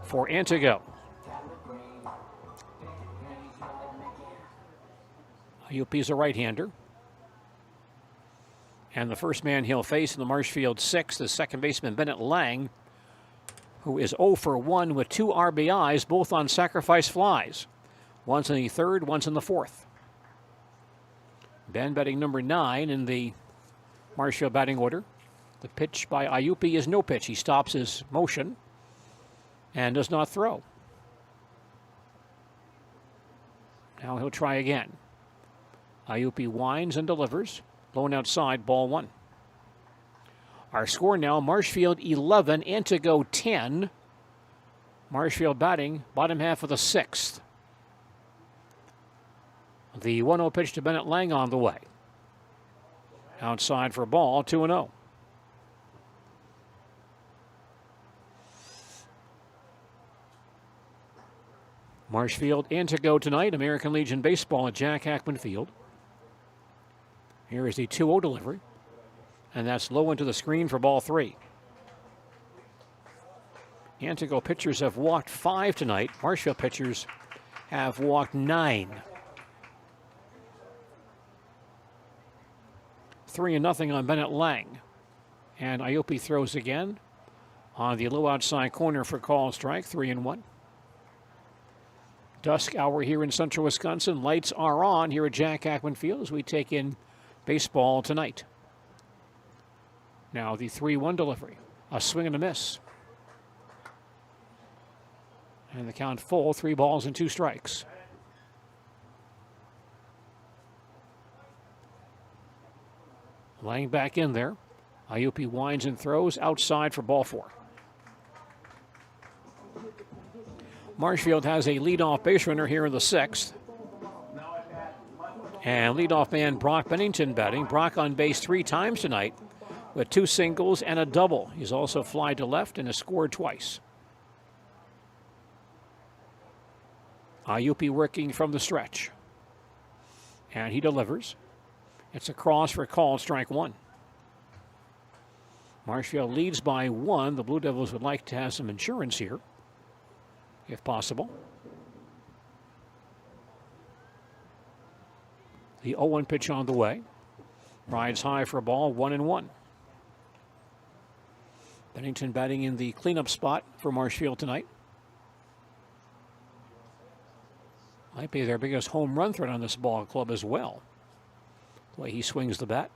for Antigo. Iupi's a right-hander. And the first man he'll face in the Marshfield 6th is second baseman Bennett Lang, who is 0 for 1 with 2 RBIs, both on sacrifice flies. Once in the 3rd, once in the 4th. Ben batting number 9 in the Marshfield batting order. The pitch by Iupi is no pitch. He stops his motion and does not throw. Now he'll try again. Iupi winds and delivers. Blown outside, ball 1. Our score now, Marshfield 11, Antigo 10. Marshfield batting, bottom half of the 6th. The 1-0 pitch to Bennett Lang on the way. Outside for ball, 2-0. Marshfield, Antigo tonight, American Legion Baseball at Jack Hackman Field. Here is the 2-0 delivery, and that's low into the screen for ball 3. Antigo pitchers have walked 5 tonight. Marshfield pitchers have walked 9. 3-0 on Bennett Lang. And Iope throws again on the low outside corner for call strike, 3-1. Dusk hour here in central Wisconsin. Lights are on here at Jack Hackman Field as we take in baseball tonight. Now the 3-1 delivery. A swing and a miss. And the count full, 3 balls and 2 strikes. Laying back in there. Iope winds and throws outside for ball 4. Marshfield has a leadoff base runner here in the 6th. And leadoff man Brock Bennington batting. Brock on base 3 times tonight with 2 singles and a double. He's also flied to left and has scored twice. Iope working from the stretch. And he delivers. It's a cross for called strike 1. Marshfield leads by 1. The Blue Devils would like to have some insurance here, if possible. The 0-1 pitch on the way. Rides high for a ball, 1-1. Bennington batting in the cleanup spot for Marshfield tonight. Might be their biggest home run threat on this ball club as well, the way he swings the bat.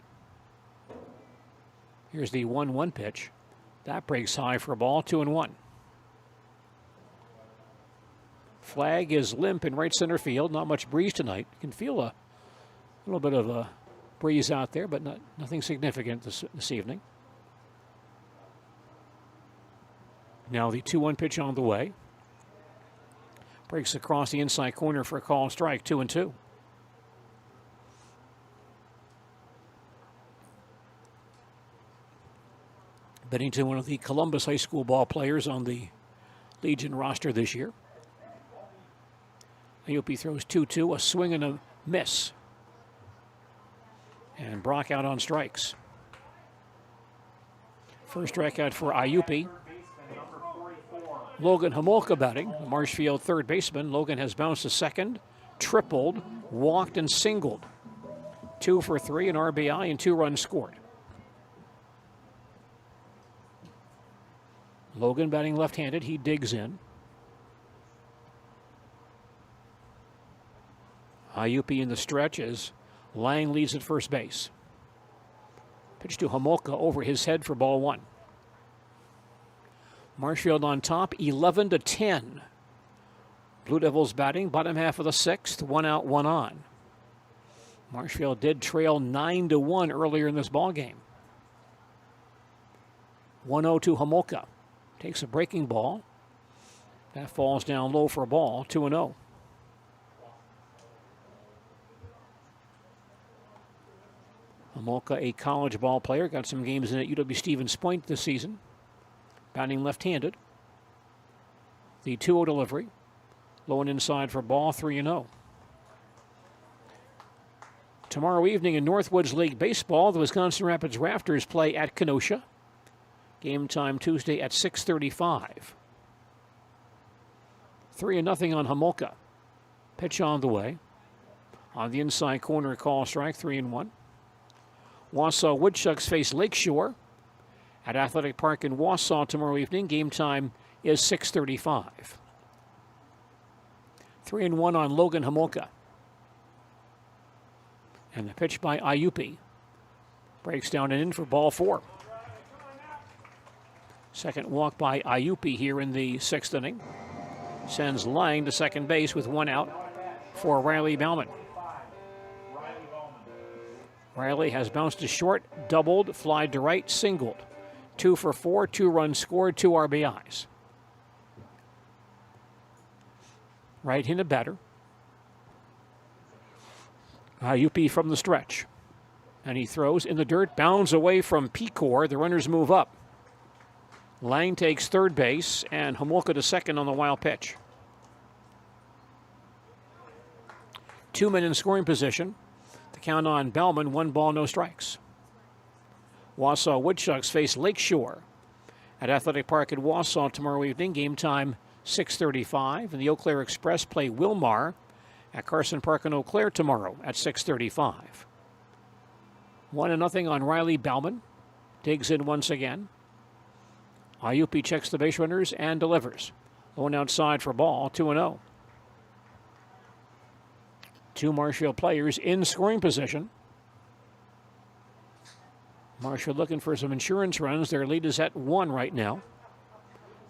Here's the 1-1 pitch. That breaks high for a ball, 2-1. Flag is limp in right center field. Not much breeze tonight. You can feel a little bit of a breeze out there, but nothing significant this evening. Now the 2-1 pitch on the way. Breaks across the inside corner for a call strike, 2-2. Bennington, one of the Columbus High School ball players on the Legion roster this year. Iope throws 2-2, a swing and a miss. And Brock out on strikes. First strikeout for Iope. Logan Homolka batting, Marshfield third baseman. Logan has bounced to second, tripled, walked, and singled. 2 for 3, an RBI, and 2 runs scored. Logan batting left-handed, he digs in. Iope in the stretch as Lang leads at first base. Pitch to Homolka over his head for ball 1. Marshfield on top, 11-10. Blue Devils batting, bottom half of the 6th, 1 out, 1 on. Marshfield did trail 9-1 earlier in this ball game. 1-0 to Homolka. Takes a breaking ball. That falls down low for a ball, 2-0. Homolka, a college ball player, got some games in at UW-Stevens Point this season. Batting left-handed. The 2-0 delivery. Low and inside for ball, 3-0. Tomorrow evening in Northwoods League Baseball, the Wisconsin Rapids Rafters play at Kenosha. Game time Tuesday at 6:35. 3-0 on Homolka. Pitch on the way. On the inside corner, call strike, 3-1. Wausau Woodchucks face Lakeshore at Athletic Park in Wausau tomorrow evening. Game time is 6:35. 3-1 on Logan Homolka. And the pitch by Iope breaks down and in for ball 4. Second walk by Iope here in the 6th inning. Sends Lang to second base with 1 out for Riley Bauman. Riley has bounced to short, doubled, flied to right, singled. 2 for 4, 2 runs scored, 2 RBIs. Right-handed batter. Iope from the stretch. And he throws in the dirt, bounds away from Pecor. The runners move up. Lang takes third base, and Homolka to second on the wild pitch. 2 men in scoring position. The count on Bauman, 1 ball, no strikes. Wausau Woodchucks face Lakeshore at Athletic Park in Wausau tomorrow evening. Game time 6:35. And the Eau Claire Express play Wilmar at Carson Park in Eau Claire tomorrow at 6:35. 1-0 on Riley Bauman. Digs in once again. Ayupi checks the base runners and delivers. Going outside for ball, 2-0. Two Marshfield players in scoring position. Marshfield looking for some insurance runs. Their lead is at 1 right now.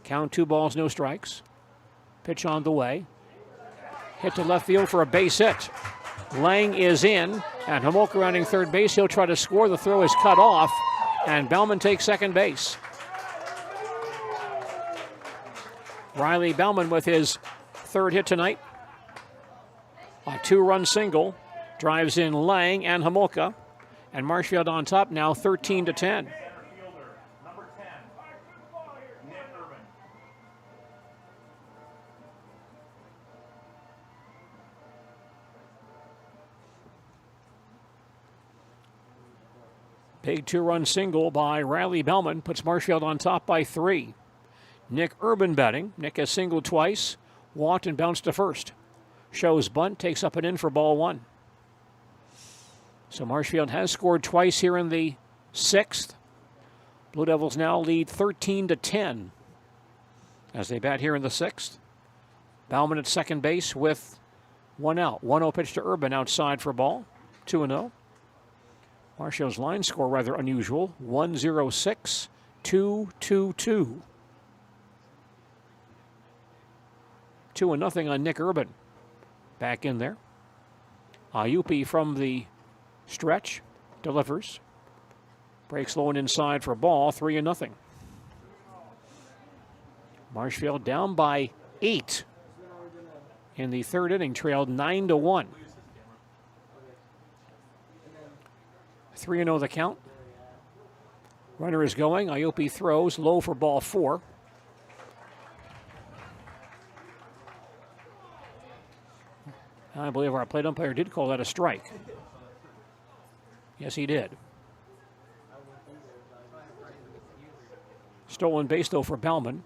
Count 2 balls, no strikes. Pitch on the way. Hit to left field for a base hit. Lang is in, and Homolka rounding third base. He'll try to score. The throw is cut off, and Bauman takes second base. Riley Bauman with his third hit tonight. A 2-run single. Drives in Lang and Homolka. And Marshfield on top now 13-10. Big 2-run single by Riley Bauman puts Marshfield on top by 3. Nick Urban batting. Nick has singled twice, walked and bounced to first. Shows bunt, takes up and in for ball 1. So Marshfield has scored twice here in the 6th. Blue Devils now lead 13-10 as they bat here in the 6th. Bauman at second base with 1 out. 1-0 pitch to Urban outside for ball, 2-0. Marshfield's line score rather unusual, 1-0-6, 2-2-2. 2-0 on Nick Urban. Back in there. Ayupi from the stretch delivers. Breaks low and inside for ball, 3-0. Marshfield down by 8 in the third inning, trailed 9-1. 3-0 the count. Runner is going. Ayupi throws low for ball 4. I believe our plate umpire did call that a strike. Yes, he did. Stolen base, though, for Bauman.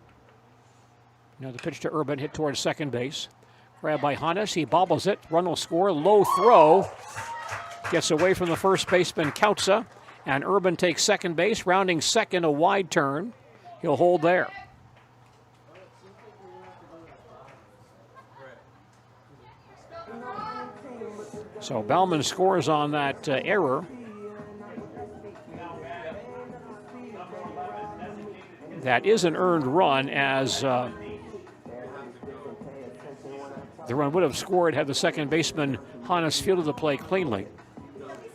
Now the pitch to Urban, hit towards second base. Grabbed by Hannes, he bobbles it. Run will score, low throw. Gets away from the first baseman, Kautza. And Urban takes second base, rounding second, a wide turn. He'll hold there. So Bauman scores on that error. That is an earned run, as the run would have scored had the second baseman Hannes fielded the play cleanly.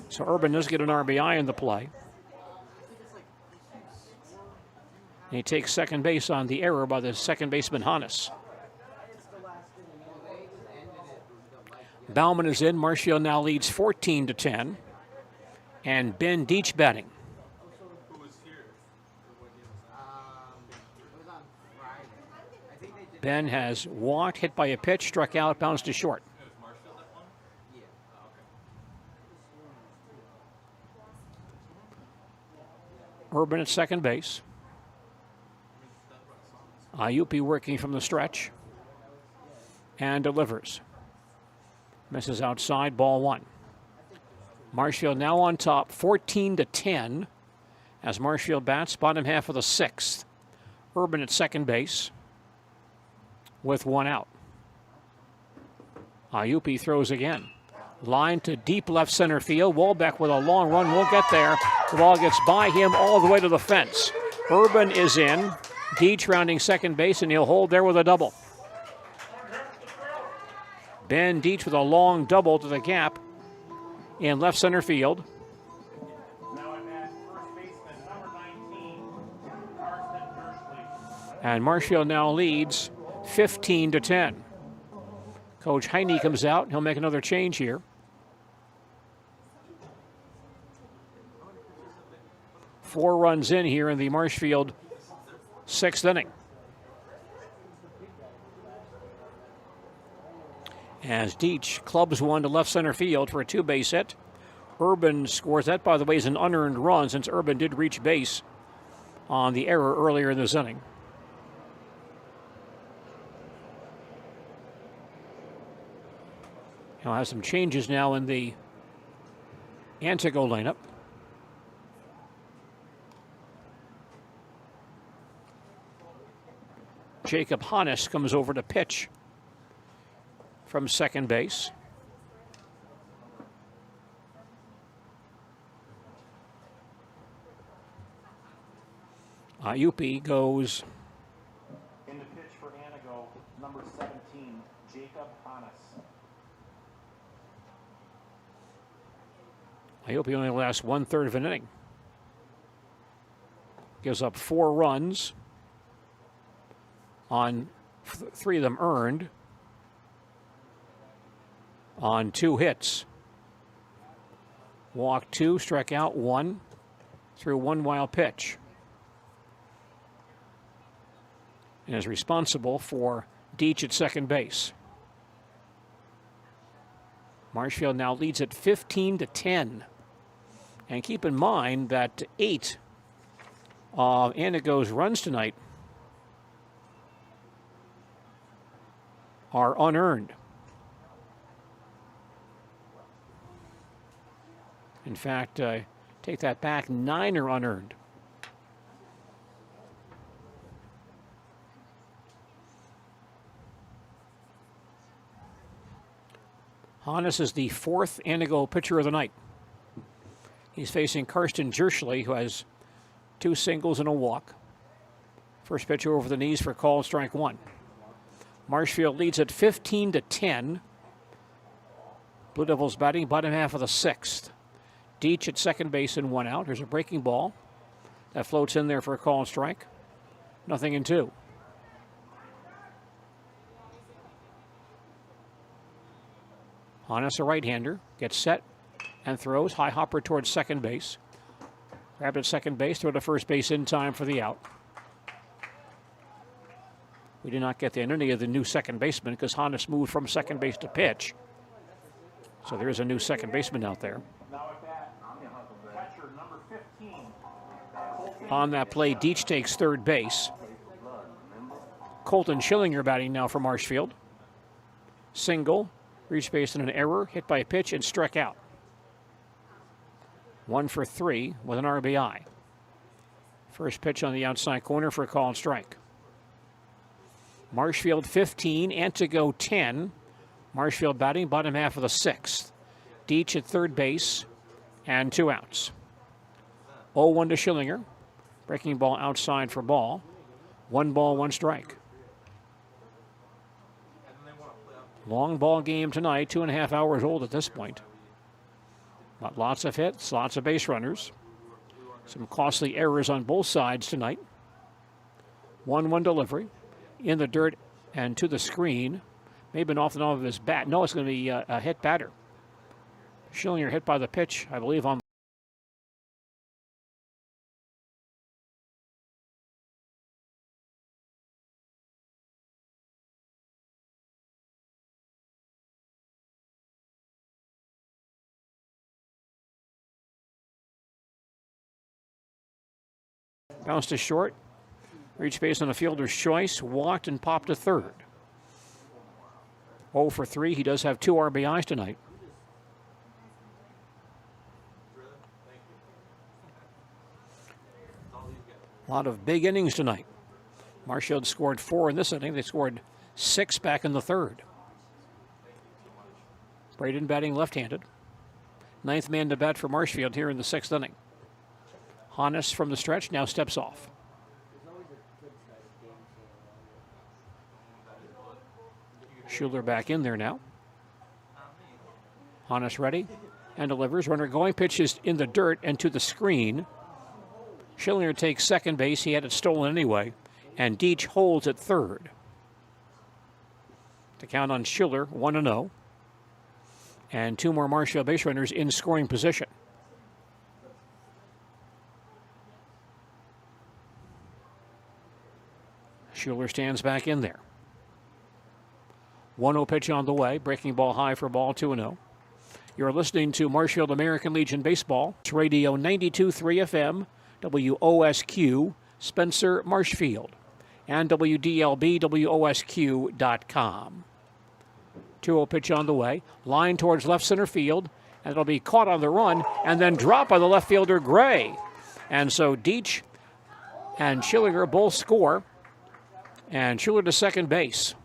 So Urban does get an RBI in the play. And he takes second base on the error by the second baseman Hannes. Bauman is in. Marshfield now leads 14-10. And Ben Deach batting. Ben has walked, hit by a pitch, struck out, bounced to short. Urban at second base. Ayupi working from the stretch. And delivers. Misses outside, ball 1. Marshfield now on top, 14-10, as Marshfield bats, bottom half of the 6th. Urban at second base with 1 out. Ayupi throws again. Line to deep left center field. Wolbeck with a long run won't get there. The ball gets by him all the way to the fence. Urban is in. Deach rounding second base, and he'll hold there with a double. Ben Deach with a long double to the gap in left center field. And Marshfield now leads 15-10. Coach Heine comes out. He'll make another change here. 4 runs in here in the Marshfield 6th inning. As Deach clubs one to left center field for a 2-base hit. Urban scores. That, by the way, is an unearned run since Urban did reach base on the error earlier in this inning. He'll have some changes now in the Antigo lineup. Jacob Hannes comes over to pitch from second base. Ayupi goes In the pitch for Antigo, number 17, Jacob Hannes. Ayupi only lasts 1/3 of an inning. Gives up 4 runs on 3 of them earned on 2 hits. Walked 2, struck out 1 through 1 wild pitch. And is responsible for Deach at second base. Marshfield now leads at 15-10. And keep in mind that 8 of Antigo's runs tonight are unearned. In fact, take that back, 9 are unearned. Hannes is the 4th Antigo pitcher of the night. He's facing Karsten Jerschley, who has 2 singles and a walk. First pitcher over the knees for call, strike 1. Marshfield leads at 15-10. Blue Devils batting bottom half of the 6th. Deach at second base and 1 out. There's a breaking ball that floats in there for a call and strike. 0-2. Hannes, a right-hander, gets set and throws. High hopper towards second base. Grabbed at second base, throw to first base in time for the out. We did not get the identity of the new second baseman because Hannes moved from second base to pitch. So there is a new second baseman out there. On that play, Deach takes third base. Colton Schillinger batting now for Marshfield. Single, reached base in an error, hit by a pitch, and struck out. 1 for 3 with an RBI. First pitch on the outside corner for a call and strike. Marshfield 15, Antigo 10. Marshfield batting bottom half of the 6th. Deach at third base and 2 outs. 0-1 to Schillinger. Breaking ball outside for ball. 1 ball, 1 strike. Long ball game tonight, 2.5 hours old at this point. But lots of hits, lots of base runners. Some costly errors on both sides tonight. 1-1 delivery. In the dirt and to the screen. Maybe been off and off of his bat. No, it's going to be a hit batter. Schillinger hit by the pitch, I believe, on bounced to short, reached base on a fielder's choice, walked and popped to third. 0 for 3. He does have 2 RBIs tonight. A lot of big innings tonight. Marshfield scored 4 in this inning. They scored 6 back in the 3rd. Braden batting left-handed. 9th man to bat for Marshfield here in the 6th inning. Hannes from the stretch now steps off. Schuler back in there now. Hannes ready and delivers. Runner going, pitches in the dirt and to the screen. Schillinger takes second base. He had it stolen anyway. And Deach holds at third. To count on Schuler, 1-0. And 2 more Marshfield base runners in scoring position. Schuler stands back in there. 1-0 pitch on the way. Breaking ball high for ball, 2-0. You're listening to Marshfield American Legion Baseball. It's Radio 92.3 FM, WOSQ, Spencer Marshfield, and WDLB-WOSQ.com. 2-0 pitch on the way. Line towards left center field, and it'll be caught on the run and then dropped by the left fielder Gray. And so Deitch and Schillinger both score, and Schiller to second base.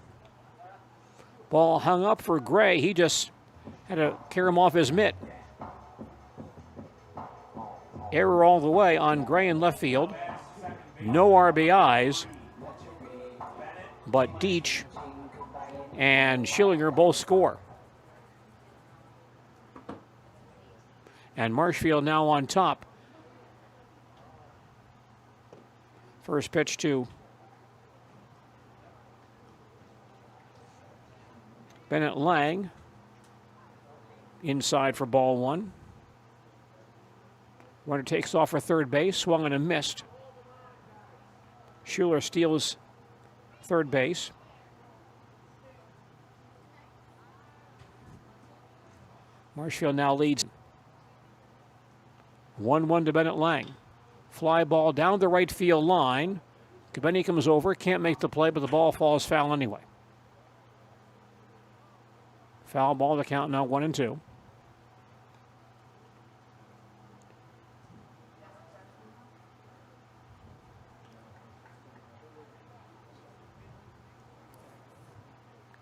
Ball hung up for Gray. He just had to carry him off his mitt. Error all the way on Gray in left field. No RBIs, but Deitch and Schillinger both score. And Marshfield now on top. First pitch to Bennett Lang. Inside for ball one. Runner takes off for third base, swung and a missed. Schuler steals third base. Marshfield now leads 1-1 to Bennett Lang. Fly ball down the right field line. Cabeni comes over, can't make the play, but the ball falls foul anyway. Foul ball, the count now 1-2.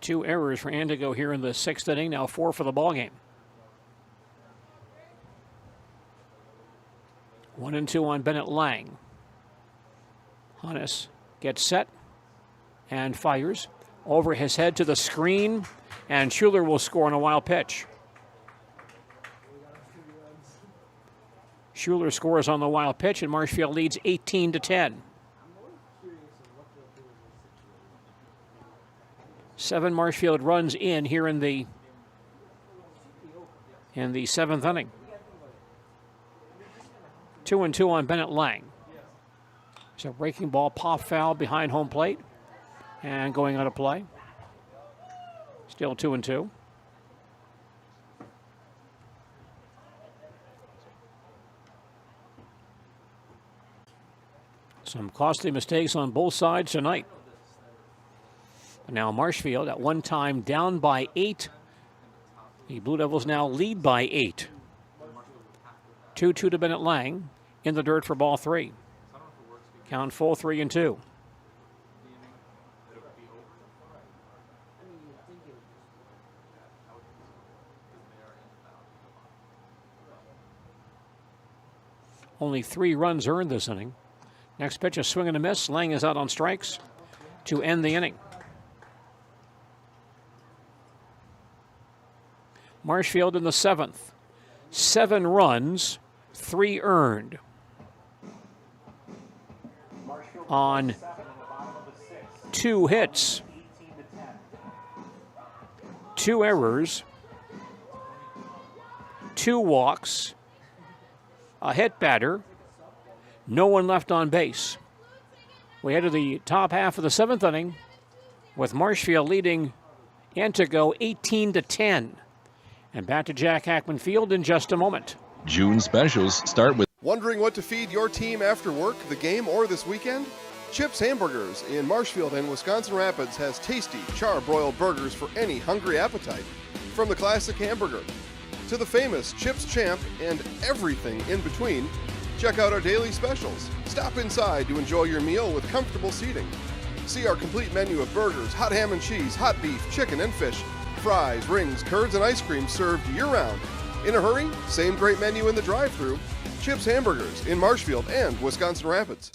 Two errors for Antigo here in the sixth inning, now 4 for the ball game. 1-2 on Bennett Lang. Hannes gets set and fires over his head to the screen, and Schuler will score on a wild pitch. Schuler scores on the wild pitch, and Marshfield leads 18-10. 7 Marshfield runs in here in the seventh inning. 2-2 on Bennett Lang. So breaking ball, pop foul behind home plate, and going out of play. Still 2-2. Some costly mistakes on both sides tonight. Now Marshfield at one time down by 8. The Blue Devils now lead by 8. 2-2 to Bennett Lang in the dirt for ball 3. Count full 3-2. Only 3 runs earned this inning. Next pitch, a swing and a miss. Lang is out on strikes to end the inning. Marshfield in the 7th. 7 runs, 3 earned. On 2 hits, 2 errors, 2 walks, a hit batter, no one left on base. We head to the top half of the 7th inning with Marshfield leading Antigo 18-10. And back to Jack Hackman Field in just a moment. June specials start with. Wondering what to feed your team after work, the game, or this weekend? Chips Hamburgers in Marshfield and Wisconsin Rapids has tasty char-broiled burgers for any hungry appetite. From the classic hamburger to the famous Chips Champ and everything in between, check out our daily specials. Stop inside to enjoy your meal with comfortable seating. See our complete menu of burgers, hot ham and cheese, hot beef, chicken, and fish, fries, rings, curds, and ice cream served year-round. In a hurry? Same great menu in the drive-thru. Chips Hamburgers in Marshfield and Wisconsin Rapids.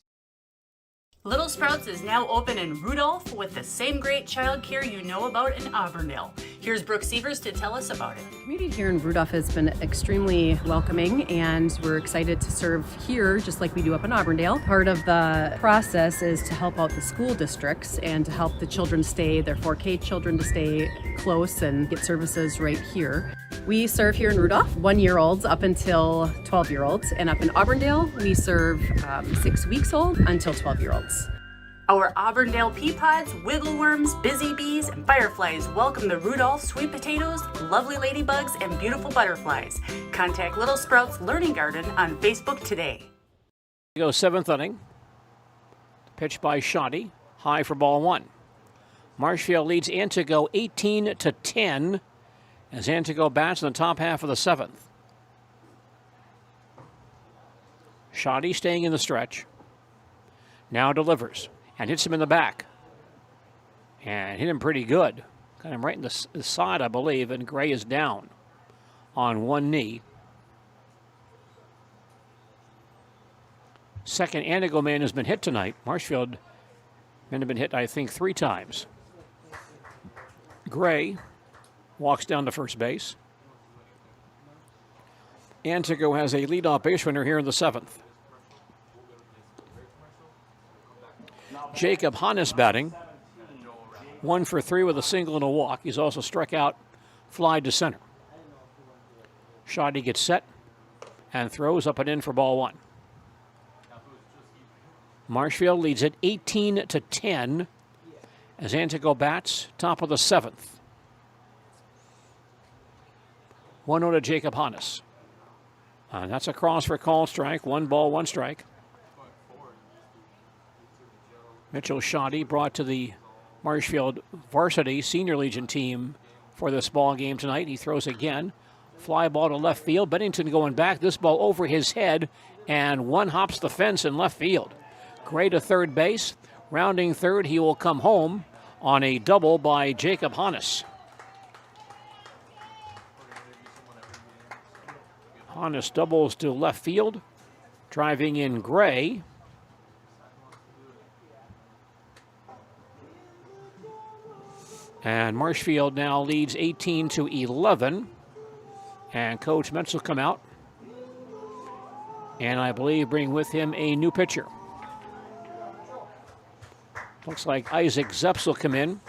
Little Sprouts is now open in Rudolph with the same great childcare you know about in Auburndale. Here's Brooke Sievers to tell us about it. The community here in Rudolph has been extremely welcoming, and we're excited to serve here just like we do up in Auburndale. Part of the process is to help out the school districts and to help the children stay, their 4K children to stay close and get services right here. We serve here in Rudolph 1-year-olds up until 12-year-olds, and up in Auburndale we serve 6 weeks old until 12-year-olds. Our Auburndale pea pods, wiggle worms, busy bees, and fireflies welcome the Rudolph sweet potatoes, lovely ladybugs, and beautiful butterflies. Contact Little Sprouts Learning Garden on Facebook today. Go 7th inning. Pitch by Shoddy, high for ball one. Marshfield leads Antigo 18-10 as Antigo bats in the top half of the seventh. Shoddy staying in the stretch. Now delivers and hits him in the back. And hit him pretty good. Got him right in the side, I believe, and Gray is down on one knee. Second Antigo man has been hit tonight. Marshfield men have been hit, I think, 3 times. Gray walks down to first base. Antigo has a leadoff base runner here in the seventh. Jacob Hannes batting. 1 for 3 with a single and a walk. He's also struck out, fly to center. Shoddy gets set and throws up and in for ball one. Marshfield leads it 18-10 as Antigo bats, top of the seventh. 1-0 to Jacob Hannes. That's a cross for a called strike. 1 ball, 1 strike. Mitchell Shoddy brought to the Marshfield varsity senior legion team for this ball game tonight. He throws again. Fly ball to left field. Bennington going back. This ball over his head, and one hops the fence in left field. Gray to third base. Rounding third, he will come home on a double by Jacob Hannes. Hannes doubles to left field. Driving in Gray. And Marshfield now leads 18-11. And Coach Metz will come out. And I believe bring with him a new pitcher. Looks like Isaac Zeps will come in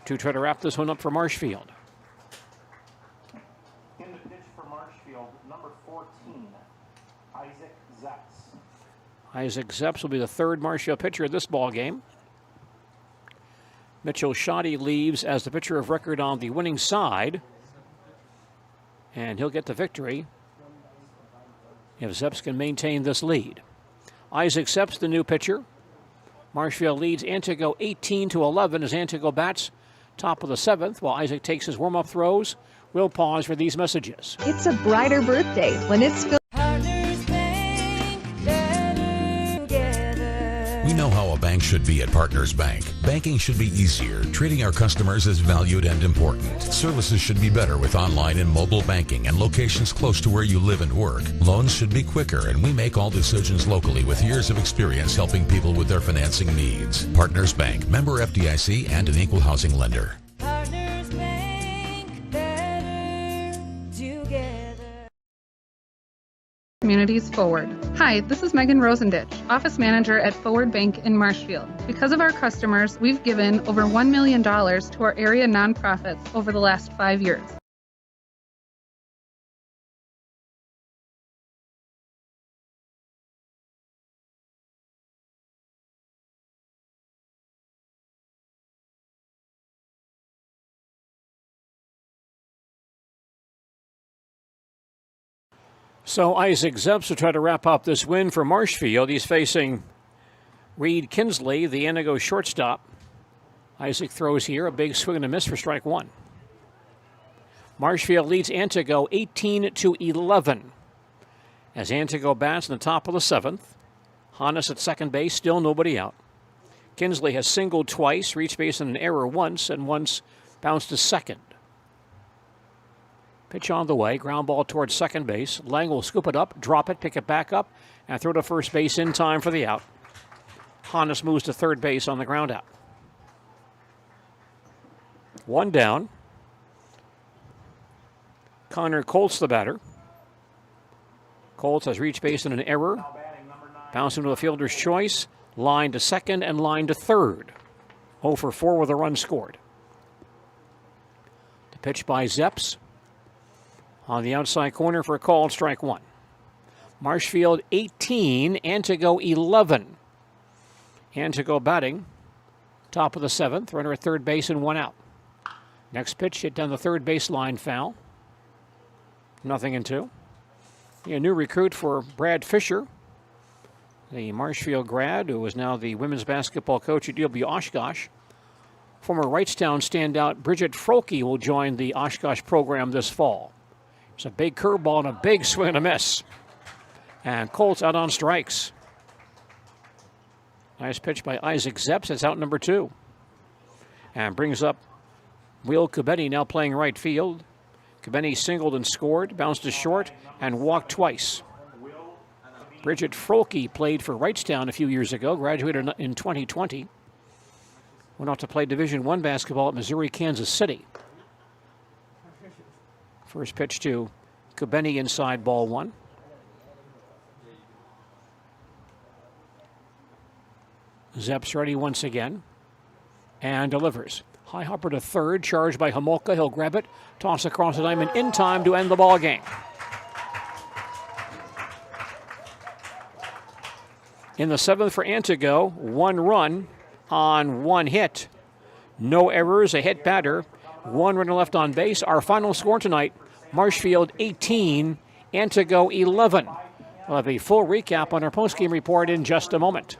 to try to wrap this one up for Marshfield. In the pitch for Marshfield, number 14, Isaac Zeps. Isaac Zeps will be the third Marshfield pitcher of this ball game. Mitchell Shoddy leaves as the pitcher of record on the winning side. And he'll get the victory if Zeps can maintain this lead. Isaac Zeps, the new pitcher. Marshfield leads Antigo 18-11 as Antigo bats top of the seventh while Isaac takes his warm-up throws. We'll pause for these messages. It's a brighter birthday when it's filled. We know how a bank should be at Partners Bank. Banking should be easier. Treating our customers as valued and important. Services should be better with online and mobile banking and locations close to where you live and work. Loans should be quicker, and we make all decisions locally with years of experience helping people with their financing needs. Partners Bank, member FDIC, and an equal housing lender. Partners Bank, better together. Communities Forward. Hi, this is Megan Rosenditch, Office Manager at Forward Bank in Marshfield. Because of our customers, we've given over $1 million to our area nonprofits over the last 5 years. So Isaac Zeps will try to wrap up this win for Marshfield. He's facing Reed Kinsley, the Antigo shortstop. Isaac throws here, a big swing and a miss for strike one. Marshfield leads Antigo 18-11 as Antigo bats in the top of the seventh. Hannes at second base, still nobody out. Kinsley has singled twice, reached base in an error once, and once bounced to second. Pitch on the way, ground ball towards second base. Lang will scoop it up, drop it, pick it back up, and throw to first base in time for the out. Hannes moves to third base on the ground out. One down. Connor Colts the batter. Colts has reached base in an error. Bouncing to a fielder's choice. Line to second and line to third. 0 for 4 with a run scored. The pitch by Zeps. On the outside corner for a called strike one. Marshfield 18, Antigo 11. Antigo batting, top of the seventh, runner at third base and one out. Next pitch hit down the third baseline, foul. 0-2. A new recruit for Brad Fisher the Marshfield grad, who is now the women's basketball coach at UW Oshkosh. Former Wrightstown standout Bridget Frohlke will join the Oshkosh program this fall. It's a big curveball and a big swing and a miss. And Colts out on strikes. Nice pitch by Isaac Zepps. It's out number 2. And brings up Will Kubeni, now playing right field. Kubeni singled and scored, bounced to short, and walked twice. Bridget Frohlke played for Wrightstown a few years ago, graduated in 2020. Went off to play Division I basketball at Missouri, Kansas City. First pitch to Kubeni, inside, ball 1. Zepps ready once again and delivers. High hopper to third, charged by Homolka. He'll grab it, toss across the diamond in time to end the ball game. In the 7th for Antigo, 1 run on 1 hit. No errors, a hit batter, 1 runner left on base. Our final score tonight, Marshfield 18, Antigo 11. We'll have a full recap on our postgame report in just a moment.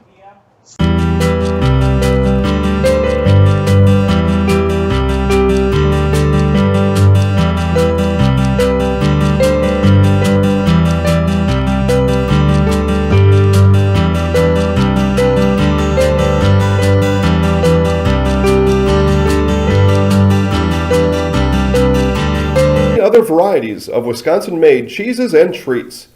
Other varieties of Wisconsin-made cheeses and treats.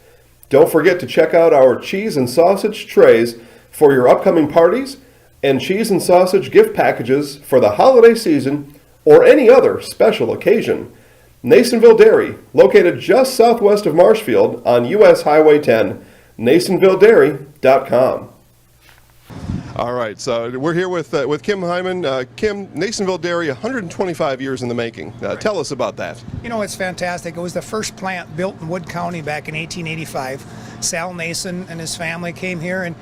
Don't forget to check out our cheese and sausage trays for your upcoming parties and cheese and sausage gift packages for the holiday season or any other special occasion. Nasonville Dairy, located just southwest of Marshfield on U.S. Highway 10, NasonvilleDairy.com. All right, so we're here with Kim Hyman. Kim, Nasonville Dairy, 125 years in the making. Tell us about that. You know, it's fantastic. It was the first plant built in Wood County back in 1885. Sal Nason and his family came here, and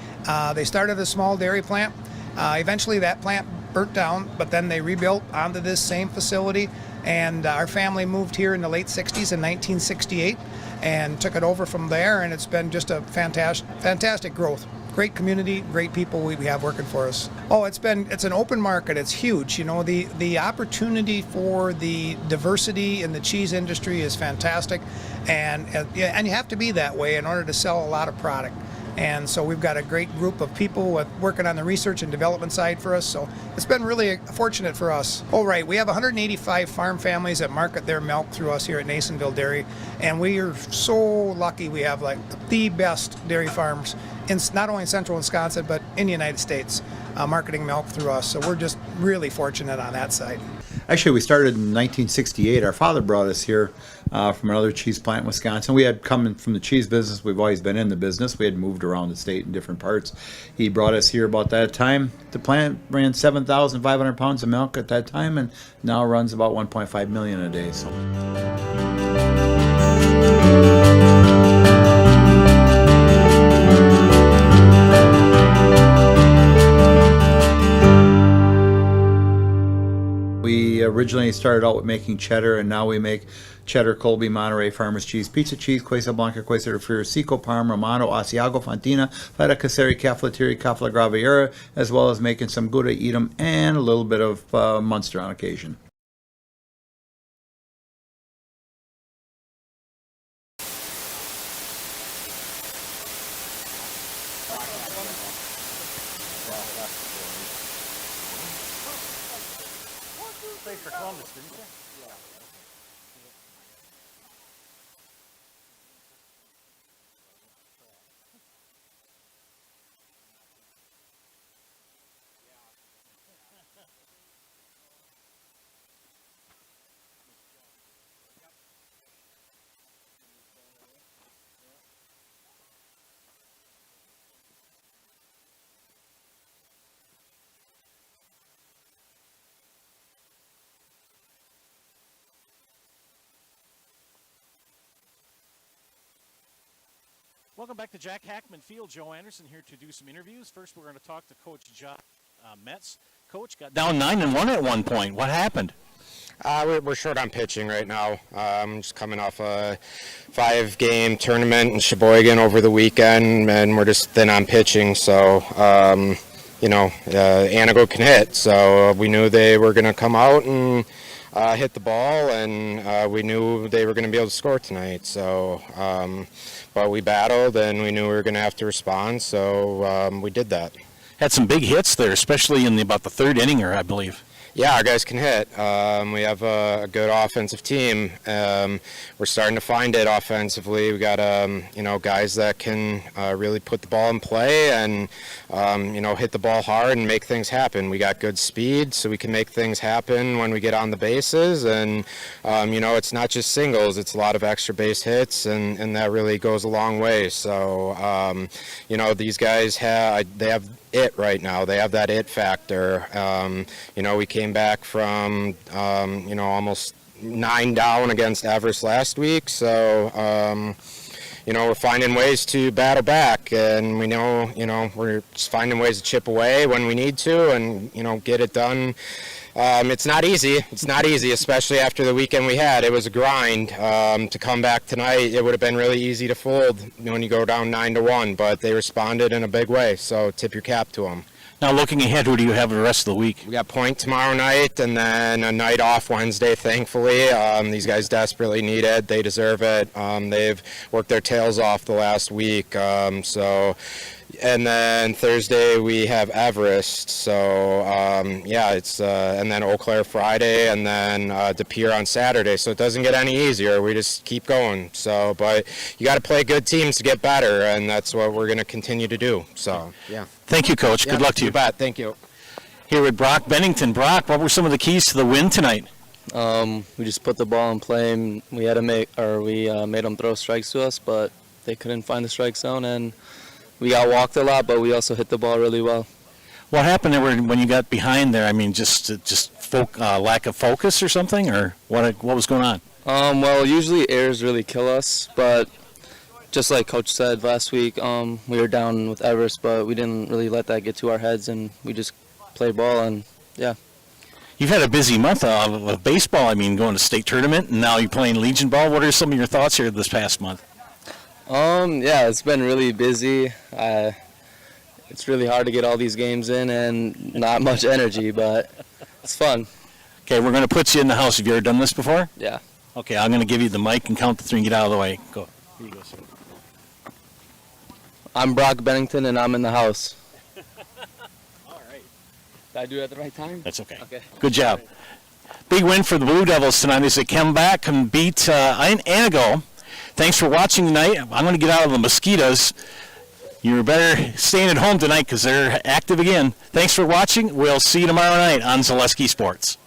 they started a small dairy plant. Eventually that plant burnt down, but then they rebuilt onto this same facility, and our family moved here in the late 60s in 1968 and took it over from there, and it's been just a fantastic growth. Great community, great people we have working for us. Oh, it's an open market. It's huge. You know, the opportunity for the diversity in the cheese industry is fantastic, and you have to be that way in order to sell a lot of product. And so we've got a great group of people working on the research and development side for us. So it's been really fortunate for us. Oh, right. We have 185 farm families that market their milk through us here at Nasonville Dairy. And we are so lucky we have like the best dairy farms in not only in central Wisconsin, but in the United States, marketing milk through us. So we're just really fortunate on that side. Actually, we started in 1968. Our father brought us here from another cheese plant in Wisconsin. We had come from the cheese business. We've always been in the business. We had moved around the state in different parts. He brought us here about that time. The plant ran 7,500 pounds of milk at that time, and now runs about 1.5 million a day. So. We originally started out with making cheddar, and now we make cheddar, Colby, Monterey, Farmers cheese, pizza cheese, Quesa Blanca, Quesa de Friar, Seco, Parm, Romano, Asiago, Fontina, Feta Caseri, Cafflettieri, Cafla Graviera, as well as making some Gouda Edam and a little bit of Munster on occasion. For Columbus, didn't you? Yeah. Welcome back to Jack Hackman Field. Joe Anderson here to do some interviews. First, we're going to talk to Coach Josh Metz. Coach got down 9-1 at one point. What happened? We're short on pitching right now. Just coming off a 5-game tournament in Sheboygan over the weekend, and we're just thin on pitching. So, Antigo can hit. So we knew they were going to come out and hit the ball, and we knew they were going to be able to score tonight. So, but we battled, and we knew we were going to have to respond. So we did that. Had some big hits there, especially in about the third inning, I believe. Yeah, our guys can hit. We have a good offensive team. We're starting to find it offensively. We got guys that can really put the ball in play and hit the ball hard and make things happen. We got good speed, so we can make things happen when we get on the bases. And it's not just singles; it's a lot of extra base hits, and that really goes a long way. So these guys have it right now. They have that it factor. We came back from almost 9 down against Everest last week, so we're finding ways to battle back, and we know we're just finding ways to chip away when we need to, and get it done. It's not easy. It's not easy, especially after the weekend we had. It was a grind. To come back tonight, it would have been really easy to fold when you go down 9-1, but they responded in a big way, so tip your cap to them. Now, looking ahead, who do you have the rest of the week? We got Point tomorrow night, and then a night off Wednesday, thankfully. These guys desperately need it. They deserve it. They've worked their tails off the last week. And then Thursday we have Everest. So, and then Eau Claire Friday, and then De Pere on Saturday. So it doesn't get any easier. We just keep going. So, but you got to play good teams to get better, and that's what we're going to continue to do. So, yeah. Thank you, Coach. Good luck to you. You bet. Thank you. Here with Brock Bennington. Brock, what were some of the keys to the win tonight? We just put the ball in play, and we had to made them throw strikes to us, but they couldn't find the strike zone, and we got walked a lot, but we also hit the ball really well. What happened there when you got behind there? I mean, just lack of focus or something, or what was going on? Well, usually errors really kill us, but just like Coach said last week, we were down with Everest, but we didn't really let that get to our heads, and we just played ball, and yeah. You've had a busy month of baseball. I mean, going to state tournament, and now you're playing Legion ball. What are some of your thoughts here this past month? Yeah, it's been really busy. It's really hard to get all these games in and not much energy, but it's fun. Okay, we're going to put you in the house. Have you ever done this before? Yeah. Okay, I'm going to give you the mic and count to 3 and get out of the way. Go. Here you go, sir. I'm Brock Bennington, and I'm in the house. All right. Did I do it at the right time? That's okay. Okay. Good job. Big win for the Blue Devils tonight as they come back and beat Antigo. Thanks for watching tonight. I'm going to get out of the mosquitoes. You're better staying at home tonight because they're active again. Thanks for watching. We'll see you tomorrow night on Zaleski Sports.